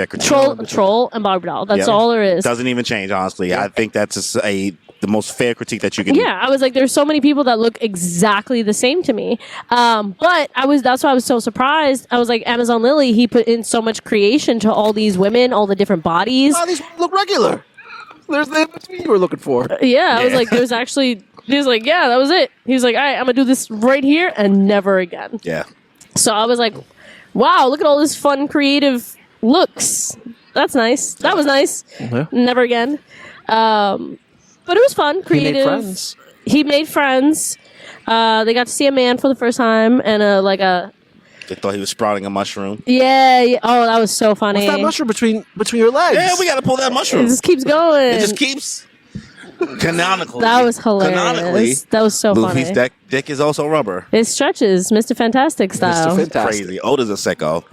critique. Troll and Barbie doll. That's Yeah. all there is. Doesn't even change, honestly. I think that's the most fair critique that you can. Yeah, I was like, there's so many people that look exactly the same to me. But that's why I was so surprised. I was like, Amazon Lily, he put in so much creation to all these women, all the different bodies. Oh, these look regular. There's the in-between you were looking for. Yeah, I was like, there's actually. He was like, yeah, that was it. He was like, all right, I'm gonna do this right here and never again. Yeah. So I was like, wow, look at all this fun, creative looks. That's nice. That was nice. Yeah. Never again. But it was fun, creative. He made friends. They got to see a man for the first time and They thought he was sprouting a mushroom. yeah. Oh, that was so funny. What's that mushroom between your legs? Yeah, we got to pull that It mushroom. just keeps going. It just keeps canonically. That was hilarious. Canonically, That was so Luffy's funny. dick is also rubber. It stretches, Mr. Fantastic style. Mr. Fantastic. Crazy. Oda's a sicko.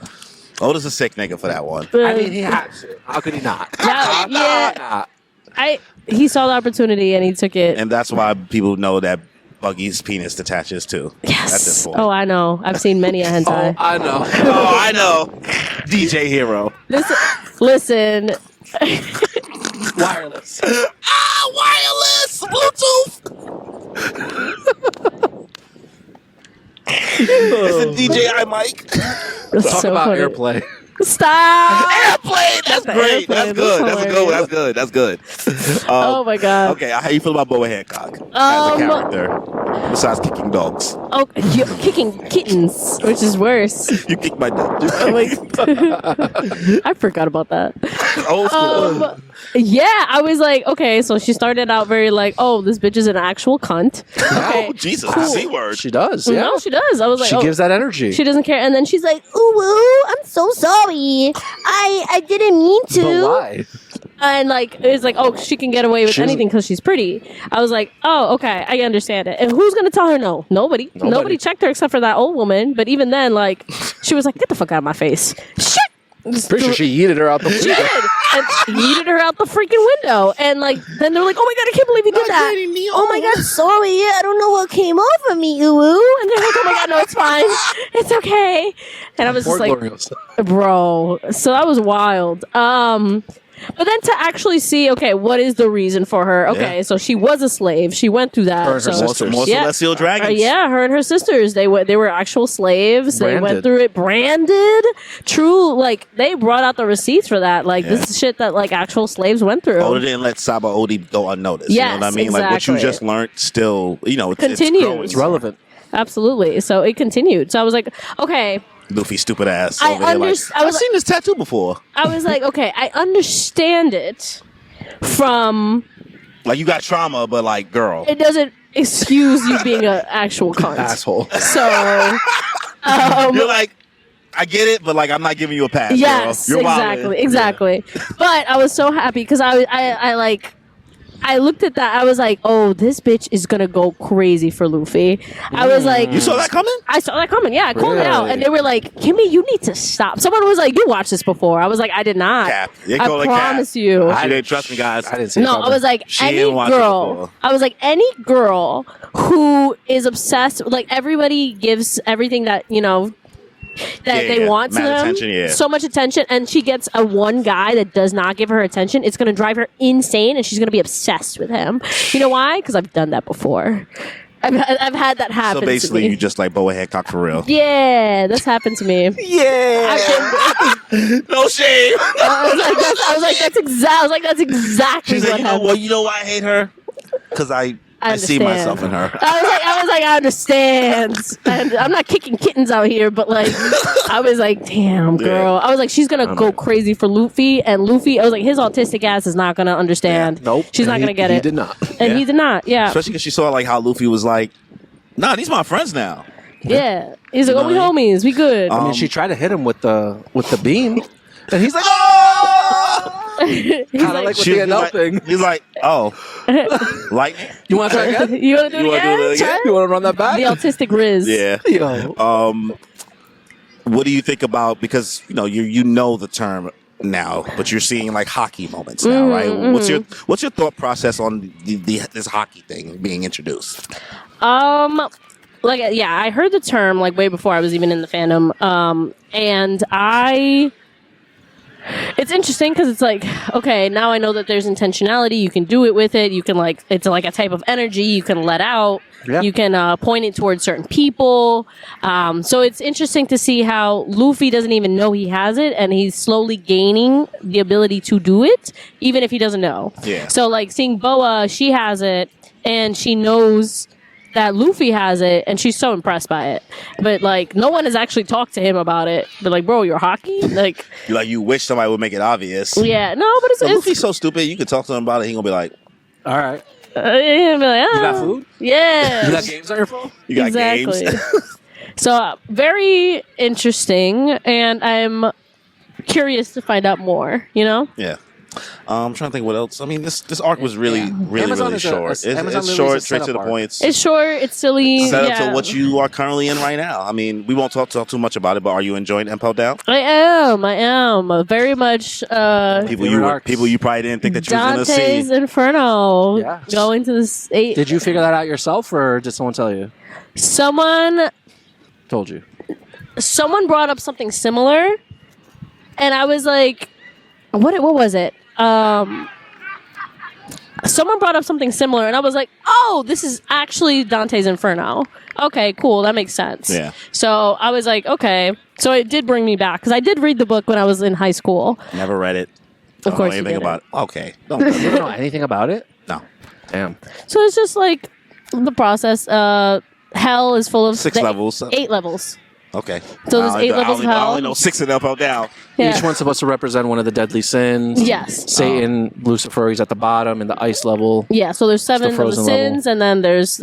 Oda's a sick nigga for that one. I mean, he has to. How could he not? Yeah. He saw the opportunity and he took it. And that's why people know that Buggy's penis detaches too. Yes. At this point. Oh, I know. I've seen many a hentai. Oh, I know. Oh, I know. DJ Hero. Listen. Wireless. Wireless Bluetooth. It's a DJI mic. That's Talk so about funny. airplay. Stop. Airplane. That's The great. airplane. That's good. That's That's a good one. That's good. That's good. Oh my god. Okay, how you feel about Boa Hancock as a character? Besides kicking dogs, Oh, you're kicking kittens, which is worse. you kicked my dog. I'm like, I forgot about that. Old school. Yeah, I was like, okay, so she started out very like, oh, this bitch is an actual cunt. Okay. Oh, Jesus, Cool. C word. She does. Yeah. No, she does. I was like, She oh, gives that energy. she doesn't care. And then she's like, ooh, woo, I'm so sorry. I didn't mean But to. why? And like, it's like, oh, she can get away with She doesn't- anything because she's pretty. I was like, oh, okay, I understand it. And who's gonna tell her no? Nobody. Nobody checked her except for that old woman. But even then, like, she was like, get the fuck out of my face. Shit. Pretty sure she yeeted her out the She window. did. And yeeted her out the freaking window. And like, then they're like, oh my god, I can't believe you did that. Oh my god, sorry. I don't know what came over me, ooh. And they're like, oh my god, no, it's fine. It's okay. And I was Poor just like, Glorious. bro. So that was wild. But then to actually see, okay, what is the reason for her? Okay, Yeah. so she was a slave. She went through that. Her and her so, sisters. More Yeah. celestial dragons. yeah, her and her sisters. They were actual slaves. They went Branded. through it branded. True, like they brought out the receipts for that. Like this is shit that like actual slaves went through. Oda didn't let Saba Odi go unnoticed. You know Yes, what I mean? Like what you exactly. just learned still, it's Continues. growing. It's relevant. Absolutely. So it continued. So I was like, okay, Luffy stupid ass. I over here like, underst- I was I've seen this tattoo before. I was like, okay, I understand it from Like you got trauma, but like, girl. it doesn't excuse you being an actual cunt. Asshole. So You're like, I get it, but like I'm not giving you a pass. yes, girl. You're exactly. But I was so happy because I looked at that. I was like, oh, this bitch is gonna go crazy for Luffy. I was like, You saw that coming? I saw that coming. Yeah, I called it out, Really? and they were like, "Kimmy, you need to stop." Someone was like, "You watched this before?" I was like, "I did not." Cap. They I call it cap. promise you. She didn't trust me, guys. I didn't see it No, coming. I was like, She any didn't watch it girl. before. I was like, any girl who is obsessed, like everybody gives everything that they Yeah, want to mad them, attention, yeah. so much attention, and she gets a one guy that does not give her attention. It's going to drive her insane, and she's going to be obsessed with him. You know why? Because I've done that before. I've had that happen. So basically, to me. you just like Boa Hancock for real. Yeah, that's happened to me. Yeah. No shame. I was like, that's exactly She's what like, happened. you know why I hate her? Because I see understand. myself in her. I was like, I understand. And I'm not kicking kittens out here, but like, I was like, damn, girl. Yeah. I was like, she's gonna go crazy for Luffy, and Luffy, I was like, his autistic ass is not gonna understand. Nope. she's And not gonna get He it. did not. And Yeah. he did not. Yeah, Especially because she saw like how Luffy was like, nah, these my friends now. Yeah. He's like, You oh, we know what I homies. We good. I mean, she tried to hit him with the beam, and he's like, "Oh!" He's Kind of like with the NL thing. He's like, oh, lightning. You want to try again? you want to do You it wanna do again? it again? Try? You want to run that back? The autistic Riz. Yeah. Yo. What do you think about, because you know the term now, but you're seeing like hockey moments now, right? What's your thought process on this hockey thing being introduced? I heard the term like way before I was even in the fandom, and it's interesting because it's like, okay, now I know that there's intentionality. You can do it with it. You can it's like a type of energy you can let out. Yeah. You can point it towards certain people. So it's interesting to see how Luffy doesn't even know he has it, and he's slowly gaining the ability to do it, even if he doesn't know. Yeah. So like seeing Boa, she has it, and she knows that Luffy has it, and she's so impressed by it. But like, no one has actually talked to him about it. They're like, bro, you're hockey? Like, You wish somebody would make it obvious. yeah, no, but it's Luffy's so stupid. You could talk to him about it. He gonna be like, All right. he'll be like, You got food? Yeah. You got games on your phone? you got exactly. games. So very interesting, and I'm curious to find out more. Yeah. I'm trying to think what else. I mean, this arc was really Amazon really is short. Amazon It's literally short, is a straight to the setup arc. points. It's short. It's silly. Set up yeah. to what you are currently in right now. I mean, we won't talk too much about it, but are you enjoying Impel Down? I am very much. People you probably didn't think that you was gonna Dante's see. Inferno. Yeah. Going to this 8. Did you figure that out yourself, or did someone tell you? Someone Told you. brought up something similar, and I was like, what was it? Someone brought up something similar, and I was like, oh, this is actually Dante's Inferno. Okay, cool, that makes sense. Yeah. So I was like, okay. So it did bring me back, because I did read the book when I was in high school. Never read it. Of Don't course know you anything didn't. about it. Okay. You don't know anything about it? No. Damn. So it's just like the process. Hell is full of 6 levels. 8 levels. Okay. So there's 8 levels of I hell. only know 6 of them Impel Down. Yeah. Each one's supposed to represent one of the deadly sins. Yes. Satan, Lucifer, he's at the bottom in the ice level. Yeah, so there's 7 of the frozen sins, and then there's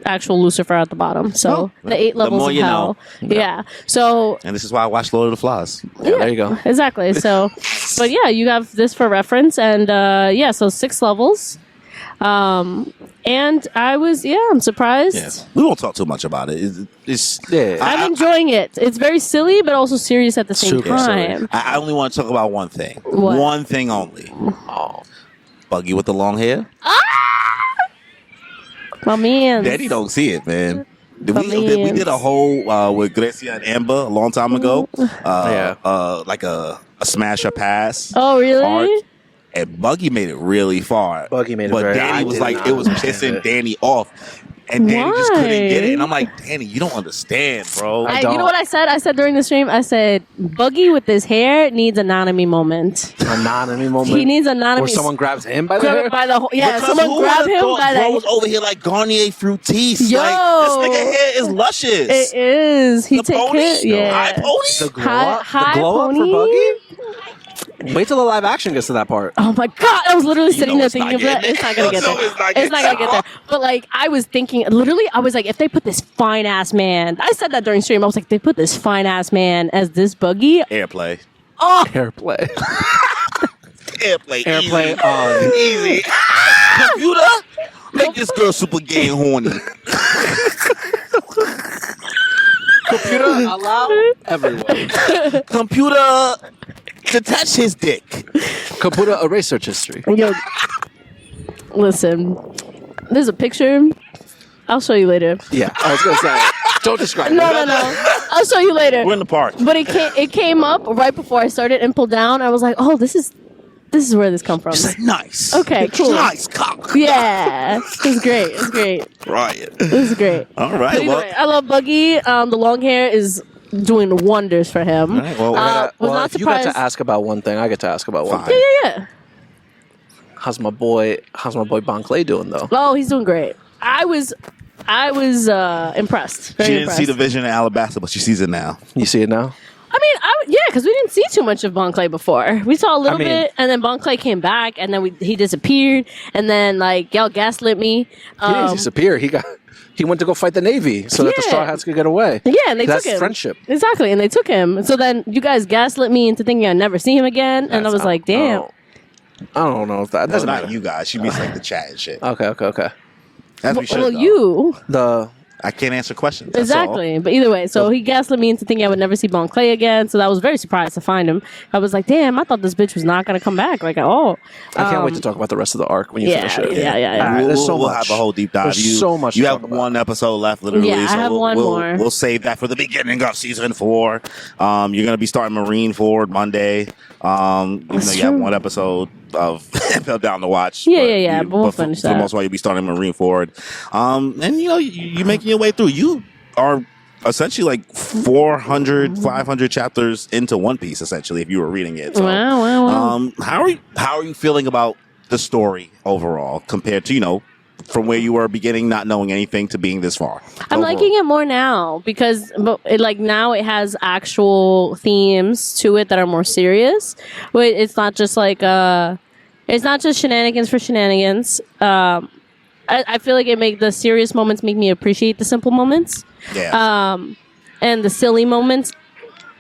actual Lucifer at the bottom. So the 8 levels more of you hell. know. Yeah. So And this is why I watch Lord of the Flies. Yeah, there you go. exactly. So, but yeah, you have this for reference, and so 6 levels. And I'm surprised. Yeah. We won't talk too much about it. It's Yeah. I'm enjoying it. It's very silly, but also serious at the same Super silly. time. I only want to talk about one thing. What? One thing only. Oh. Buggy with the long hair. My man. Daddy don't see it, man. We Man. did a whole with Grecia and Amber a long time ago. Yeah. Like a smash or pass. Oh, really? arc. And Buggy made it really far. Buggy made it but very- Danny I was did like, not it was understand pissing it. Danny off. And Danny just couldn't get it. And I'm Why? like, Danny, you don't understand, bro. I You don't. know what I said? I said during the stream, I said, Buggy with his hair needs an anatomy moment. Anatomy moment. He needs anatomy. Or someone grabs him by the grab hair. it by the Because someone who grab would've him thought by bro the was over here like Garnier Fructis. Yo. Like, this nigga hair is luscious. It is. He The take pony? it. Yeah. High pony? The glow High- up, high the glow up for pony? Buggy. Wait till the live action gets to that part. Oh my god! I was literally sitting know there it's not thinking of that. getting It's not there. gonna get You know there. it's not It's not getting gonna get there. But like, I was thinking, literally, I was like, if they put this fine ass man, I said that during stream. I was like, they put this fine ass man as this Buggy. Airplay. Oh, Airplay. Airplay. Airplay Easy. on. Easy. Computer, make this girl super gay and horny. Computer allow everyone. Computer, detach his dick. Computer erase search history. yo, listen, there's a picture. I'll show you later. Yeah, I was gonna say. Don't describe it. No. I'll show you later. We're in the park. But it came up right before I started and pulled down. I was like, oh, this is where this come from. She's like, nice. Okay, cool. Nice cock. Yeah, it's great. It's great. Right. It's great. All But right. anyway, Well, I love Buggy. The long hair is doing wonders for him. all right, well, Was Well, not if you got surprised. to ask about one thing, I get to ask about one Fine. thing. Yeah. How's my boy Bon Clay doing though? Oh, he's doing great. I was impressed. Very she didn't impressed. see the vision in Alabasta, but she sees it now. You see it now? I mean, because we didn't see too much of Bon Clay before. We saw a little mean- bit, and then Bon Clay came back, and then he disappeared, and then like y'all gaslit me. He didn't disappear. He got He went to go fight the Navy so that the Yeah. Straw Hats could get away. Yeah, and they That's took him. friendship. Exactly, and they took him. So then you guys gaslit me into thinking I'd never see him again, and I was like, damn. I don't know if that Well, doesn't not matter. you guys. She means like the chat and shit. Okay. As we should. Well, though. you. I can't answer questions. That's Exactly. But either way, so he gaslit me into thinking I would never see Bon Clay again. So I was very surprised to find him. I was like, damn, I thought this bitch was not going to come back like at all. I can't wait to talk about the rest of the arc when you finish it. Yeah. All right, there's so we'll much. have a whole deep dive. There's so much You to have talk about. one episode left, literally. Yeah, I so have one more. We'll save that for the beginning of season 4. You're gonna be starting Marine Ford Monday. Even though you have true. one episode of Impel Down to watch. Yeah, but we'll for, finish for the that. most part, you'll be starting Marine Ford. And you're making your way through. You are essentially like 400, 500 chapters into One Piece, essentially, if you were reading it. So, Wow. how are you feeling about the story overall compared to, from where you were beginning, not knowing anything, to being this far? I'm overall? liking it more now because now it has actual themes to it that are more serious. It's not just it's not just shenanigans for shenanigans. I feel like the serious moments make me appreciate the simple moments. Yeah. And the silly moments.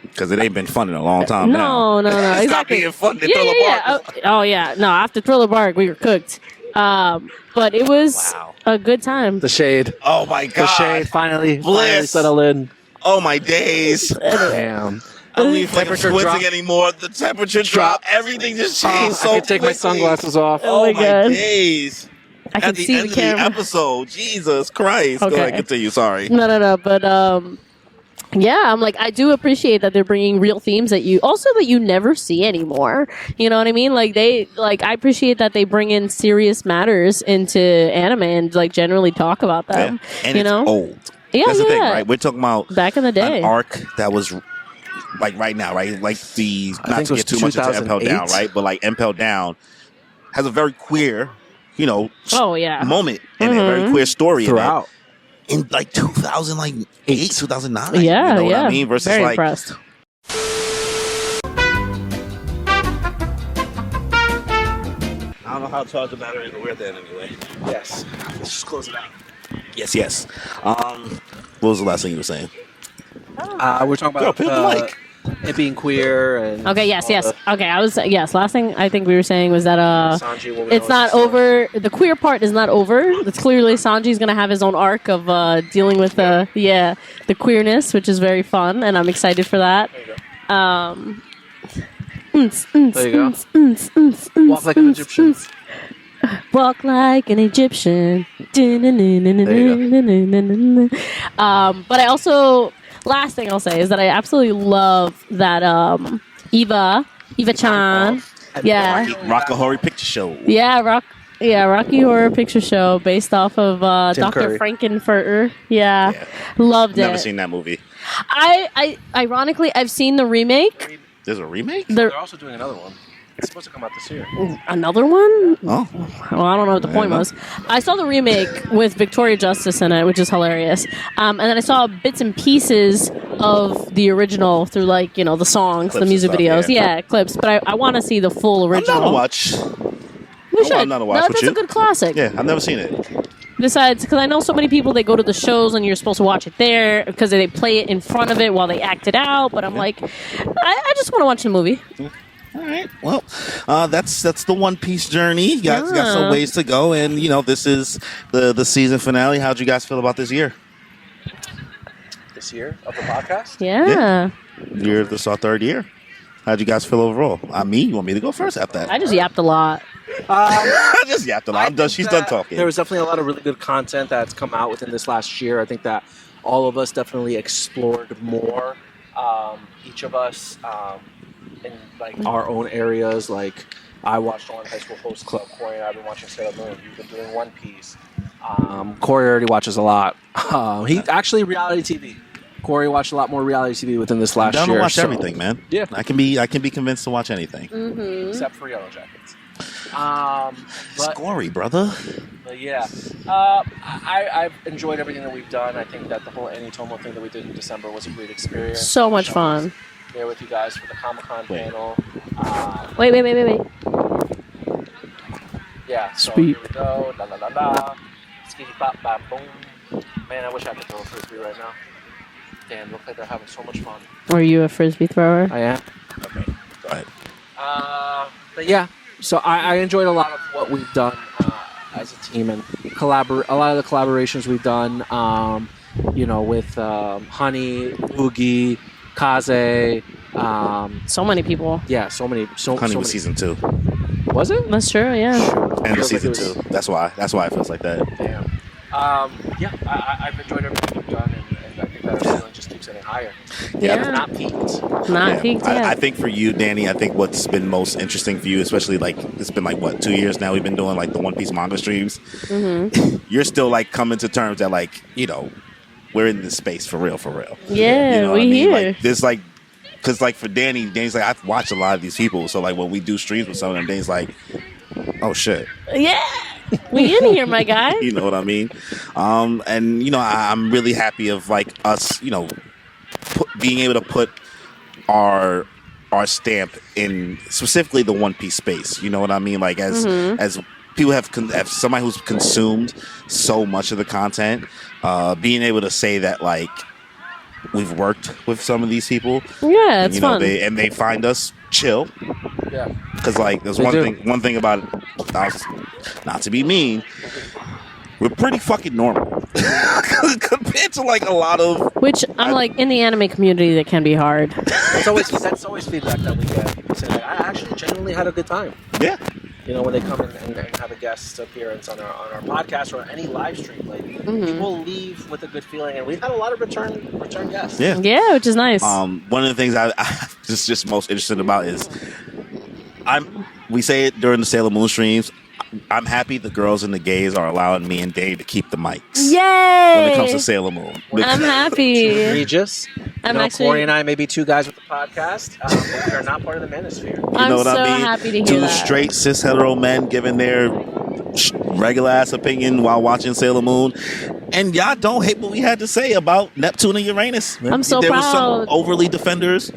Because it ain't been fun in a long time now. No. Stop Exactly. being fun to Yeah, Thriller yeah. Bark. Oh yeah. No, after Thriller Bark, we were cooked. But it was a good time. The shade. Oh my The god. shade finally Bliss. settled in. Oh my days. Damn. I don't even feel like I'm Temperature twisting drop. anymore. The temperature dropped. Everything just changed so I can take my quickly. sunglasses off. Oh Oh my my God. days. I can At the see end the of the camera. episode. Jesus Christ. Go Okay. ahead, continue. Sorry. No. But yeah, I'm like, I do appreciate that they're bringing real themes that you never see anymore. You know what I mean? I appreciate that they bring in serious matters into anime and generally talk about them. Yeah. And it's old. Yeah, That's the thing, yeah. right? We're talking about Back in the day. an arc that was like right now, right? Like not think to it get was too much into Impel 2008. Down, right? But like Impel Down has a very queer, Oh yeah. moment and a very queer story Throughout. in like 2008, 2009. Yeah, you know yeah. what I mean? Versus Very like impressed. I don't know how to charge the battery, but we're there anyway. Yes. Let's just close it out. Yes. What was the last thing you were saying? We're talking Girl, about pick up the mic. it being queer and Okay, yes. all the Okay, last thing I think we were saying was that Sanji, what we it's know not is over. The queer part is not over. It's clearly Sanji's gonna have his own arc of dealing with the queerness, which is very fun, and I'm excited for that. There you go. Walk like an Egyptian. Walk like an Egyptian. But I also, last thing I'll say is that I absolutely love that Eva Chan. Yeah. Rockahori Picture Show. Rocky Horror Picture Show based off of Tim Dr. Curry. Frankenfurter. Yeah. Loved Never it. seen that movie. I ironically I've seen the remake. There's a remake? They're also doing another one. It's supposed to come out this year. Another one? Oh. Well, I don't know what the point know. was. I saw the remake with Victoria Justice in it, which is hilarious. And then I saw bits and pieces of the original through the songs, Clips the and music stuff, videos. yeah. Yeah, clips. But I want to see the full I'm original. down to watch. We should. I'm down to watch No, with that's you. a good classic. Yeah, I've never seen it. Besides, because I know so many people, they go to the shows and you're supposed to watch it there because they play it in front of it while they act it out. But I'm like, I just want to watch the movie. All right. Well, that's the One Piece journey. You guys got some ways to go, and this is the season finale. How'd you guys feel about this year? This year of the podcast? Yeah. This is our third year. How'd you guys feel overall? You want me to go first after that? I just yapped a lot. I just yapped a lot. I'm done. She's done talking. There was definitely a lot of really good content that's come out within this last year. I think that all of us definitely explored more. Each of us in our own areas. Like I watched on High School Host Club. Corey and I've been watching Sailor Moon. You've been doing One Piece. Corey already watches a lot. He actually reality TV. Corey watched a lot more reality TV within this last down year. to watch so- everything, man. Yeah. I can be convinced to watch anything. except for Yellow Jackets. It's gory, brother. But yeah, I've enjoyed everything that we've done. I think that the whole Annie Tomo thing that we did in December was a great experience. So much fun. There with you guys for the Comic-Con panel. Wait. Yeah, so Sweet. here we go. La la la la. Skitty bop bop boom. Man, I wish I could throw a frisbee right now. Damn, look like they're having so much fun. Are you a frisbee thrower? I am. Okay, go ahead. But yeah, so I enjoyed a lot of what we've done as a team and a lot of the collaborations we've done. With Honey, Oogie, Kaze. So many people. Yeah, so many. Honey was season 2. Was it? That's true. Yeah. And Feels like season it was- 2. That's why it feels like that. Damn. I've enjoyed everything we've done, and I think that our ceiling just keeps getting higher. Yeah. It's not peaked. Not Yeah. peaked yet. I think for you, Danny, I think what's been most interesting for you, especially like it's been like what 2 years now we've been doing like the One Piece manga streams. Mm-hmm. You're still like coming to terms that like we're in this space for real. Yeah, You know what we I mean? here. Like this like. Because, like, for Danny's like, I've watched a lot of these people. So, like, when we do streams with some of them, Danny's like, oh, shit. Yeah. We in here, my guy. You know what I mean? And, I'm really happy of, like, us, being able to put our stamp in specifically the One Piece space. You know what I mean? Like, as people have somebody who's consumed so much of the content, being able to say that, like, we've worked with some of these people. Yeah, it's fun. They find us chill. Yeah. Because like there's They one do. thing about it, not to be mean, we're pretty fucking normal compared to like a lot of. Which I'm like in the anime community, that can be hard. That's always feedback that we get. People say, like, I actually genuinely had a good time. Yeah. When they come in and have a guest appearance on our podcast or any live stream, like people leave with a good feeling, and we've had a lot of return guests. Yeah. Yeah, which is nice. One of the things I just most interested about is we say it during the Sailor Moon streams. I'm happy the girls and the gays are allowing me and Dave to keep the mics Yay! when it comes to Sailor Moon. I'm happy. Egregious. I'm actually. Corey and I may be two guys with the podcast, but we are not part of the manosphere. You know what so I mean? happy to hear Two that. straight cis hetero men giving their regular ass opinion while watching Sailor Moon, and y'all don't hate what we had to say about Neptune and Uranus. I'm so there was proud. some overly defenders.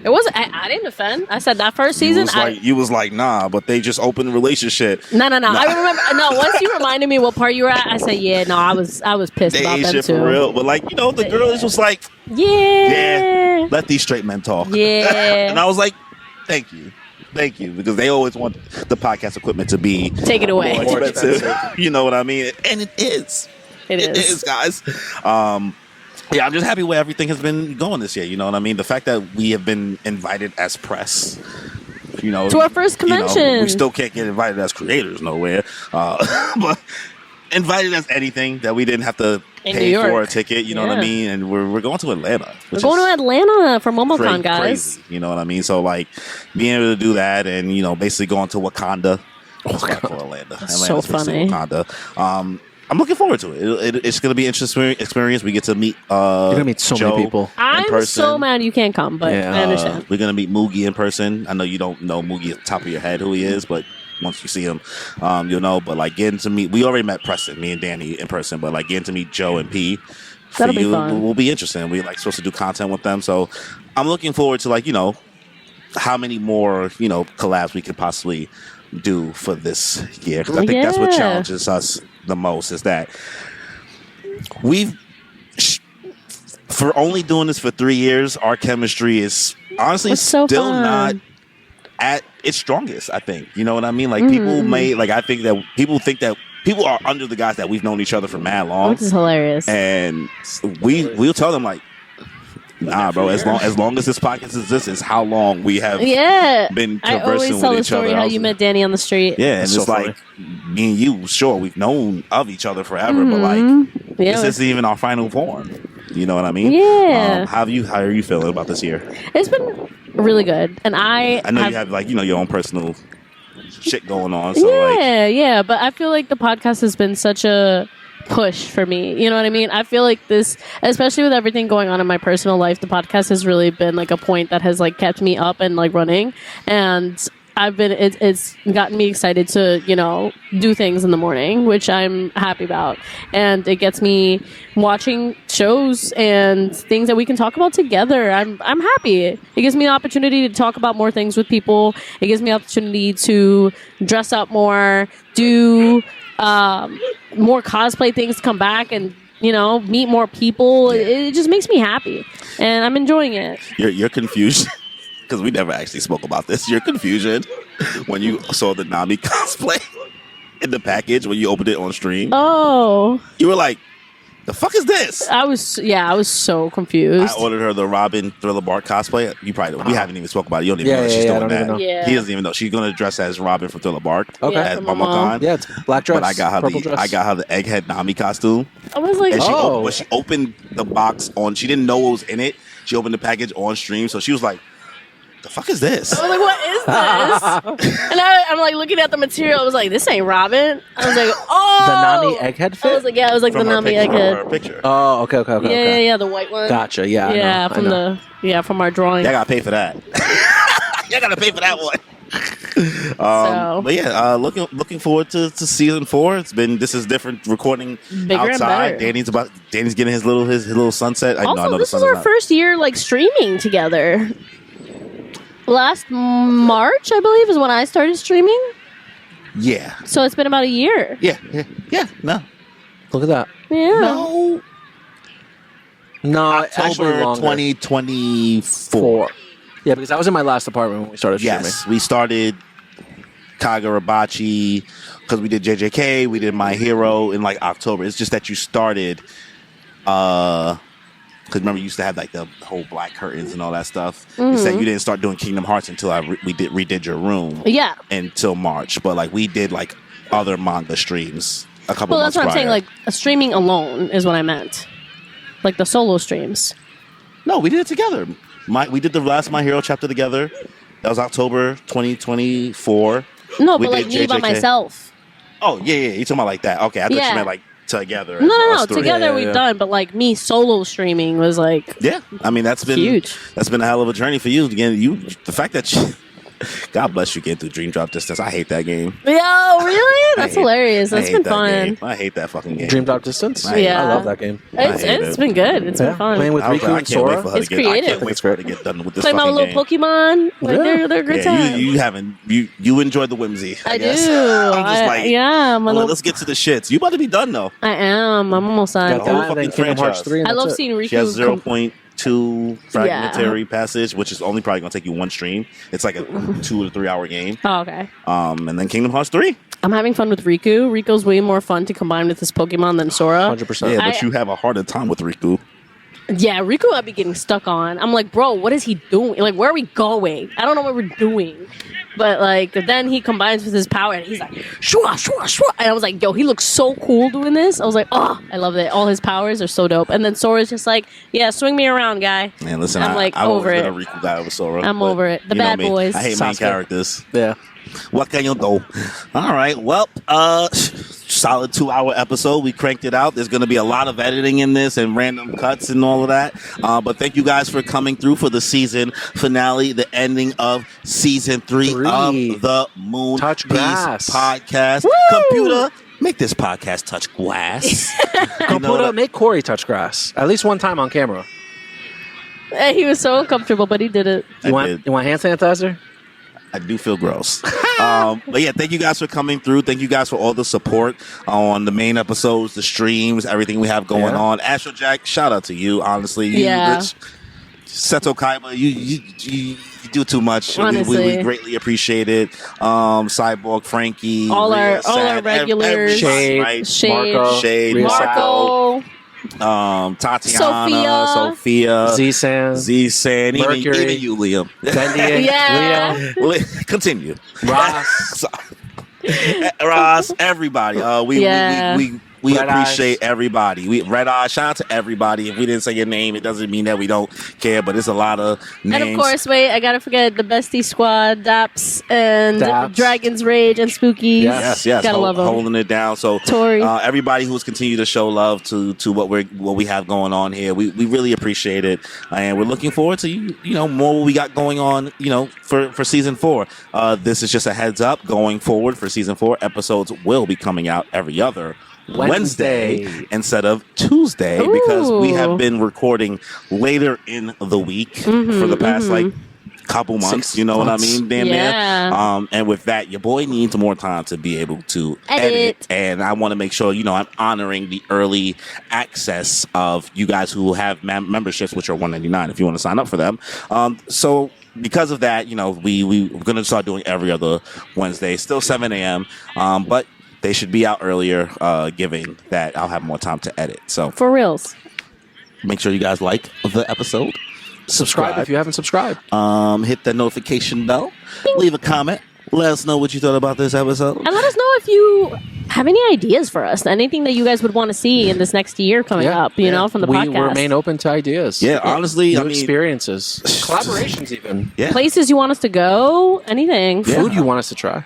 It wasn't. I didn't defend. I said that first season. You was like, nah, but they just opened a relationship. No. I remember. No, once you reminded me what part you were at, I said, yeah. No, I was pissed They about ain't them shit too. for real. But like, the girls was like, Yeah. let these straight men talk. Yeah. And I was like, thank you, because they always want the podcast equipment to be Take it away. more expensive. You know what I mean? And it is. It It is. is, guys. Yeah, I'm just happy where everything has been going this year. You know what I mean? The fact that we have been invited as press, To our first convention. we still can't get invited as creators nowhere, but invited as anything that we didn't have to In pay New for a York. ticket. You know what I Yeah. mean? And we're going to Atlanta. We're going to Atlanta for MomoCon, Crazy, guys. you know what I mean? So like being able to do that and basically going to Wakanda. For Atlanta. so Atlanta's basically funny. Wakanda. I'm looking forward to it. It's going to be an interesting experience. We get to meet. You're gonna meet so Joe many people. in I'm person. so mad you can't come, but Yeah. I understand. We're gonna meet Moogie in person. I know you don't know Moogie at the top of your head who he is, but once you see him, you'll know. But like getting to meet, we already met Preston, me and Danny in person, but like getting to meet Joe and P. For That'll be you fun. will be interesting. We like supposed to do content with them, so I'm looking forward to like how many more collabs we could possibly do for this year, because I think that's what Yeah. challenges us the most is that for only doing this for 3 years, our chemistry is honestly It's so still fun. not at its strongest. I think you know what I mean. Like Mm-hmm. people may like. I think that people are under the guys that we've known each other for mad long, Which is hilarious. and we'll tell them like, nah, bro. As long as this podcast exists, is how long we have Yeah. been I conversing always tell with the each story other. how you met Danny on the street. Yeah, and That's it's so like me and you. Sure, we've known of each other forever, but like Yeah, this isn't even our final form. You know what I mean? Yeah. How are you feeling about this year? It's been really good. And I know you have like your own personal shit going on. So like, yeah, but I feel like the podcast has been such a push for me. You know what I mean? I feel like this, especially with everything going on in my personal life, the podcast has really been like a point that has like kept me up and like running. And it's gotten me excited to, do things in the morning, which I'm happy about. And it gets me watching shows and things that we can talk about together. I'm happy. It gives me an opportunity to talk about more things with people. It gives me an opportunity to dress up more, do more cosplay things, come back and meet more people. It just makes me happy, and I'm enjoying it. Your confusion, because we never actually spoke about this. Your confusion when you saw the Nami cosplay in the package when you opened it on stream. Oh, You were like, "The fuck is this?" I was so confused. I ordered her the Robin Thriller Bark cosplay. You probably don't. We haven't even spoke about it. You don't even know that she's I doing don't even that. know. Yeah. He doesn't even know. She's going to dress as Robin from Thriller Bark. Okay. Yeah, At from my mom. BummelCon. Yeah, it's black dress. But I got her the Egghead Nami costume. I was like, And Oh. she opened the box she didn't know what was in it. She opened the package on stream, so she was like, "The fuck is this?" I was like, what is this? And I'm like looking at the material. I was like, this ain't Robin. I was like, oh, The Nami egghead fit? I was like, yeah, it was like From the her Nami picture, from her egghead. picture. Oh, okay. Yeah, the white one. Gotcha. Yeah. Yeah, I know. from our drawing. Y'all gotta pay for that. Y'all gotta pay for that one. So- But yeah, looking forward to season 4. This is different recording Bigger and outside. better. Danny's getting his little sunset. I Also, know this the is sun our not- first year like streaming together. Last March, I believe, is when I started streaming. Yeah, So it's been about a year. yeah. No, Look at that. Yeah. no. No, actually October longer. 2024. Yeah, because I was in my last apartment when we started streaming. Yes, we started Kagurabachi because we did JJK, we did My Hero in like October. It's just that you started, because remember you used to have like the whole black curtains and all that stuff. You said you didn't start doing Kingdom Hearts until we redid your room Yeah. until March, but like we did like other manga streams a couple Well, months that's what I'm saying. prior. Like streaming alone is what I meant. Like the solo streams. No, we did it together. We did the last My Hero chapter together. That was October 2024. No, We but like did me by JJK. myself. Oh, yeah. You talking about like that. Okay, I thought Yeah. you meant like together. No, as no. us three. Together Yeah, we've yeah. done, but like me solo streaming was like Yeah, I mean that's been huge. That's been a hell of a journey for you. Again, the fact that God bless you getting through Dream Drop Distance. I hate that game. Yo, really? That's hate- hilarious. I That's hate been that fun. game. I hate that fucking game. Dream Drop Distance? Yeah. I love that game. It's hate it's it. been good. It's Yeah. been fun. Playing with I was Riku like, I and can't wait Sora. for her It's to get. I creative. can't wait for her to get done with this Play my fucking little game. Pokemon. Like Yeah. they're a great Yeah, time. you haven't you enjoyed the whimsy. I do. guess. I'm just like, yeah, I'm like, let's get to the shits. You about to be done though. I am. I'm almost done. Got whole that, fucking then Kingdom Hearts franchise. 3. and I love that's it. seeing Riku. She has com- 0.2 fragmentary passage, which is only probably gonna take you one stream. It's like a 2 to 3 hour game. Oh, okay. And then Kingdom Hearts 3. I'm having fun with Riku. Riku's way more fun to combine with this Pokemon than Sora. 100%. Yeah, but I- you have a harder time with Riku. Yeah, Riku I'd be getting stuck on. I'm like, bro, what is he doing? Like, where are we going? I don't know what we're doing. But like, then he combines with his power and he's like, shua, shua, shua. And I was like, yo, he looks so cool doing this. I was like, oh, I love it. All his powers are so dope. And then Sora's just like, yeah, swing me around, guy. Man, listen, I'm like I've over always it. been a Riku guy over Sora. I'm but over it. The you know bad me. boys. I hate main Sasuke. characters. Yeah. What can you do? All right. Well, solid 2-hour episode. We cranked it out. There's going to be a lot of editing in this and random cuts and all of that. But thank you guys for coming through for the season finale, the ending of season 3 Three. of the Moon Touch Piece grass. podcast. Woo! Computer, make this podcast touch glass. You know Computa, that- make Corey touch grass. At least one time on camera. He was so uncomfortable, but he did it. I You did. want hand sanitizer? I do feel gross. But yeah, thank you guys for coming through. Thank you guys for all the support on the main episodes, the streams, everything we have going Yeah. on. Astro Jack, shout out to you, honestly. You, Yeah. Rich, Seto Kaiba, you do too much. Honestly. We greatly appreciate it. Cyborg, Frankie, All Rhea, our Sad, regulars. everybody, Shade, right? Shade, Marco, Shade, Rhea Marco, Tatiana, Sophia, Z-San, Z-San, Mercury. even you, Liam. Bendy, Yeah. Leo, Continue. Ross. So- Ross, everybody. Yeah. We Red appreciate everybody. Red Eye, shout out to everybody. If we didn't say your name, it doesn't mean that we don't care, but it's a lot of names. And of course, wait, I gotta forget the Bestie Squad, Daps, and Daps. Dragon's Rage and Spookies. Yes. Yes, Gotta love them. holding it down. So, Tori. everybody who's continued to show love to what we have going on here, we really appreciate it, and we're looking forward to more what we got going on. For season 4. This is just a heads up going forward for season 4. Episodes will be coming out every other Wednesday instead of Tuesday because we have been recording later in the week for the past couple months. 6 You know months. what I mean? Damn Yeah. near. And with that, your boy needs more time to be able to Edit. and I want to make sure I'm honoring the early access of you guys who have memberships, which are $1.99 if you want to sign up for them. So because of that, we're going to start doing every other Wednesday, still 7 a.m. But they should be out earlier, given that I'll have more time to edit. So For reals. make sure you guys like the episode. Subscribe if you haven't subscribed. Hit that notification bell. Leave a comment. Let us know what you thought about this episode. And let us know if you have any ideas for us. Anything that you guys would want to see in this next year coming up, from the podcast. We remain open to ideas. Yeah, honestly, New experiences. Collaborations even. Yeah. Places you want us to go, anything. Yeah. Food you want us to try.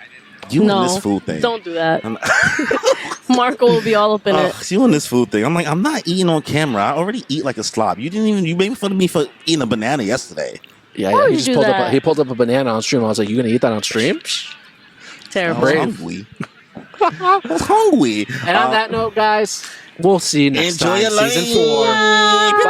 You No, and this food thing. don't do that. Marco will be all up in it. You and this food thing. I'm like, I'm not eating on camera. I already eat like a slob. You made fun of me for eating a banana yesterday. Yeah, Why would He you just do pulled that? up. He pulled up a banana on stream. I was like, "You gonna eat that on stream?" Terrible. I was hungry. I was hungry. And on that note, guys, we'll see you next Enjoy time. your Season life. 4.